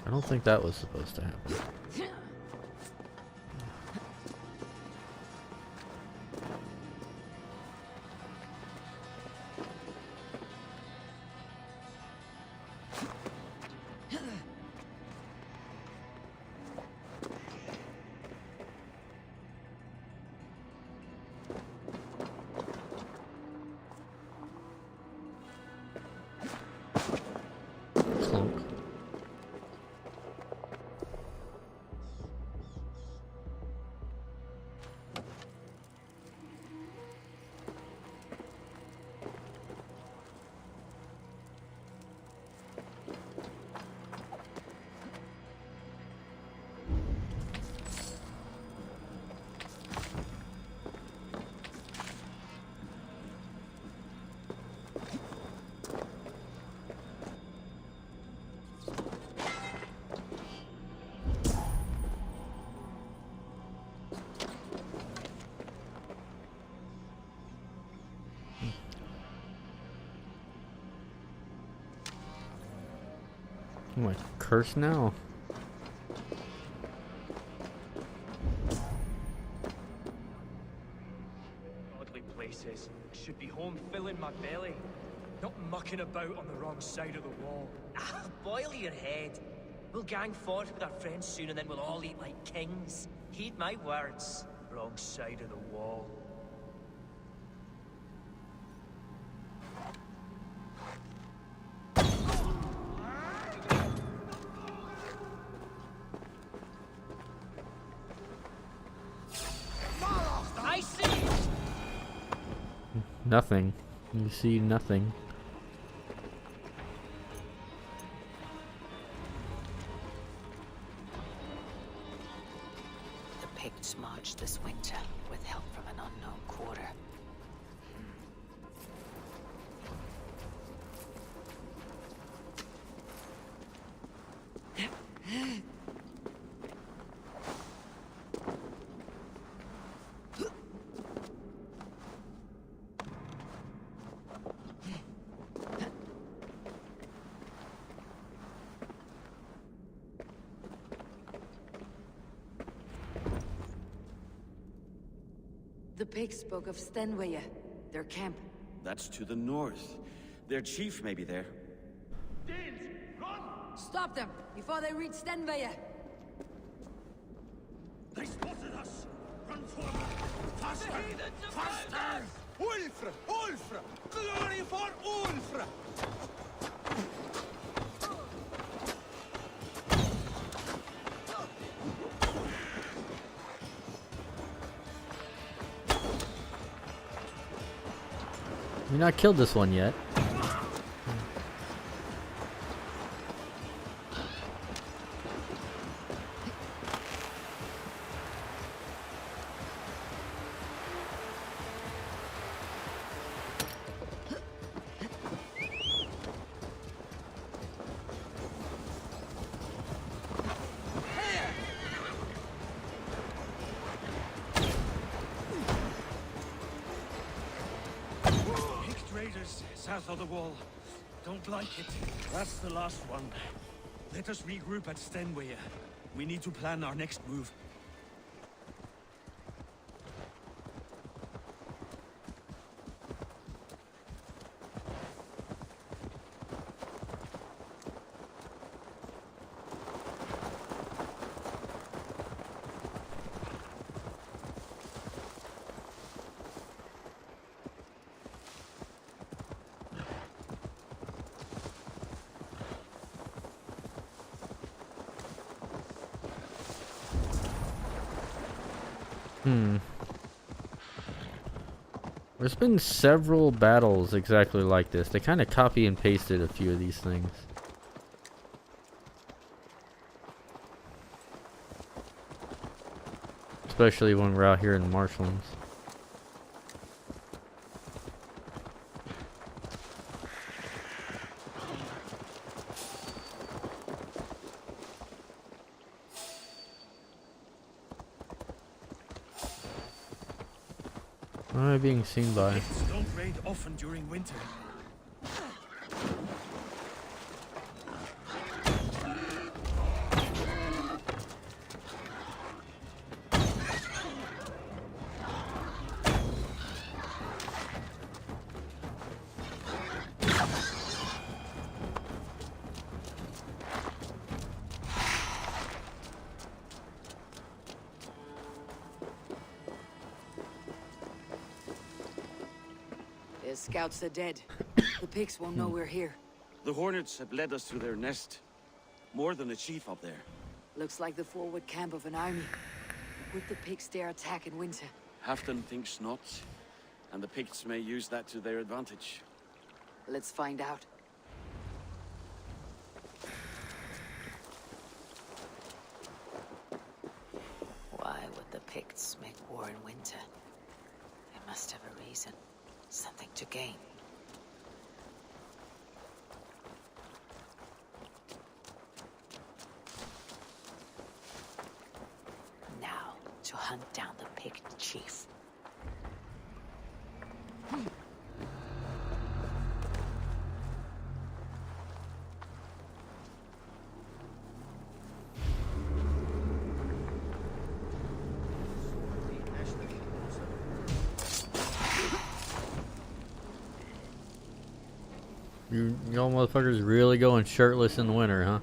I don't think that was supposed to happen. Am I cursed now? Godly places. Should be home filling my belly. Not mucking about on the wrong side of the wall. Ah, boil your head. We'll gang forth with our friends soon and then we'll all eat like kings. Heed my words. Wrong side of the wall. I see! Nothing. You see nothing. The Picts marched this winter with help from an unknown quarter. The pigs spoke of Stenwaya, their camp. That's to the north. Their chief may be there. Stop them before they reach Stenwaya. They spotted us! Run forward! Faster! Faster! Ulfra! Ulfra! Glory for Ulfra! You've not killed this one yet. South of the wall. Don't like it. That's the last one. Let us regroup at Stenway. We need to plan our next move. There's been several battles exactly like this. They kind of copy and pasted a few of these things. Especially when we're out here in the marshlands. What am I being seen by? Picts don't raid often during winter. Their scouts are dead. The Picts won't know we're here. The Hornets have led us to their nest. More than a chief up there. Looks like the forward camp of an army. Would the Picts dare attack in winter? Halfdan thinks not, and the Picts may use that to their advantage. Let's find out. Why would the Picts make war in winter? They must have a reason. Something to gain. Now, to hunt down the Pict chief. Y'all motherfuckers really going shirtless in the winter, huh?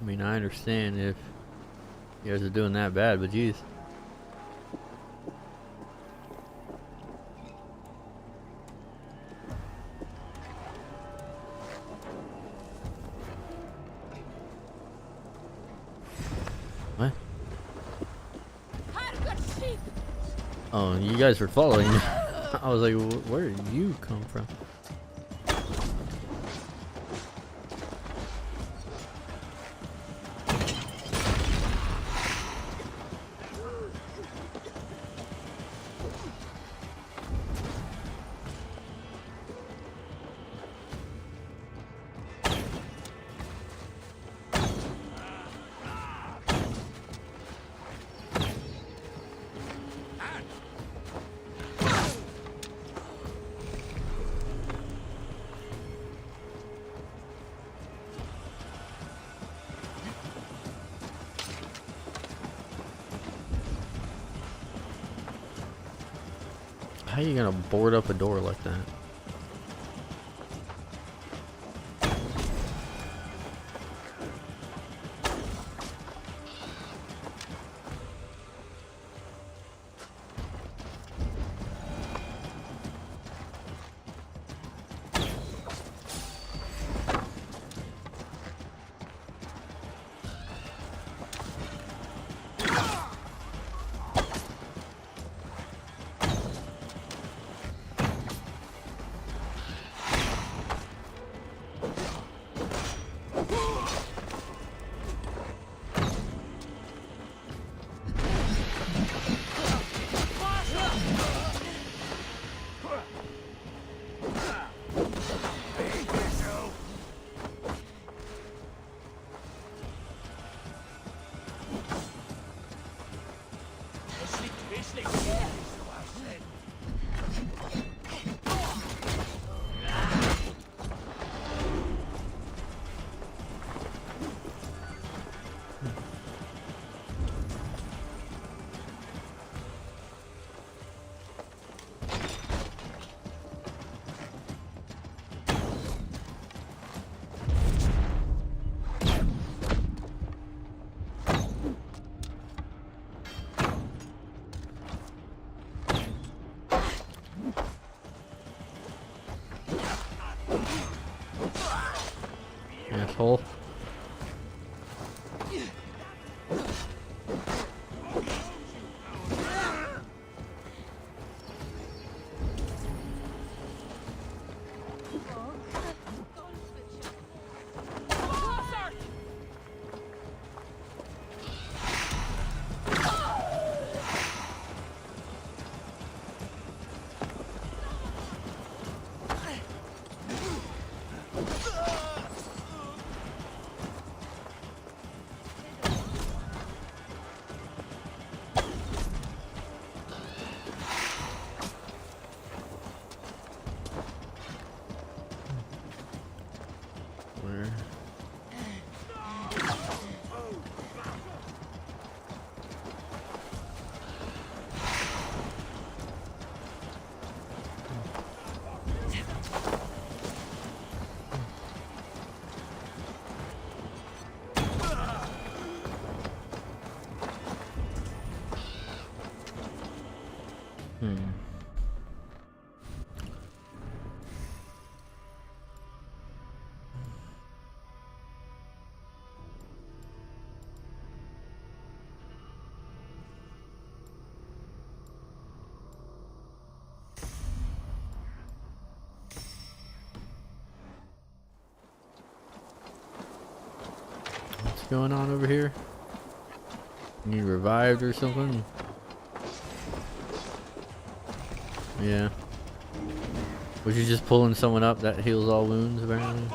I mean, I understand if you guys are doing that bad, but geez. What? Oh, you guys were following me. I was like, where did you come from? How are you gonna board up a door like that? asshole. What's going on over here? You revived or something? Yeah. Was you just pulling someone up that heals all wounds, apparently?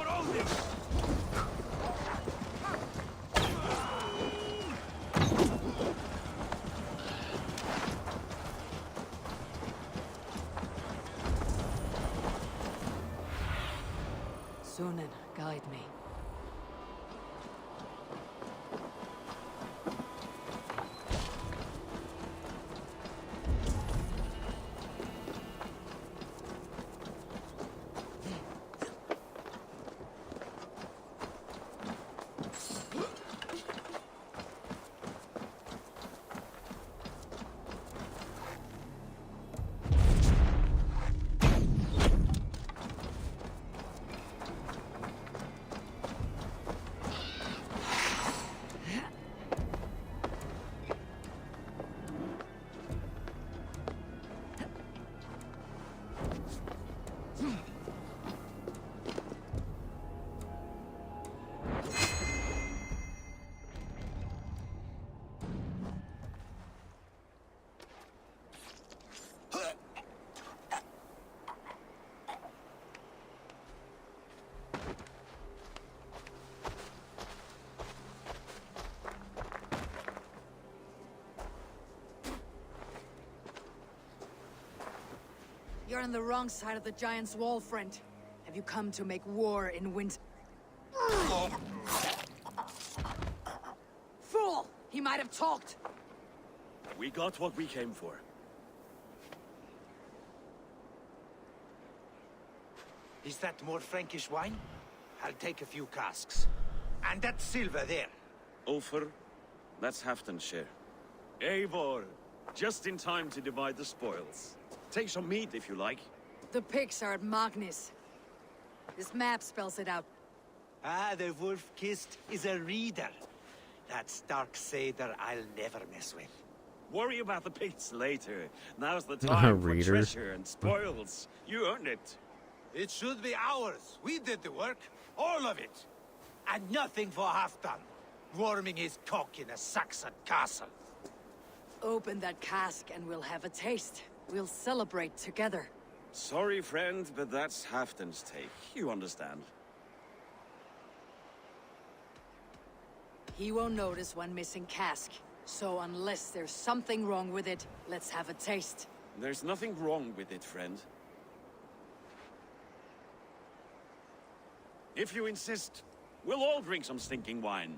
Sunan, guide me. You're on the wrong side of the Giant's Wall, friend. Have you come to make war in winter? Fool! He might have talked! We got what we came for. Is that more Frankish wine? I'll take a few casks. And that silver there. Ulfr, that's Halfdan's share. Eivor, just in time to divide the spoils. Take some meat if you like. The pigs are at Magnus. This map spells it out. Ah, the wolf-kissed is a reader. That stark satyr I'll never mess with. Worry about the pigs later. Now's the time for Reader. treasure and spoils. You earned it. It should be ours. We did the work. All of it. And nothing for Halfdan. Warming his cock in a Saxon castle. Open that cask and we'll have a taste. We'll celebrate together. Sorry, friend, but that's Halfdan's take. You understand. He won't notice one missing cask. So unless there's something wrong with it, let's have a taste. There's nothing wrong with it, friend. If you insist, we'll all drink some stinking wine.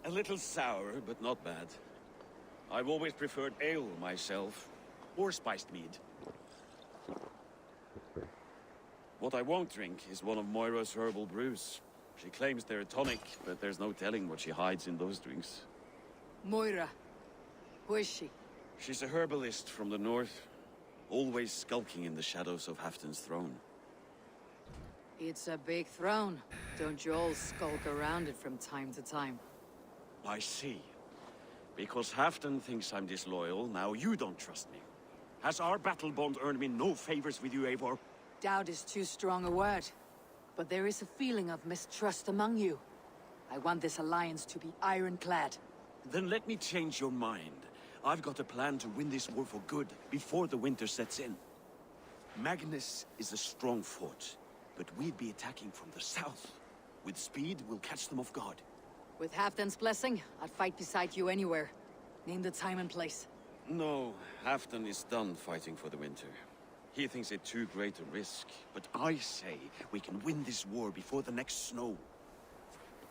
A little sour, but not bad. I've always preferred ale myself, or spiced mead. What I won't drink is one of Moira's herbal brews. She claims they're a tonic, but there's no telling what she hides in those drinks. Moira. Who is she? She's a herbalist from the north, always skulking in the shadows of Halfdan's throne. It's a big throne. Don't you all skulk around it from time to time? I see. Because Halfdan thinks I'm disloyal, now you don't trust me. Has our battle bond earned me no favors with you, Eivor? Doubt is too strong a word. But there is a feeling of mistrust among you. I want this alliance to be ironclad. Then let me change your mind. I've got a plan to win this war for good, before the winter sets in. Magnus is a strong fort, but we'd be attacking from the south. With speed, we'll catch them off guard. With Halfdan's blessing, I'd fight beside you anywhere. Name the time and place. No, Halfdan is done fighting for the winter. He thinks it too great a risk, but I say we can win this war before the next snow.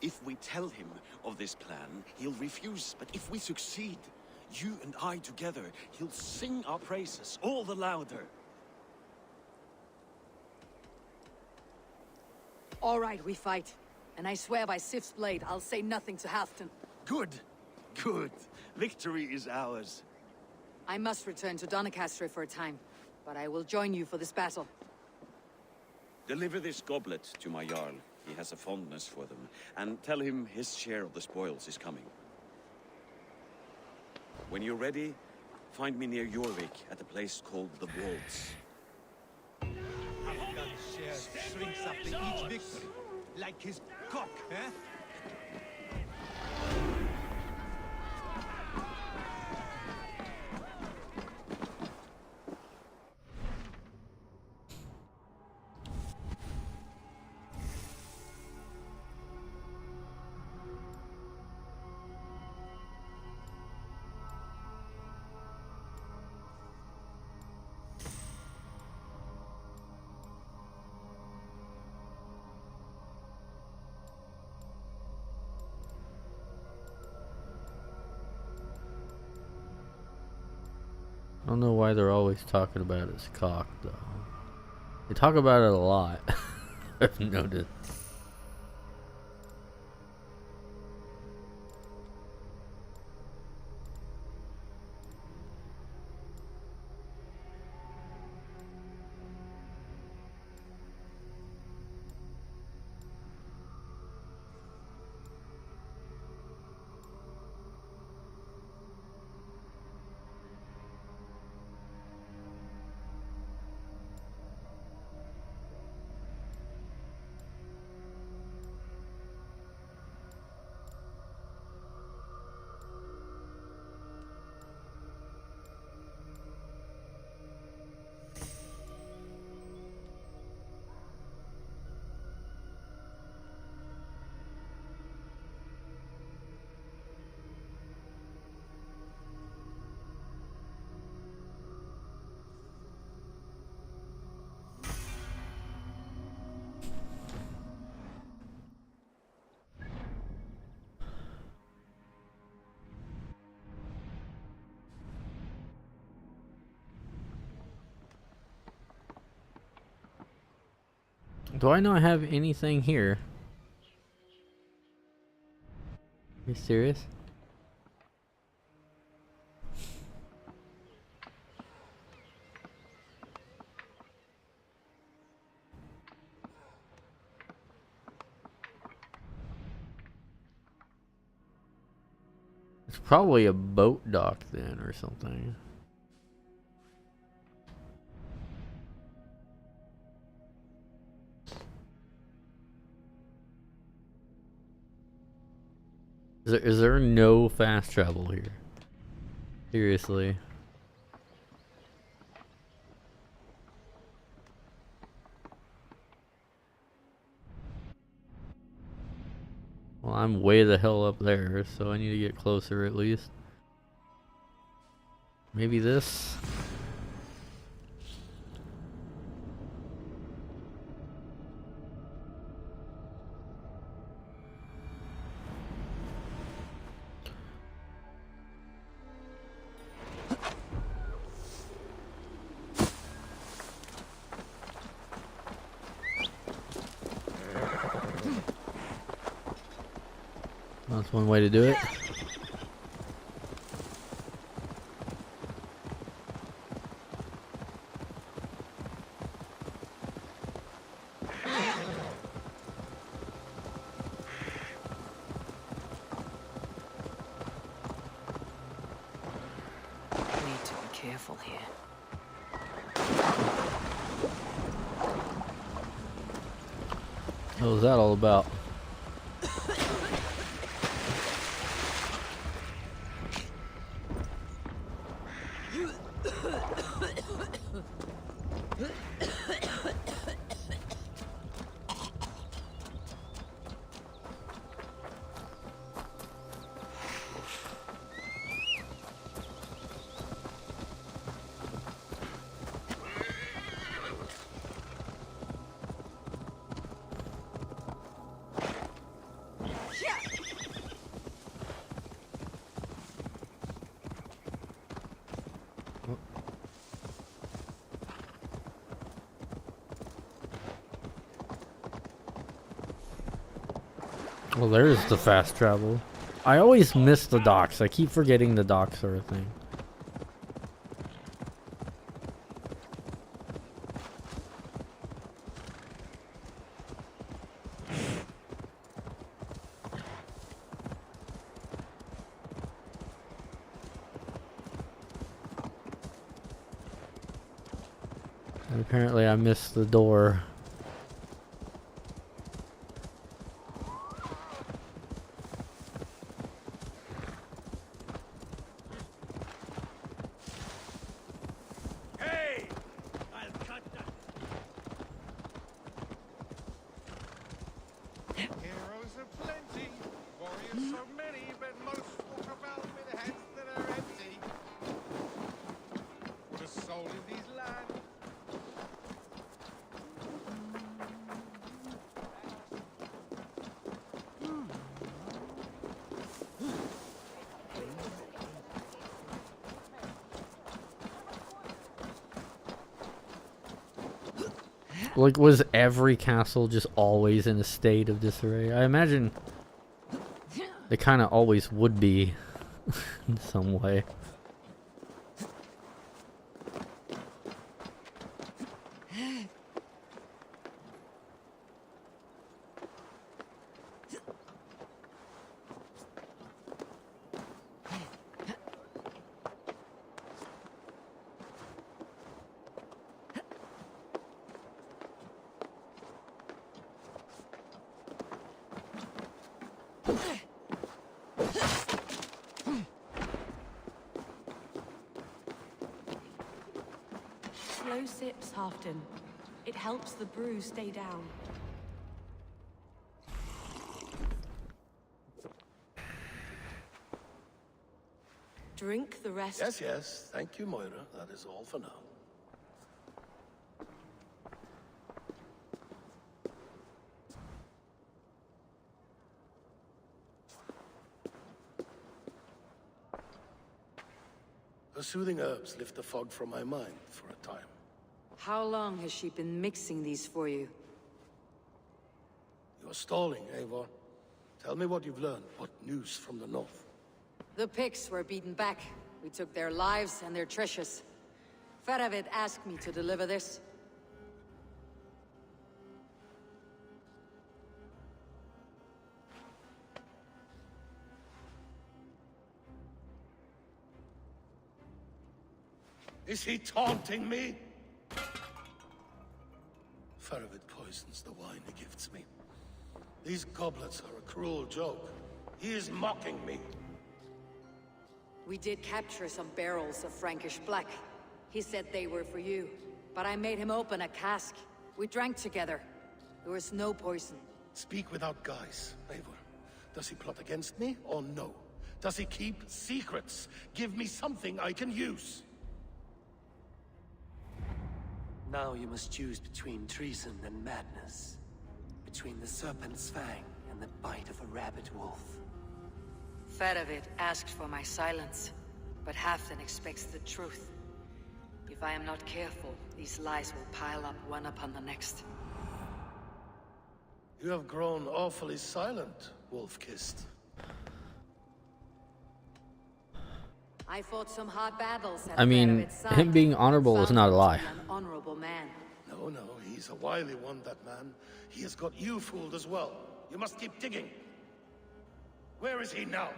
If we tell him of this plan, he'll refuse, but if we succeed, you and I together, he'll sing our praises all the louder. All right, we fight. And I swear by Sif's blade, I'll say nothing to Halfdan. Good. Good. Victory is ours. I must return to Doncaster for a time, but I will join you for this battle. Deliver this goblet to my Jarl. He has a fondness for them. And tell him his share of the spoils is coming. When you're ready, find me near Jorvik at a place called the Walls. Halfdan's share shrinks after each victory, like his cock, eh? I don't know why they're always talking about his cock, though. They talk about it a lot. I've noticed. Do I not have anything here? Are you serious? It's probably a boat dock then or something. Is there no fast travel here? Seriously. Well, I'm way the hell up there, so I need to get closer at least. Maybe this? That's one way to do it. Need to be careful here. What was that all about? Well, there's the fast travel. I always miss the docks. I keep forgetting the docks are a thing. And apparently I missed the door. Like, was every castle just always in a state of disarray? I imagine they kind of always would be in some way. Slow sips, Halfdan. It helps the brew stay down. Drink the rest. Yes, yes. Thank you, Moira. That is all for now. The soothing herbs lift the fog from my mind for a time. How long has she been mixing these for you? You're stalling, Eivor. Tell me what you've learned. What news from the north? The Picts were beaten back. We took their lives and their treasures. Faravid asked me to deliver this. Is he taunting me? Faravid poisons the wine he gifts me. These goblets are a cruel joke. He is mocking me. We did capture some barrels of Frankish black. He said they were for you, but I made him open a cask. We drank together. There was no poison. Speak without guise, Eivor. Does he plot against me or no? Does he keep secrets? Give me something I can use. Now you must choose between treason and madness. Between the serpent's fang and the bite of a rabid wolf. Faravid asked for my silence, but Halfdan expects the truth. If I am not careful, these lies will pile up one upon the next. You have grown awfully silent, wolf-kissed. I fought some hard battles at I the Fair of mean, its side. him being honorable is Found not a him to lie. be an honorable man. No, no, he's a wily one, that man. He has got you fooled as well. You must keep digging. Where is he now?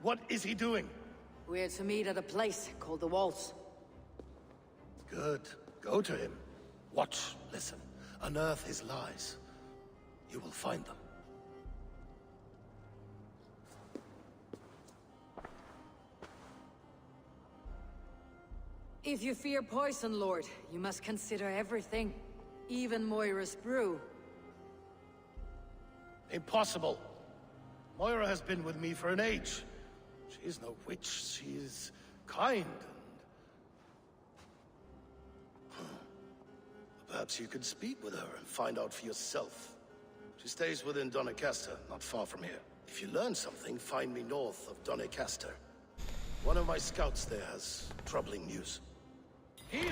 What is he doing? We're to meet at a place called the Waltz. Good. Go to him. Watch, listen. Unearth his lies. You will find them. If you fear poison, Lord, you must consider everything. Even Moira's brew. Impossible. Moira has been with me for an age. She is no witch. She is kind and... Perhaps you could speak with her and find out for yourself. She stays within Doncaster, not far from here. If you learn something, find me north of Doncaster. One of my scouts there has troubling news.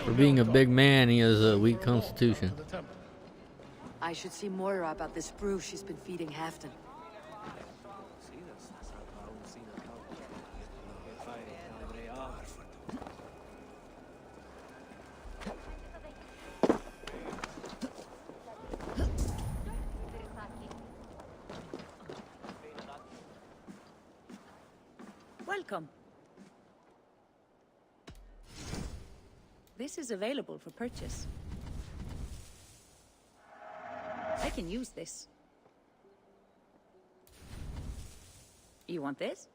For being a big man, he has a weak constitution. I should see Moira about this brew she's been feeding Halfdan. Welcome. This is available for purchase. I can use this. You want this?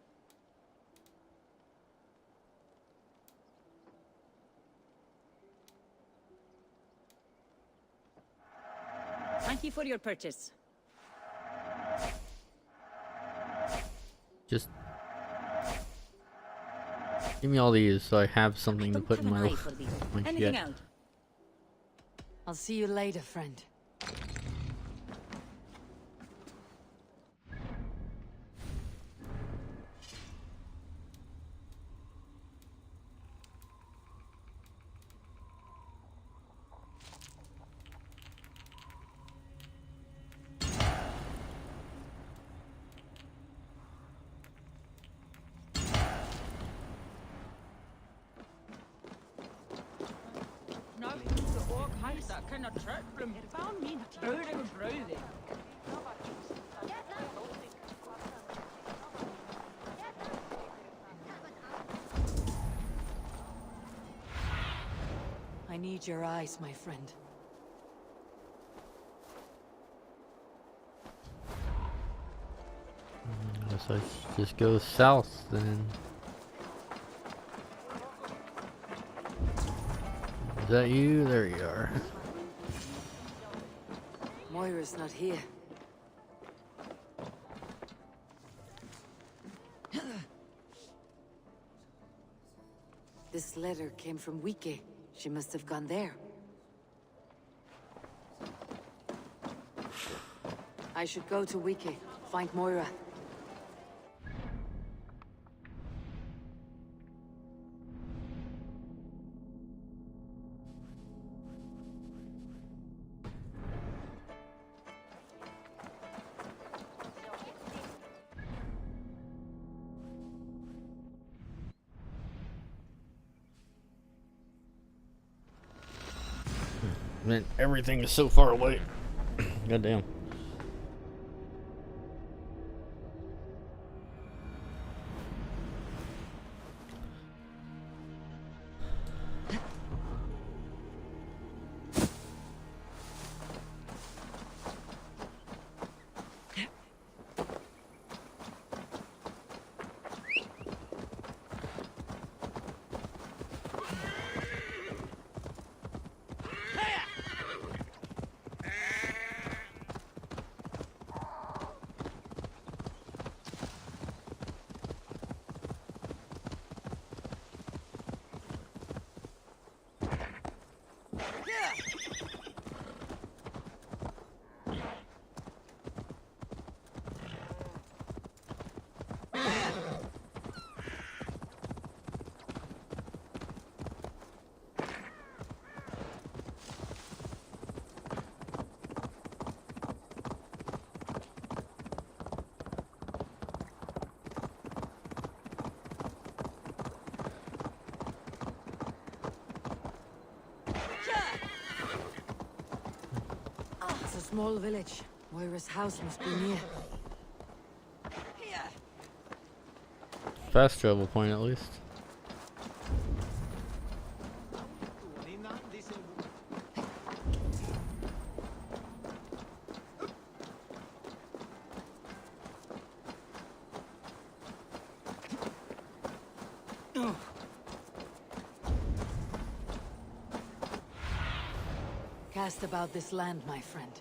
Thank you for your purchase. Just give me all these so I have something to put in my Anything shit. out? I'll see you later, friend. I need your eyes, my friend. Guess I should just go south then. Is that you? There you are. Moira's not here. This letter came from Wicker. She must have gone there. I should go to Wicker, find Moira. Man, everything is so far away. Goddamn. small village. Moira's house must be near. Fast travel point at least. Cast about this land, my friend.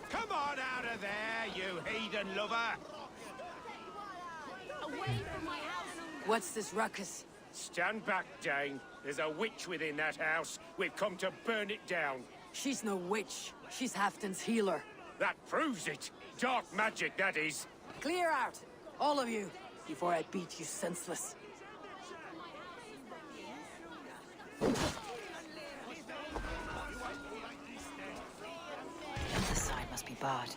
Come on out of there, you heathen lover! What's this ruckus? Stand back, Dane. There's a witch within that house. We've come to burn it down. She's no witch. She's Halfdan's healer. That proves it. Dark magic, that is. Clear out, all of you, before I beat you senseless. The sign must be barred.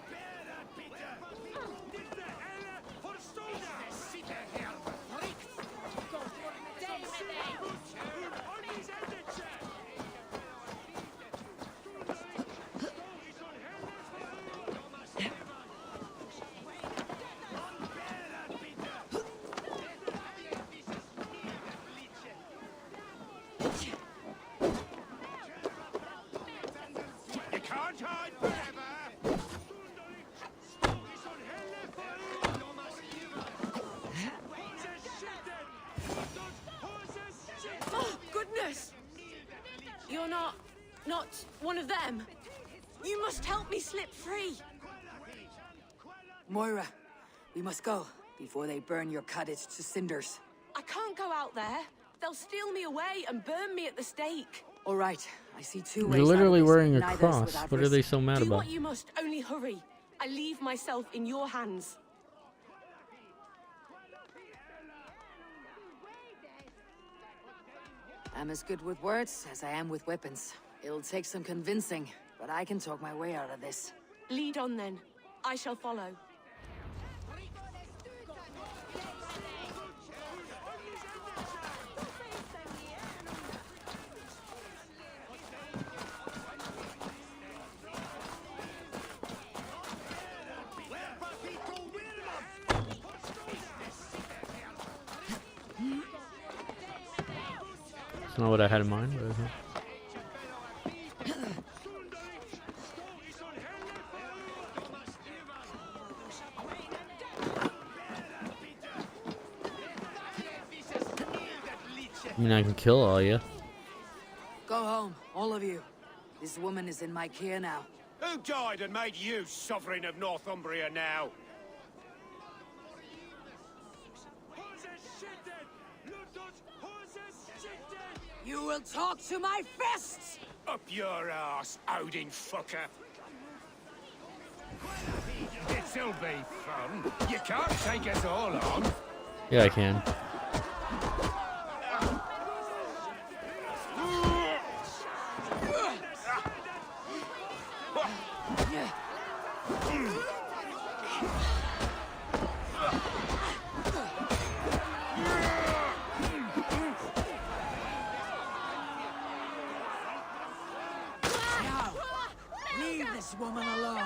You're not one of them. You must help me slip free. Moira, we must go before they burn your cottage to cinders. I can't go out there. They'll steal me away and burn me at the stake. All right, I see two ways. You're literally out of this, wearing a neither is cross. without What are they risk. so mad Do about? what you must, only hurry. I leave myself in your hands. I'm as good with words as I am with weapons. It'll take some convincing, but I can talk my way out of this. Lead on then. I shall follow. That's not what I had in mind, but okay. I mean, I can kill all you. Go home, all of you. This woman is in my care now. Who died and made you sovereign of Northumbria now? You will talk to my fists! Up your ass, Odin fucker! This'll be fun. You can't take us all on. Yeah, I can. Leave this woman alone.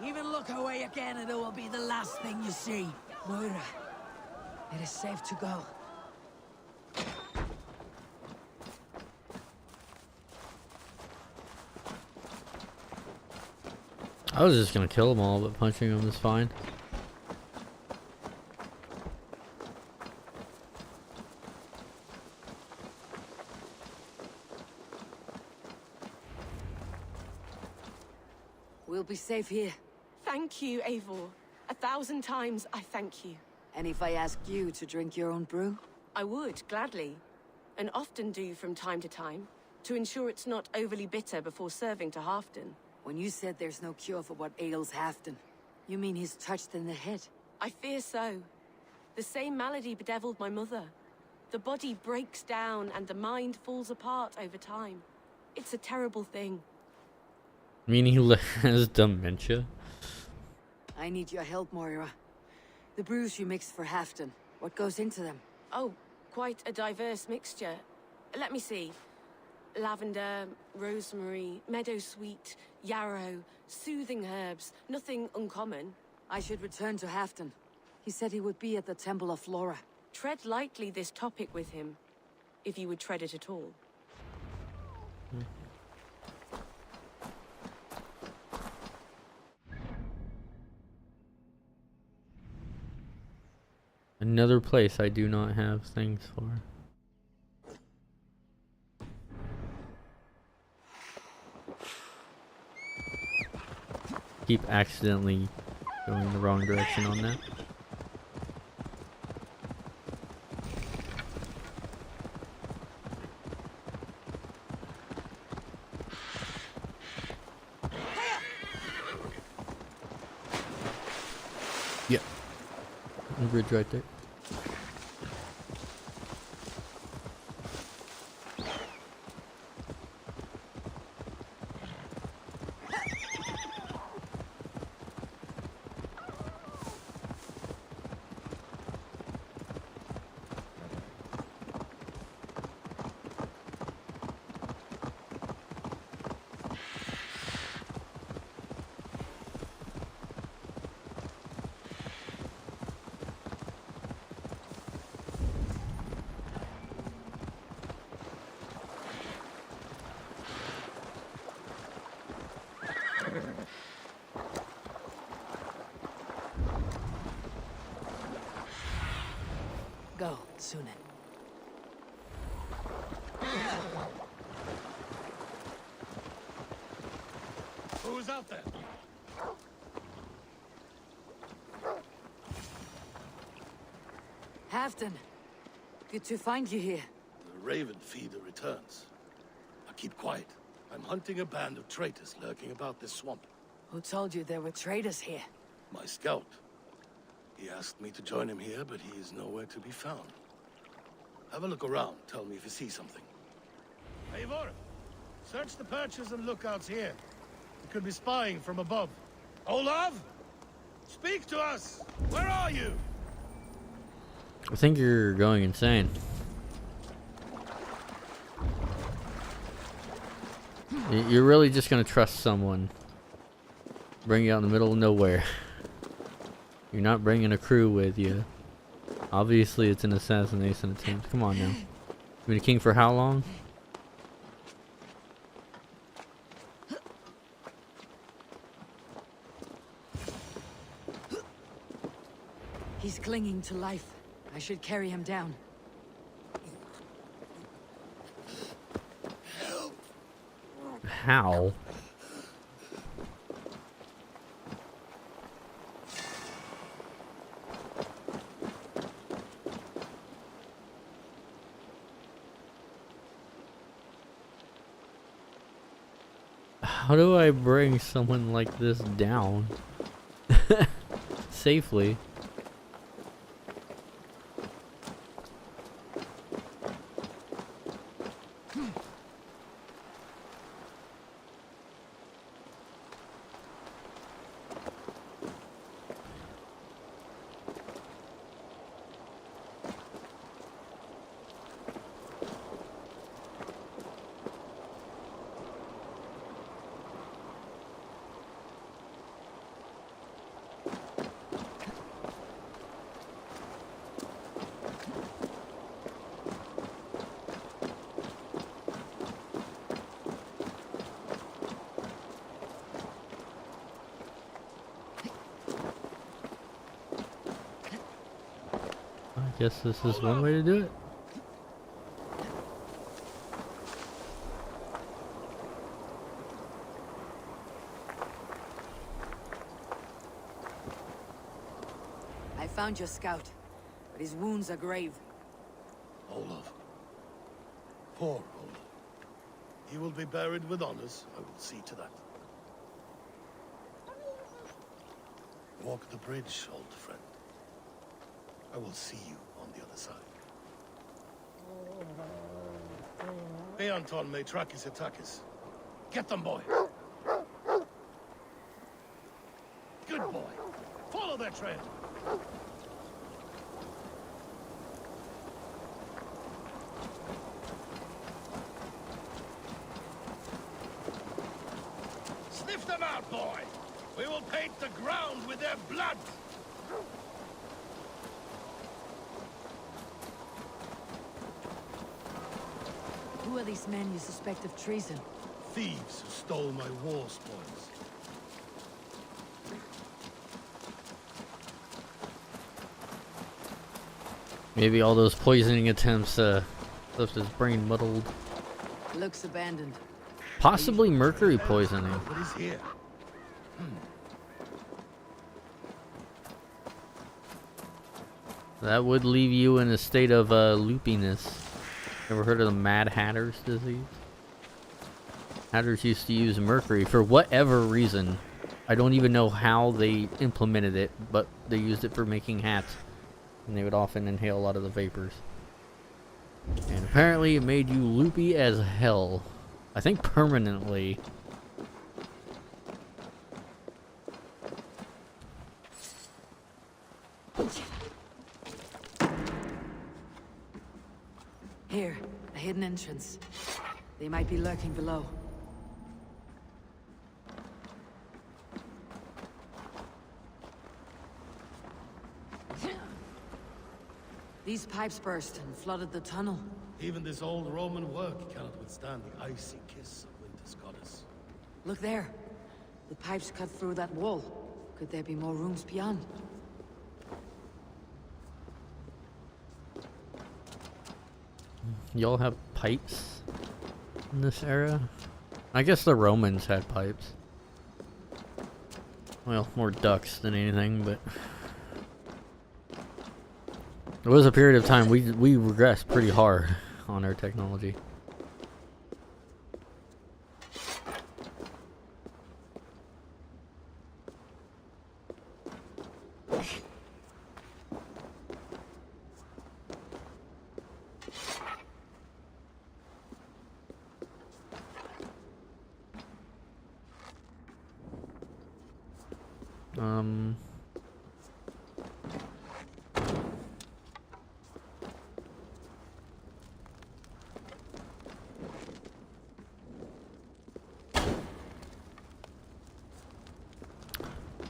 Even look away again and it will be the last thing you see. Moira, it is safe to go. I was just gonna kill them all, but punching them is fine. We'll be safe here. Thank you, Eivor. 1,000 times I thank you. And if I asked you to drink your own brew? I would, gladly. And often do from time to time, to ensure it's not overly bitter before serving to Halfdan. When you said there's no cure for what ails Halfdan, you mean he's touched in the head? I fear so. The same malady bedeviled my mother. The body breaks down and the mind falls apart over time. It's a terrible thing. Meaning he has dementia? I need your help, Moira. The brews you mixed for Halfdan, what goes into them? Oh, quite a diverse mixture. Let me see. Lavender, rosemary, meadowsweet, yarrow, soothing herbs. Nothing uncommon. I should return to Halfdan. He said he would be at the Temple of Flora. Tread lightly this topic with him, if you would tread it at all. Another place I do not have things for. Keep accidentally going the wrong direction on that. Yeah. The bridge right there. Go, Sunan. Who's out there? Halfdan, good to find you here. The Raven Feeder returns. Now keep quiet. I'm hunting a band of traitors lurking about this swamp. Who told you there were traitors here? My scout. He asked me to join him here, but he is nowhere to be found. Have a look around. Tell me if you see something. Eivor, search the perches and lookouts here. We could be spying from above. Olav? Speak to us! Where are you? I think you're going insane. You're really just gonna trust someone. Bring you out in the middle of nowhere. You're not bringing a crew with you. Obviously, it's an assassination attempt. Come on now. You've been a king for how long? He's clinging to life. I should carry him down. How? How do I bring someone like this down safely? I guess this is one way to do it. I found your scout, but his wounds are grave. Olaf. Poor Olaf. He will be buried with honors. I will see to that. Walk the bridge, old friend. I will see you on the other side. Beanton may track his attackers. Get them, boy. Good boy. Follow their trail. Sniff them out, boy. We will paint the ground with their blood. Who are these men you suspect of treason? Thieves who stole my war spoils. Maybe all those poisoning attempts left his brain muddled. Looks abandoned. Possibly mercury poisoning. What is here? That would leave you in a state of loopiness. Ever heard of the Mad Hatter's disease? Hatters used to use mercury for whatever reason. I don't even know how they implemented it, but they used it for making hats. And they would often inhale a lot of the vapors. And apparently it made you loopy as hell. I think permanently. Here, a hidden entrance. They might be lurking below. These pipes burst and flooded the tunnel. Even this old Roman work cannot withstand the icy kiss of winter's goddess. Look there. The pipes cut through that wall. Could there be more rooms beyond? Y'all have pipes in this era? I guess the Romans had pipes. Well, more ducks than anything, but... There was a period of time we regressed pretty hard on our technology.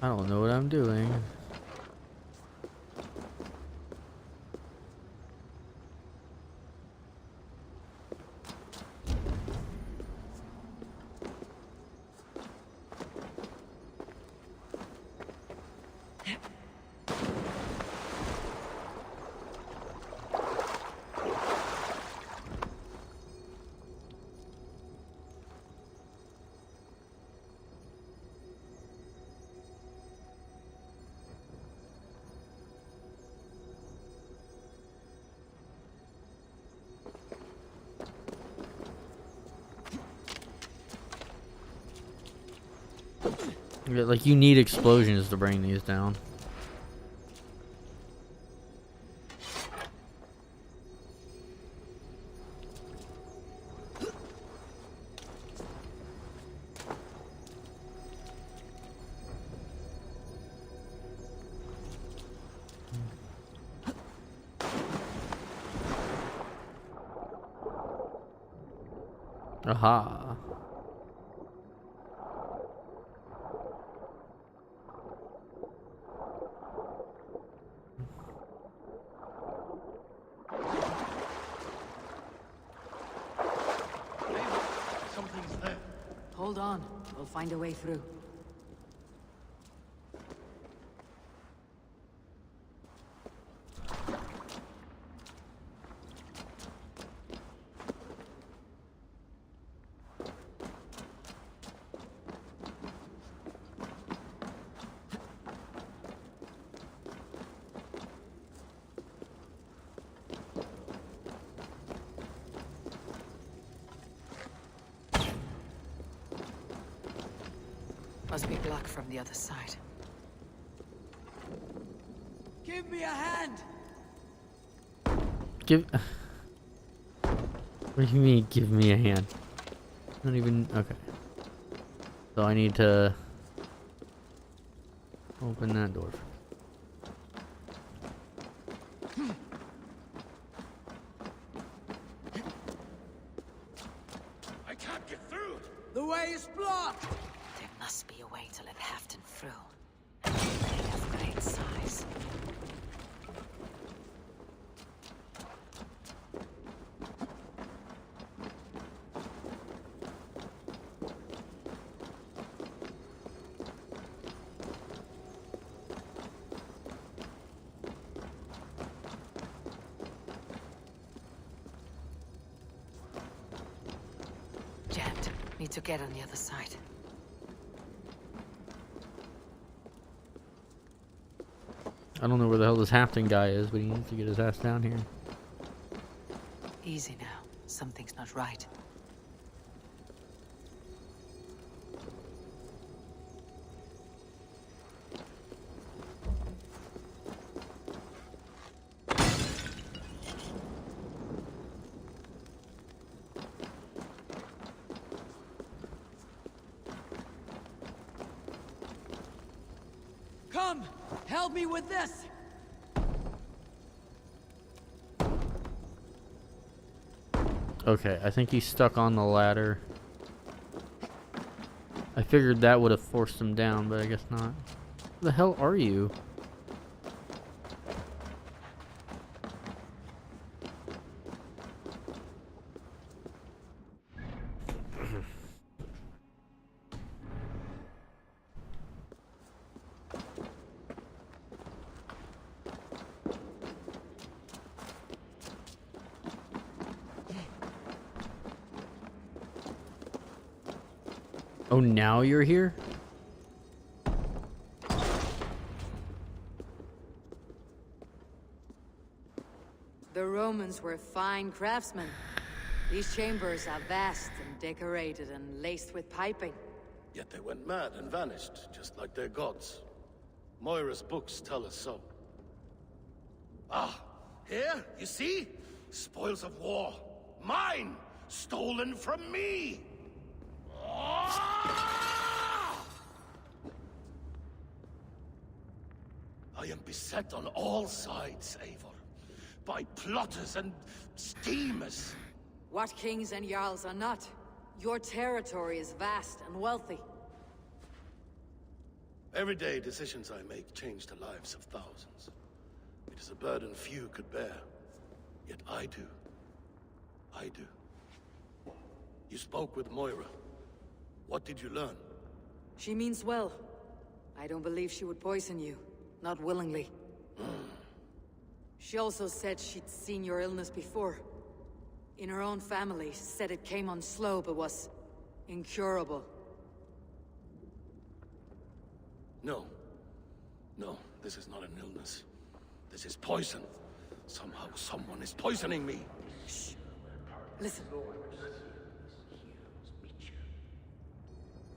I don't know what I'm doing. Yeah, like, you need explosions to bring these down. Aha. Something's there. Hold on. We'll find a way through. Must be blocked from the other side. Give me a hand! What do you mean, give me a hand? Not even... Okay. So I need to... open that door. I can't get through! The way is blocked! There must be a way to let Halfdan through. A thing of great size. Jammed. Need to get on the other side. I don't know where the hell this Halfdan guy is, but he needs to get his ass down here. Easy now. Something's not right. Come! Help me with this! Okay, I think he's stuck on the ladder. I figured that would have forced him down, but I guess not. Where the hell are you? Oh, now you're here? The Romans were fine craftsmen. These chambers are vast and decorated and laced with piping. Yet they went mad and vanished, just like their gods. Moira's books tell us so. Ah, here, you see? Spoils of war. Mine! Stolen from me! I am beset on all sides, Eivor, by plotters and schemers. What kings and jarls are not? Your territory is vast and wealthy. Everyday decisions I make change the lives of thousands. It is a burden few could bear. Yet I do. I do. You spoke with Moira. What did you learn? She means well. I don't believe she would poison you. Not willingly. She also said she'd seen your illness before. In her own family, said it came on slow but was incurable. No. No, this is not an illness. This is poison. Somehow someone is poisoning me. Shh. Listen.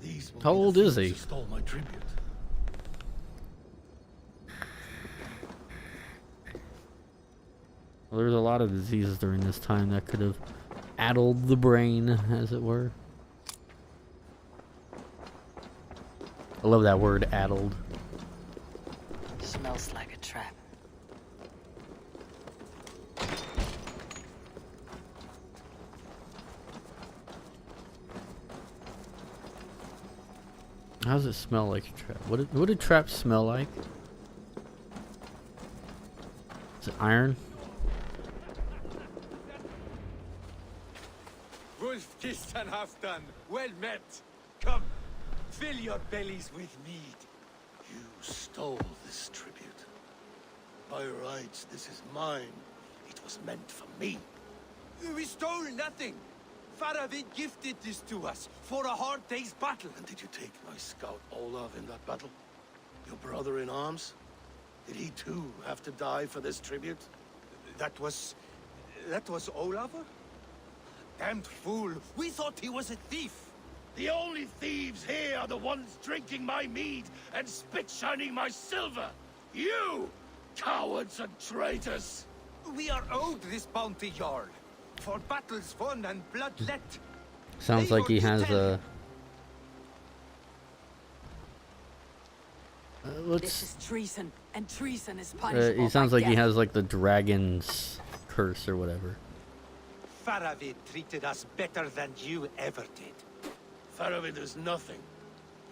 These How old is he? Stole my tribute. Well, there's a lot of diseases during this time that could have addled the brain, as it were. I love that word, addled. Smells like a trap. How does it smell like a trap? What do traps smell like? Is it iron? Wolf-kissed and Halfdan, well met. Come, fill your bellies with mead. You stole this tribute. By rights, this is mine. It was meant for me. We stole nothing. Faravin gifted this to us for a hard day's battle. And did you take my scout Olav in that battle? Your brother in arms? Did he too have to die for this tribute? That was Olav? Damned fool! We thought he was a thief! The only thieves here are the ones drinking my mead and spit-shining my silver! You! Cowards and traitors! We are owed this bounty, Jarl. for battles won and blood let. Sounds like he has a. This is treason, and treason is punishable. He sounds by like he death. has like the dragon's curse or whatever. Faravid treated us better than you ever did. Faravid is nothing,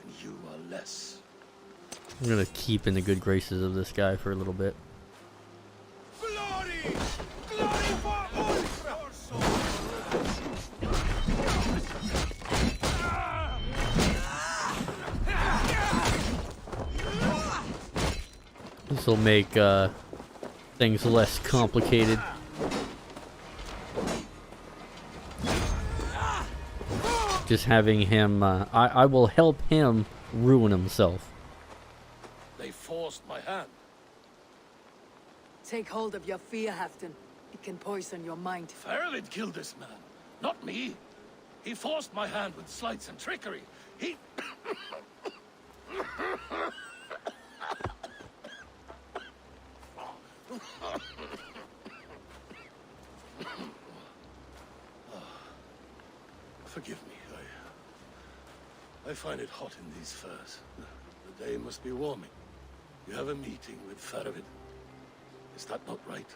and you are less. I'm gonna keep in the good graces of this guy for a little bit. Glory! Glory for Ulfra! This will make things less complicated. Just having him, I will help him ruin himself. They forced my hand. Take hold of your fear, Halfdan. It can poison your mind. Faravid killed this man, not me. He forced my hand with sleights and trickery. He... Forgive me. I find it hot in these furs. The day must be warming. You have a meeting with Faravid. Is that not right?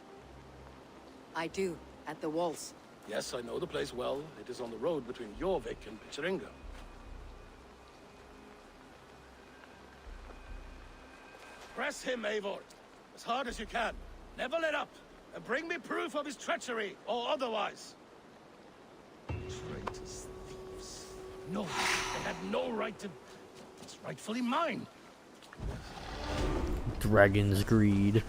I do, at the walls. Yes, I know the place well. It is on the road between Jorvik and Picheringa. Press him, Eivor, as hard as you can. Never let up, and bring me proof of his treachery, or otherwise. Traitors, thieves. No, they had no right to... It's rightfully mine. Dragon's greed.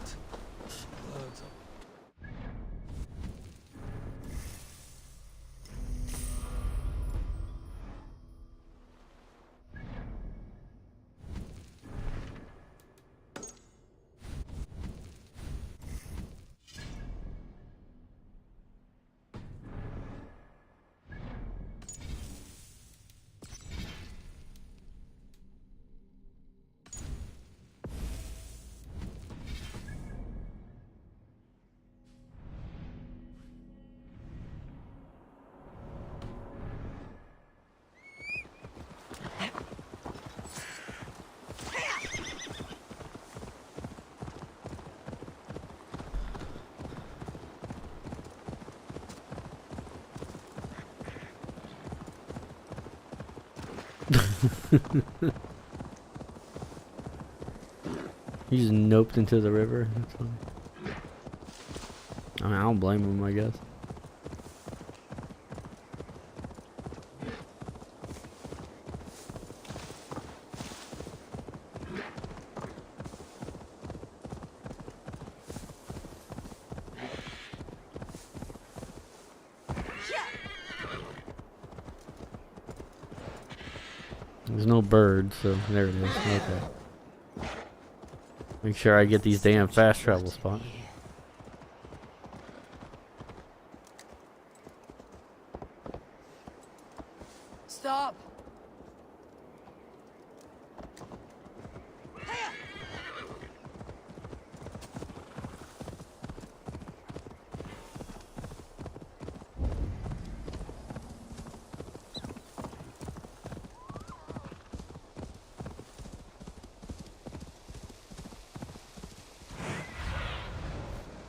He's noped into the river. That's fine. I mean, I don't blame him, I guess. There's no bird, so there it is. Okay. Make sure I get these damn fast travel spots. Stop!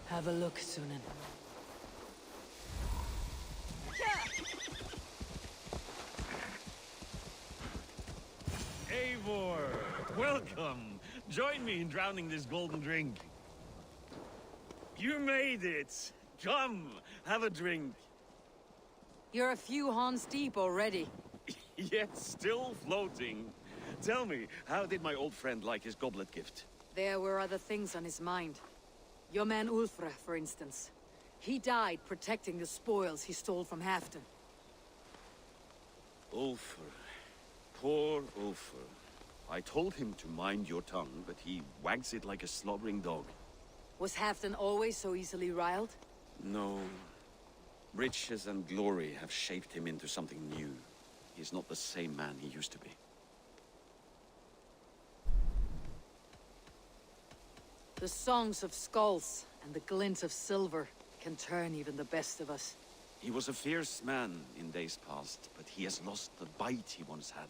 Have a look, Sunan. Eivor, welcome. Join me in drowning this golden drink. You made it. Come, have a drink. You're a few horns deep already. Yet still floating. Tell me, how did my old friend like his goblet gift? There were other things on his mind. Your man Ulfra, for instance. He died protecting the spoils he stole from Halfdan. Ulfr. Poor Ulfr. I told him to mind your tongue, but he wags it like a slobbering dog. Was Halfdan always so easily riled? No. Riches and glory have shaped him into something new. He's not the same man he used to be. The songs of skulls and the glint of silver can turn even the best of us. He was a fierce man in days past, but he has lost the bite he once had.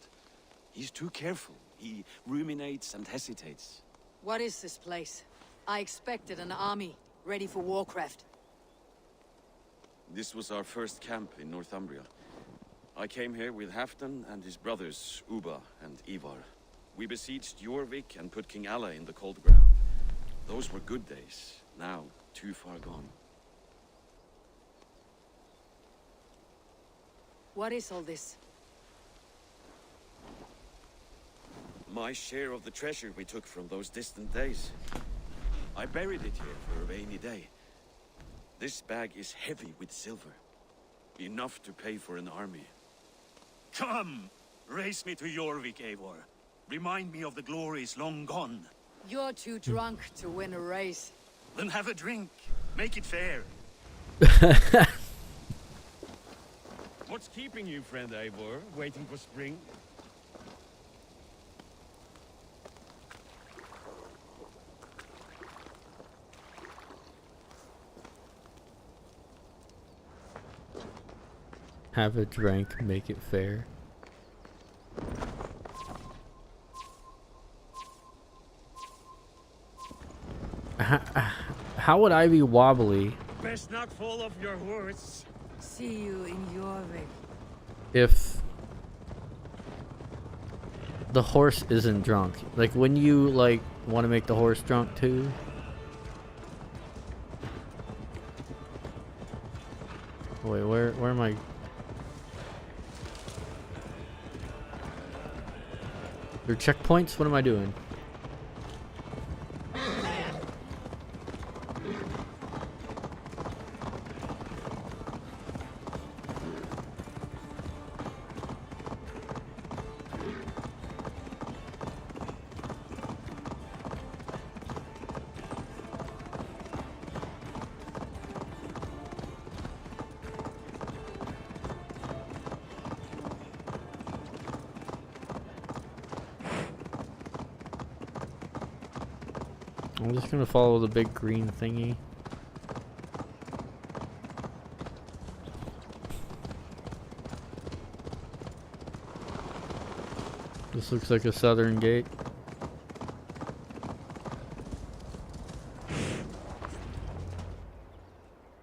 He's too careful. He ruminates and hesitates. What is this place? I expected an army, ready for warcraft. This was our first camp in Northumbria. I came here with Halfdan and his brothers, Ubba and Ivar. We besieged Jorvik and put King Alla in the cold ground. Those were good days, now too far gone. What is all this? My share of the treasure we took from those distant days. I buried it here for a rainy day. This bag is heavy with silver. Enough to pay for an army. Come! Race me to Jorvik, Eivor. Remind me of the glories long gone. You're too drunk to win a race. Then have a drink. Make it fair. What's keeping you, friend Eivor? Waiting for spring? Have a drink, make it fair. How would I be wobbly Best not fall off your horse. See you in Jorvik. if the horse isn't drunk? Like, when you like want to make the horse drunk too? Wait, where am I? Your checkpoints? What am I doing? I'm just gonna follow the big green thingy. This looks like a southern gate.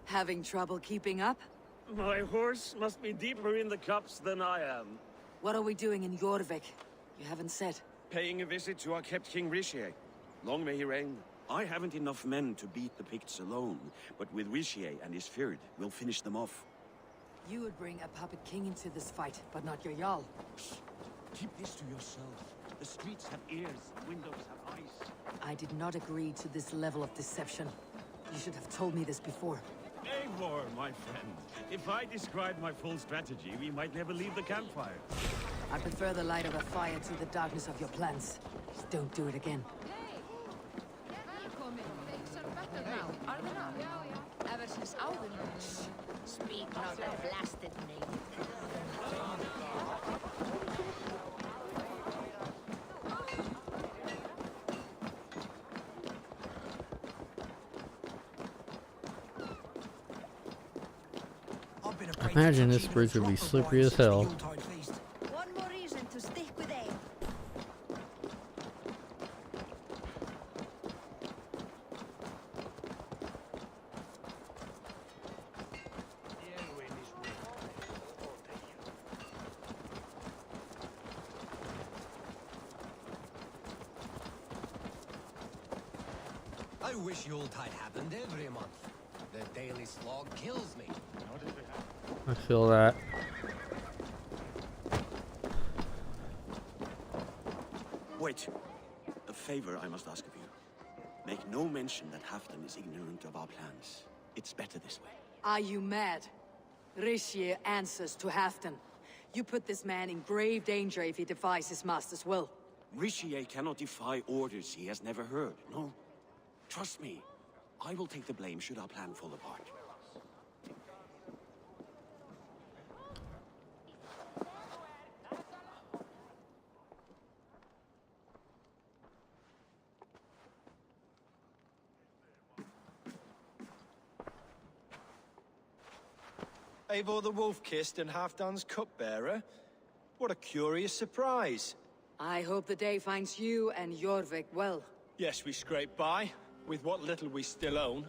Having trouble keeping up? My horse must be deeper in the cups than I am. What are we doing in Jorvik? You haven't said. Paying a visit to our kept King Richier. Long may he reign. I haven't enough men to beat the Picts alone, but with Richier and his Fyrd, we'll finish them off. You would bring a puppet king into this fight, but not your Jarl. Keep this to yourself. The streets have ears, windows have eyes. I did not agree to this level of deception. You should have told me this before. Eivor, my friend. If I described my full strategy, we might never leave the campfire. I prefer the light of a fire to the darkness of your plans. Just don't do it again. Ever since áður. Speak not the blasted name. Imagine this bridge would be slippery as hell. One more reason to stick with A. I wish Yuletide happened every month. The daily slog kills me. I feel that. Wait. A favor I must ask of you. Make no mention that Halfdan is ignorant of our plans. It's better this way. Are you mad? Richier answers to Halfdan. You put this man in grave danger if he defies his master's will. Richier cannot defy orders he has never heard, no? Trust me. I will take the blame should our plan fall apart. Eivor the Wolf-Kissed and Halfdan's cupbearer? What a curious surprise. I hope the day finds you and Jorvik well. Yes, we scrape by, with what little we still own.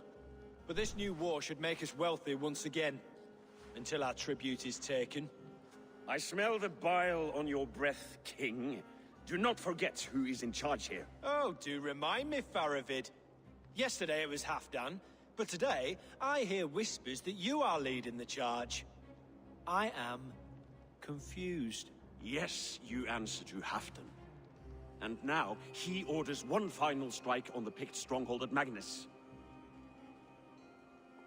But this new war should make us wealthy once again. Until our tribute is taken. I smell the bile on your breath, King. Do not forget who is in charge here. Oh, do remind me, Faravid. Yesterday it was Halfdan, but today I hear whispers that you are leading the charge. I am confused. Yes, you answer to Halfdan. And now he orders one final strike on the Pict stronghold at Magnus.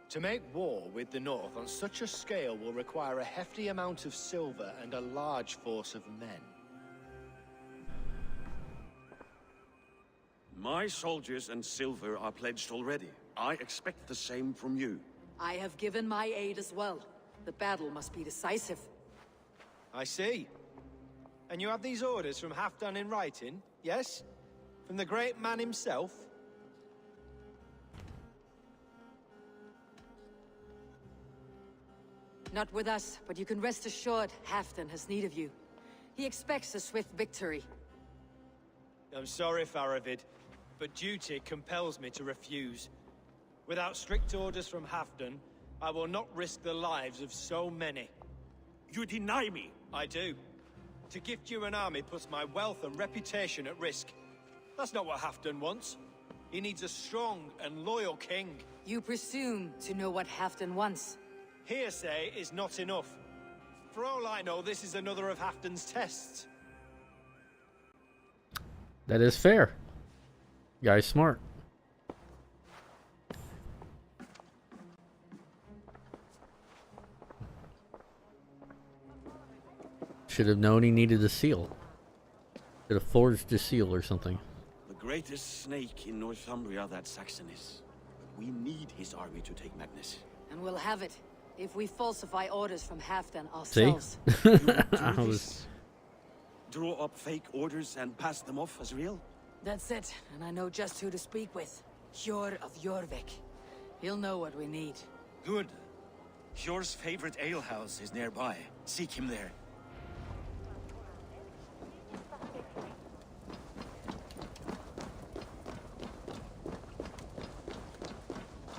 To make war with the North on such a scale will require a hefty amount of silver and a large force of men. My soldiers and silver are pledged already. I expect the same from you. I have given my aid as well. The battle must be decisive. I see. And you have these orders from Halfdan in writing, yes? From the great man himself? Not with us, but you can rest assured Halfdan has need of you. He expects a swift victory. I'm sorry, Faravid, but duty compels me to refuse. Without strict orders from Halfdan, I will not risk the lives of so many. You deny me? I do. To gift you an army puts my wealth and reputation at risk. That's not what Halfdan wants. He needs a strong and loyal king. You presume to know what Halfdan wants. Hearsay is not enough. For all I know, this is another of Halfdan's tests. That is fair. Guy's smart. Should have known he needed a seal. Should have forged a seal or something. The greatest snake in Northumbria that Saxon is. But we need his army to take Magnus. And we'll have it, if we falsify orders from Halfdan ourselves. See? Draw up fake orders and pass them off as real? That's it, and I know just who to speak with. Hjor of Jorvik. He'll know what we need. Good. Hjor's favorite alehouse is nearby. Seek him there.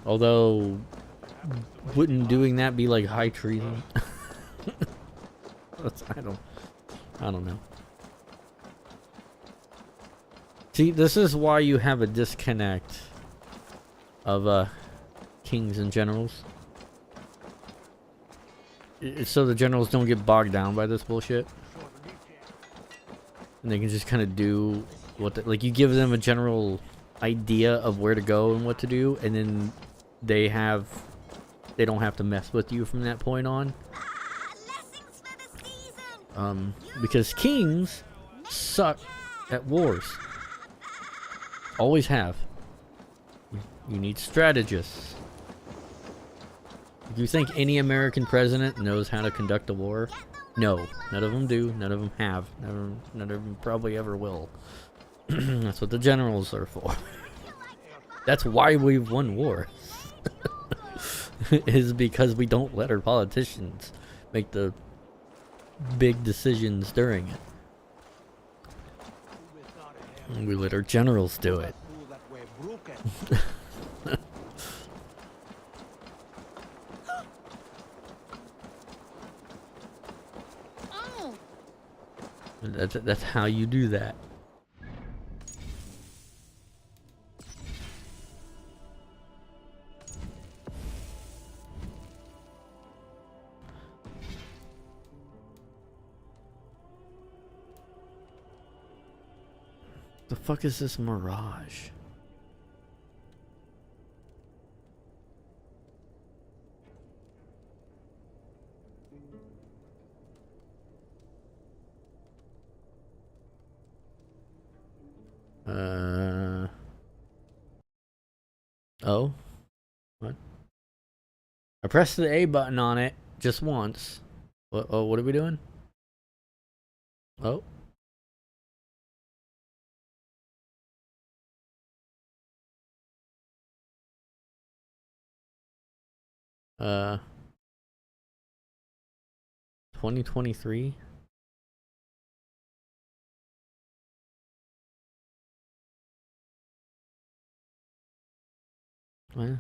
Although, wouldn't doing that be like high treason? I don't know. See, this is why you have a disconnect of kings and generals. It's so the generals don't get bogged down by this bullshit, and they can just kind of do what like you give them a general idea of where to go and what to do, and then they don't have to mess with you from that point on. Because kings suck at wars. Always have. You need strategists. Do you think any American president knows how to conduct a war? No. None of them do. None of them have. None of them probably ever will. That's what the generals are for. That's why we've won war. Is because we don't let our politicians make the big decisions during it. We let our generals do it. That's how you do that. The fuck is this mirage? Oh? What? I pressed the A button on it just once. What? Oh, what are we doing? Oh. 2023? What?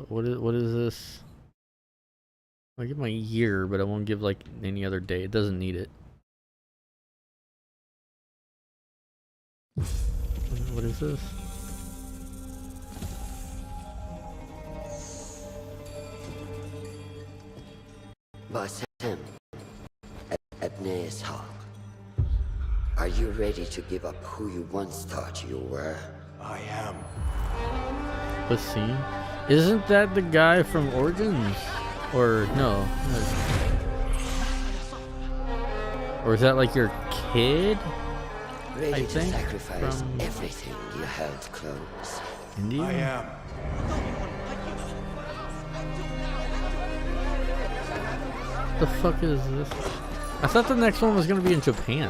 What is this? I give my year, but I won't give like any other day. It doesn't need it. What is this? Marusame, Hawk. Are you ready to give up who you once thought you were? I am. Let's see. Isn't that the guy from Origins? Or no? Or is that like your kid? Ready I to think sacrifice from everything you held close. India? I am. What the fuck is this? I thought the next one was gonna be in Japan.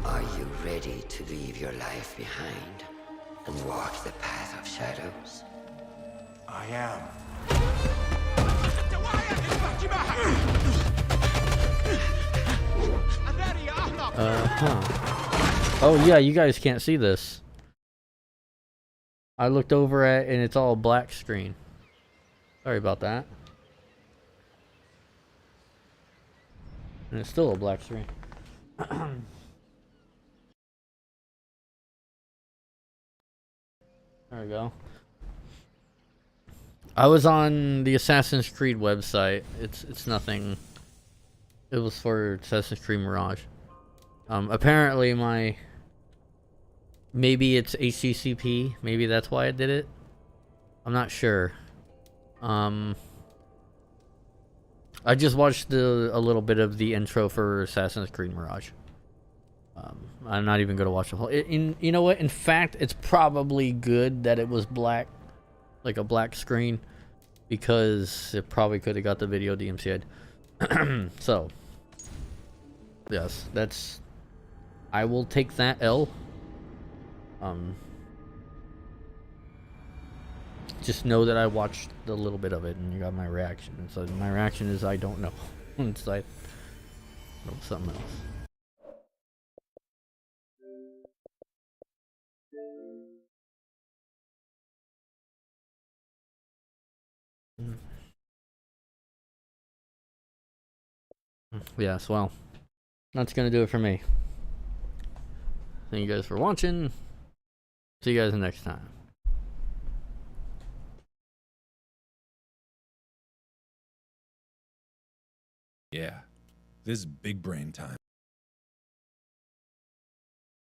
Are you ready to leave your life behind and walk the path of shadows? I am. Oh yeah, you guys can't see this. I looked over at and it's all black screen. Sorry about that. And it's still a black screen. There we go. I was on the Assassin's Creed website. It's nothing. It was for Assassin's Creed Mirage. Apparently maybe it's HTTP. Maybe that's why I did it. I'm not sure. I just watched a little bit of the intro for Assassin's Creed Mirage. I'm not even gonna watch the whole. You know what? In fact, it's probably good that it was black, like a black screen, because it probably could have got the video DMCA'd. So, yes, that's. I will take that L. Just know that I watched a little bit of it and you got my reaction. And so my reaction is I don't know. It's like something else. Yes, well, that's gonna do it for me. Thank you guys for watching. See you guys next time. Yeah, this is big brain time.